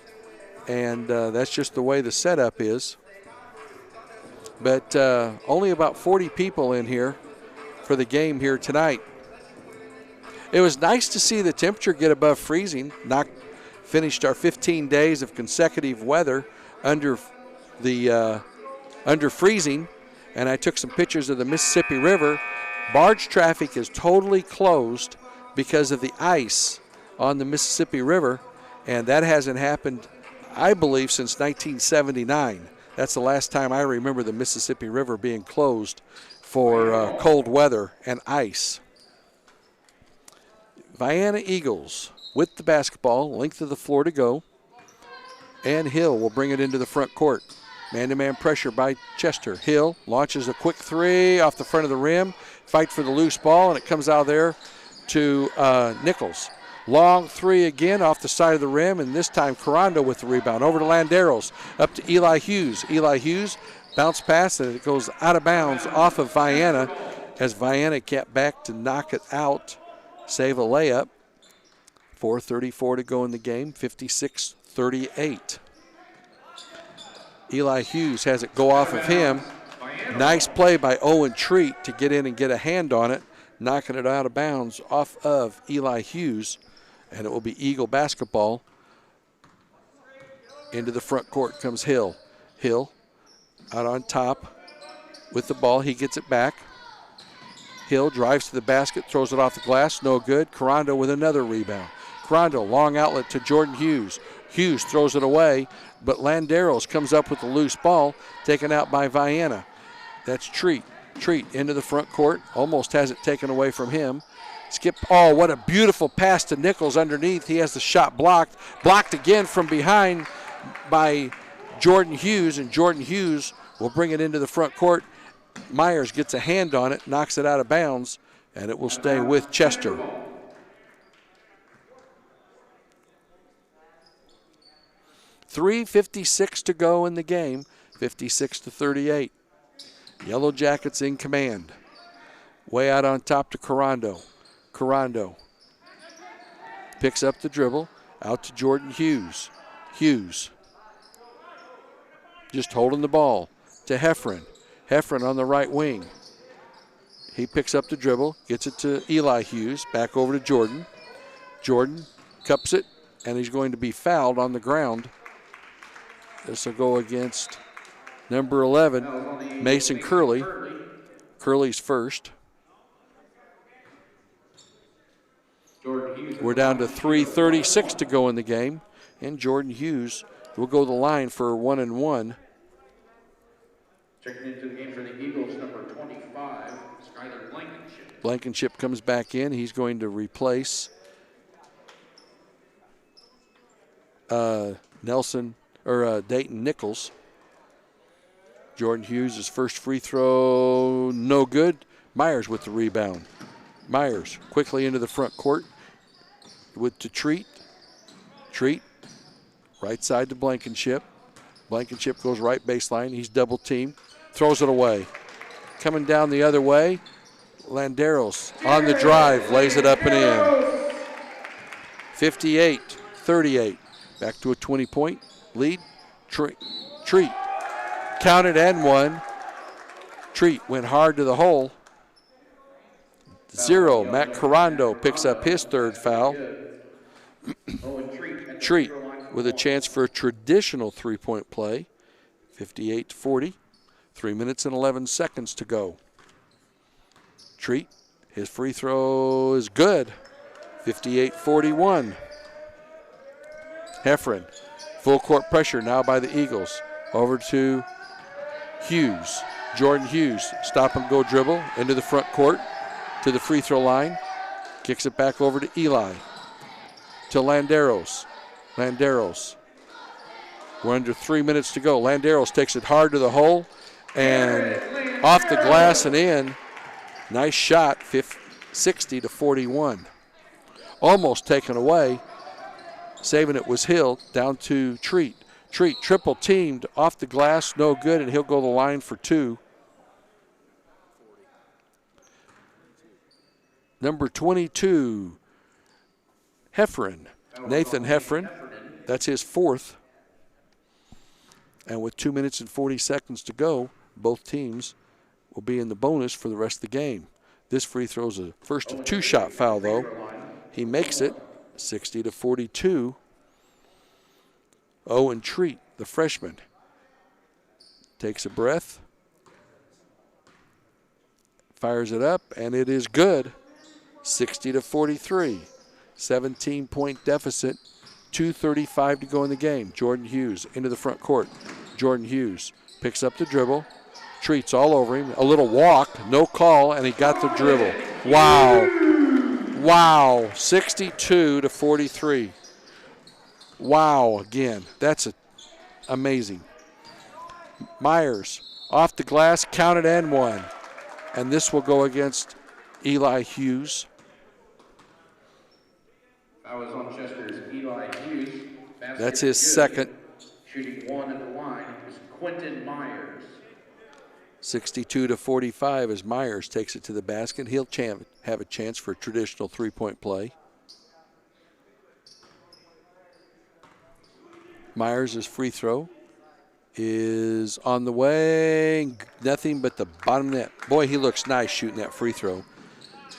and that's just the way the setup is. But only about 40 people in here for the game here tonight. It was nice to see the temperature get above freezing. Finished our 15 days of consecutive weather under freezing, and I took some pictures of the Mississippi River. Barge traffic is totally closed because of the ice on the Mississippi River, and that hasn't happened, I believe, since 1979. That's the last time I remember the Mississippi River being closed for cold weather and ice. Vienna Eagles with the basketball, length of the floor to go. And Hill will bring it into the front court. Man-to-man pressure by Chester. Hill launches a quick three off the front of the rim. Fight for the loose ball, and it comes out there to Nichols. Long three again off the side of the rim, and this time Carando with the rebound. Over to Landeros, up to Eli Hughes. Eli Hughes, bounce pass, and it goes out of bounds off of Vienna as Vienna get back to knock it out. Save a layup. 4:34 to go in the game, 56-38. Eli Hughes has it go off of him. Nice play by Owen Treat to get in and get a hand on it, knocking it out of bounds off of Eli Hughes, and it will be Eagle basketball. Into the front court comes Hill. Hill out on top with the ball. He gets it back. Hill drives to the basket, throws it off the glass, no good. Carando with another rebound. Carando, long outlet to Jordan Hughes. Hughes throws it away, but Landeros comes up with the loose ball, taken out by Vienna. That's Treat. Treat into the front court, almost has it taken away from him. What a beautiful pass to Nichols underneath. He has the shot blocked. Blocked again from behind by Jordan Hughes, and Jordan Hughes will bring it into the front court. Myers gets a hand on it, knocks it out of bounds, and it will stay with Chester. .356 to go in the game, 56-38. Yellow Jackets in command. Way out on top to Carando. Carando picks up the dribble, out to Jordan Hughes. Hughes. Just holding the ball to Heffron. Heffron on the right wing. He picks up the dribble, gets it to Eli Hughes, back over to Jordan. Jordan cups it, and he's going to be fouled on the ground. This will go against number 11, Mason Curley. Curley's first. We're down to 3:36 to go in the game, and Jordan Hughes will go to the line for 1-1. Checking into the game for the Eagles, number 25, Skyler Blankenship. Blankenship comes back in. He's going to replace Dayton Nichols. Jordan Hughes' first free throw, no good. Myers with the rebound. Myers quickly into the front court to Treat. Treat, right side to Blankenship. Blankenship goes right baseline. He's double teamed, throws it away. Coming down the other way, Landeros on the drive, lays it up and in. 58-38. Back to a 20-point lead. Treat. Counted and one. Treat went hard to the hole. 0. Matt Carando picks up his third foul. Treat with a chance for a traditional three-point play. 58-40. 3 minutes and 11 seconds to go. Treat, his free throw is good. 58-41. Heffron, full court pressure now by the Eagles. Over to Hughes. Jordan Hughes, stop and go dribble into the front court to the free throw line. Kicks it back over to Eli. To Landeros. Landeros. We're under 3 minutes to go. Landeros takes it hard to the hole and off the glass and in. Nice shot, 60-41. Almost taken away. Saving it was Hill, down to Treat. Treat triple teamed off the glass, no good, and he'll go to the line for 2. Number 22, Heffron. Nathan Heffron. That's his fourth. And with 2 minutes and 40 seconds to go, both teams will be in the bonus for the rest of the game. This free throw's a first 2-shot foul, though. He makes it 60-42. Owen Treat, the freshman, takes a breath, fires it up, and it is good. 60-43. 17-point deficit. 2:35 to go in the game. Jordan Hughes into the front court. Jordan Hughes picks up the dribble. Treats all over him. A little walk, no call, and he got the dribble. Wow. 62-43. Wow, again. That's amazing. Myers off the glass, counted and one. And this will go against Eli Hughes. That was on Chester's Eli Hughes. That's his second. Shooting one at the line is Quentin Myers. 62-45 as Myers takes it to the basket. He'll have a chance for a traditional three-point play. Myers' free throw is on the way. Nothing but the bottom net. Boy, he looks nice shooting that free throw.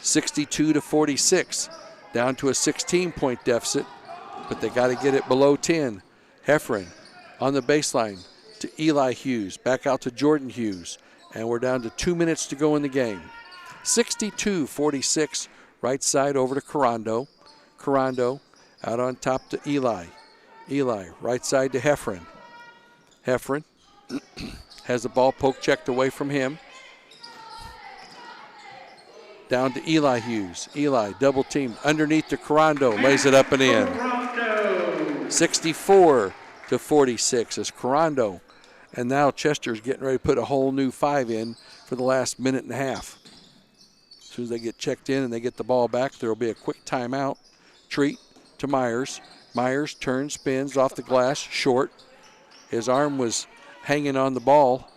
62-46. Down to a 16-point deficit, but they got to get it below 10. Heffron on the baseline to Eli Hughes. Back out to Jordan Hughes. And we're down to 2 minutes to go in the game. 62-46, right side over to Carando. Carando out on top to Eli. Eli, right side to Heffron. Heffron has the ball poke checked away from him. Down to Eli Hughes. Eli double teamed underneath to Carando, lays it up and in. 64-46 is Carando. And now Chester's getting ready to put a whole new 5 in for the last minute and a half. As soon as they get checked in and they get the ball back, there will be a quick timeout. Treat to Myers. Myers turns, spins off the glass, short. His arm was hanging on the ball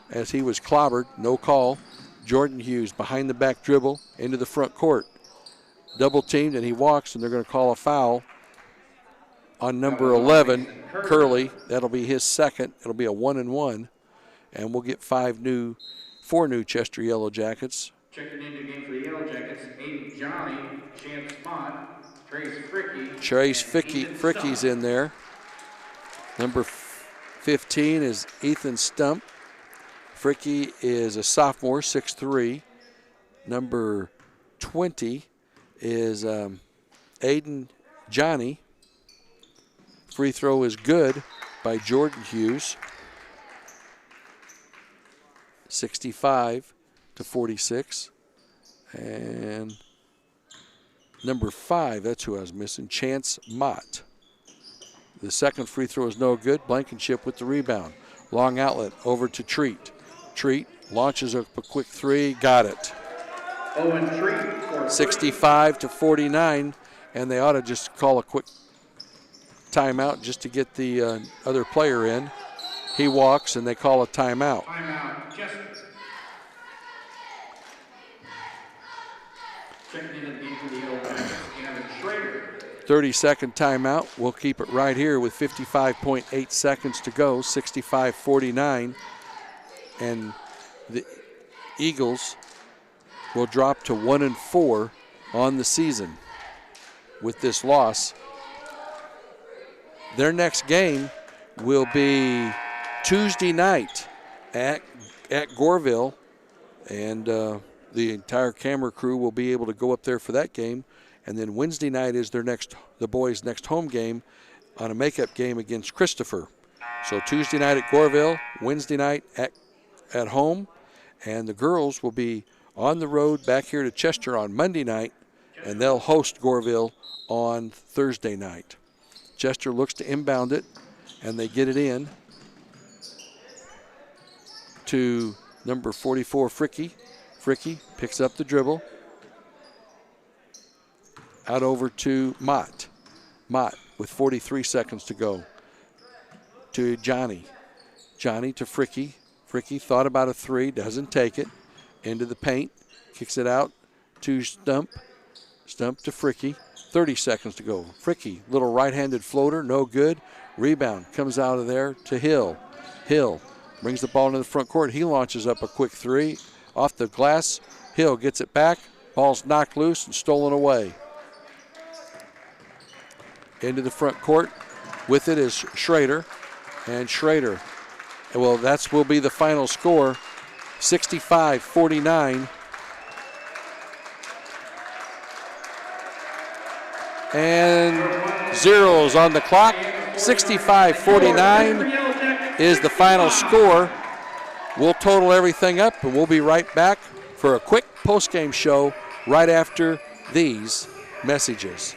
as he was clobbered, no call. Jordan Hughes behind the back dribble into the front court. Double teamed and he walks and they're going to call a foul on number 11, Curley. That'll be his second. It'll be a 1-1, and we'll get 4 new Chester Yellow Jackets. Checking into the game for the Yellow Jackets, Aiden Johnny, Chance Mott, Trace Fricky. Trace Fricky's in there. Number 15 is Ethan Stump. Fricky is a sophomore, 6'3". Number 20 is Aiden Johnny. Free throw is good by Jordan Hughes. 65-46. And number 5, that's who I was missing, Chance Mott. The second free throw is no good. Blankenship with the rebound. Long outlet over to Treat. Treat launches up a quick 3, got it. 65-49, and they ought to just call a quick timeout just to get the other player in. He walks, and they call a timeout. Timeout, Chester. Checking into the game for the Yellow Jackets, Gavin Schrader. 30-second timeout. We'll keep it right here with 55.8 seconds to go, 65-49. And the Eagles will drop to 1-4 on the season with this loss. Their next game will be Tuesday night at Goreville, and the entire camera crew will be able to go up there for that game. And then Wednesday night is the boys' next home game on a makeup game against Christopher. So Tuesday night at Goreville, Wednesday night at home, and the girls will be on the road back here to Chester on Monday night, and they'll host Goreville on Thursday night. Chester looks to inbound it, and they get it in to number 44, Fricky. Fricky picks up the dribble. Out over to Mott. Mott with 43 seconds to go. To Johnny. Johnny to Fricky. Fricky thought about a 3, doesn't take it. Into the paint. Kicks it out to Stump. Stump to Fricky. 30 seconds to go. Fricky, little right-handed floater, no good. Rebound comes out of there to Hill. Hill brings the ball into the front court. He launches up a quick 3. Off the glass. Hill gets it back. Ball's knocked loose and stolen away. Into the front court. With it is Schrader. And Schrader, well, that will be the final score, 65-49. And zeros on the clock. 65-49 is the final score. We'll total everything up, and we'll be right back for a quick post-game show right after these messages.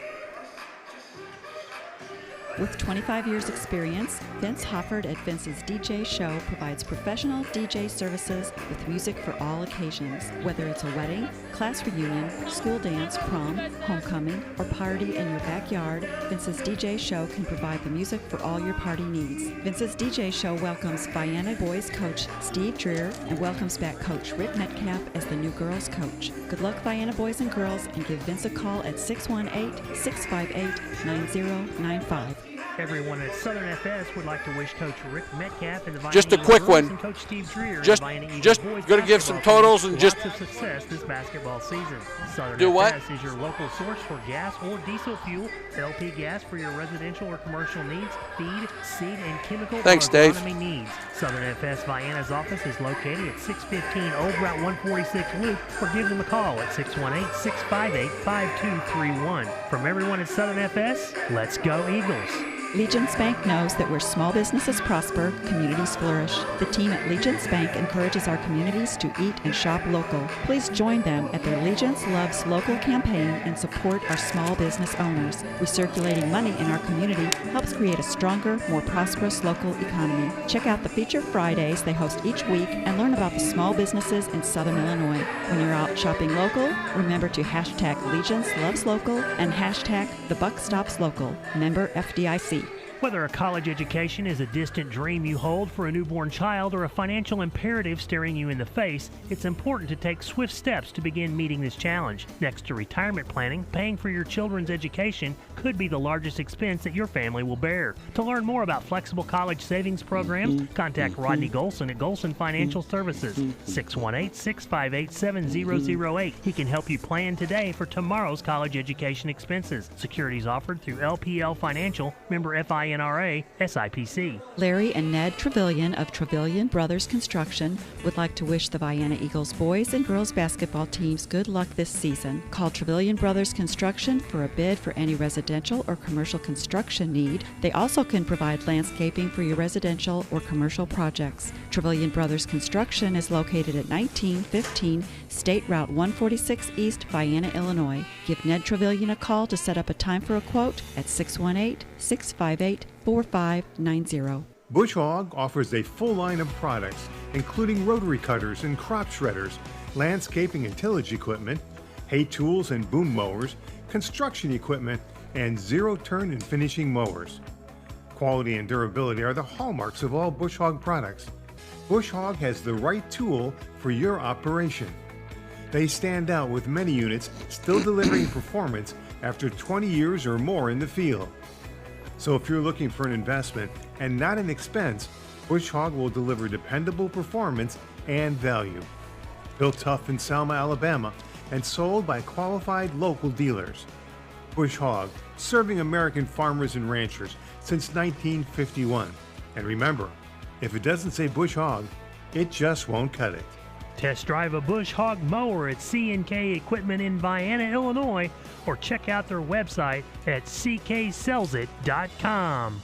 With 25 years experience, Vince Hofford at Vince's DJ Show provides professional DJ services with music for all occasions. Whether it's a wedding, class reunion, school dance, prom, homecoming, or party in your backyard, Vince's DJ Show can provide the music for all your party needs. Vince's DJ Show welcomes Vienna boys coach Steve Dreer and welcomes back coach Rick Metcalf as the new girls coach. Good luck, Vienna boys and girls, and give Vince a call at 618-658-9095. Everyone at Southern FS would like to wish Coach Rick Metcalf and the Vienna Just a quick one. And Coach Steve Dreer Just going to give some totals and just lots of success this basketball season. Southern Do what? FS is your local source for gas or diesel fuel, LP gas for your residential or commercial needs, feed, seed, and chemical Thanks, or Dave. agronomy needs. Southern FS Vienna's office is located at 615 Old Route 146 Loop, or give them a call at 618-658-5231. From everyone at Southern FS, let's go Eagles. Legence Bank knows that where small businesses prosper, communities flourish. The team at Legence Bank encourages our communities to eat and shop local. Please join them at their Legence Loves Local campaign and support our small business owners. Recirculating money in our community helps create a stronger, more prosperous local economy. Check out the Feature Fridays they host each week and learn about the small businesses in Southern Illinois. When you're out shopping local, remember to hashtag Legence Loves Local and hashtag The Buck Stops Local. Member FDIC. Whether a college education is a distant dream you hold for a newborn child or a financial imperative staring you in the face, it's important to take swift steps to begin meeting this challenge. Next to retirement planning, paying for your children's education could be the largest expense that your family will bear. To learn more about flexible college savings programs, contact Rodney Golson at Golson Financial Services, 618-658-7008. He can help you plan today for tomorrow's college education expenses. Securities offered through LPL Financial, member FINRA, SIPC. Larry and Ned Trevelyan of Trevelyan Brothers Construction would like to wish the Vienna Eagles boys and girls basketball teams good luck this season. Call Trevelyan Brothers Construction for a bid for any residential or commercial construction need. They also can provide landscaping for your residential or commercial projects. Trevelyan Brothers Construction is located at 1915 State Route 146 East, Vienna, Illinois. Give Ned Trevelyan a call to set up a time for a quote at 618-658-4590. Bush Hog offers a full line of products, including rotary cutters and crop shredders, landscaping and tillage equipment, hay tools and boom mowers, construction equipment, and zero-turn and finishing mowers. Quality and durability are the hallmarks of all Bush Hog products. Bush Hog has the right tool for your operation. They stand out with many units still delivering performance after 20 years or more in the field. So if you're looking for an investment and not an expense, Bush Hog will deliver dependable performance and value. Built tough in Selma, Alabama, and sold by qualified local dealers. Bush Hog, serving American farmers and ranchers since 1951. And remember, if it doesn't say Bush Hog, it just won't cut it. Test drive a Bush Hog mower at C&K Equipment in Vienna, Illinois, or check out their website at cksellsit.com.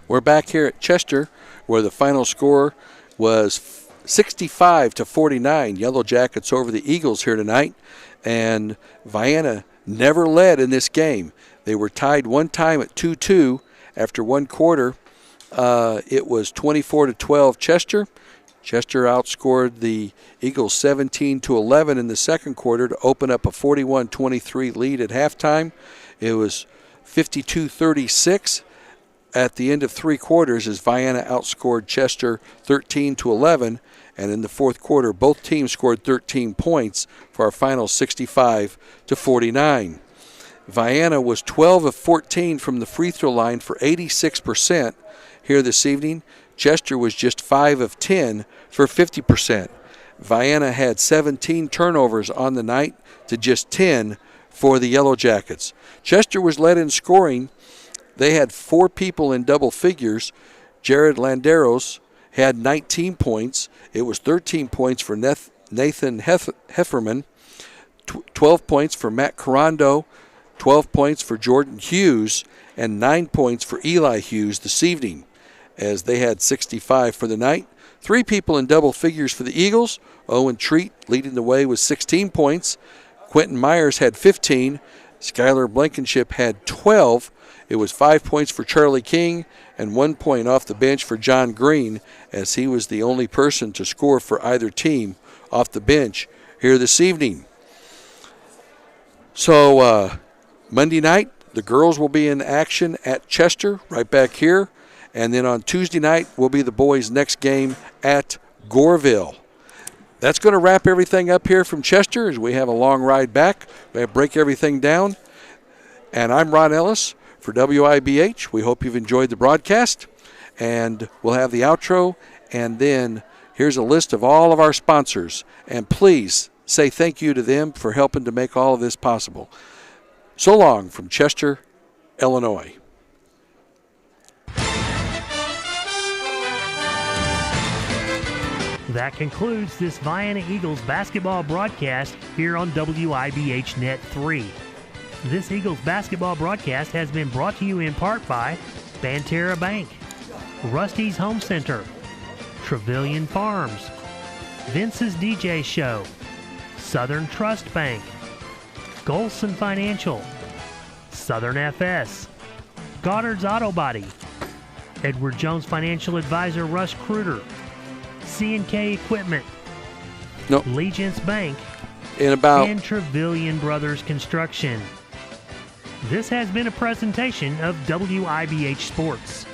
We're back here at Chester, where the final score was 65-49. Yellow Jackets over the Eagles here tonight, and Vienna never led in this game. They were tied one time at 2-2 after one quarter. It was 24-12 Chester. Chester outscored the Eagles 17-11 in the second quarter to open up a 41-23 lead at halftime. It was 52-36 at the end of three quarters as Vienna outscored Chester 13-11. And in the fourth quarter, both teams scored 13 points for our final 65-49. Vienna was 12 of 14 from the free throw line for 86% here this evening. Chester was just 5 of 10 for 50%. Vienna had 17 turnovers on the night to just 10 for the Yellow Jackets. Chester was led in scoring. They had 4 people in double figures. Jared Landeros had 19 points. It was 13 points for Nathan Hefferman, 12 points for Matt Carando, 12 points for Jordan Hughes, and 9 points for Eli Hughes this evening, as they had 65 for the night. 3 people in double figures for the Eagles. Owen Treat leading the way with 16 points. Quentin Myers had 15. Skylar Blankenship had 12. It was 5 points for Charlie King and 1 point off the bench for John Green, as he was the only person to score for either team off the bench here this evening. So Monday night, the girls will be in action at Chester, right back here. And then on Tuesday night will be the boys' next game at Goreville. That's going to wrap everything up here from Chester as we have a long ride back. We have to break everything down. And I'm Ron Ellis for WIBH. We hope you've enjoyed the broadcast. And we'll have the outro. And then here's a list of all of our sponsors. And please say thank you to them for helping to make all of this possible. So long from Chester, Illinois. That concludes this Vienna Eagles basketball broadcast here on WIBH Net 3. This Eagles basketball broadcast has been brought to you in part by Banterra Bank, Rusty's Home Center, Trevelyan Farms, Vince's DJ Show, Southern Trust Bank, Golson Financial, Southern FS, Goddard's Auto Body, Edward Jones Financial Advisor Russ Kruger, C&K Equipment, Legence Bank, and Trevelyan Brothers Construction. This has been a presentation of WIBH Sports.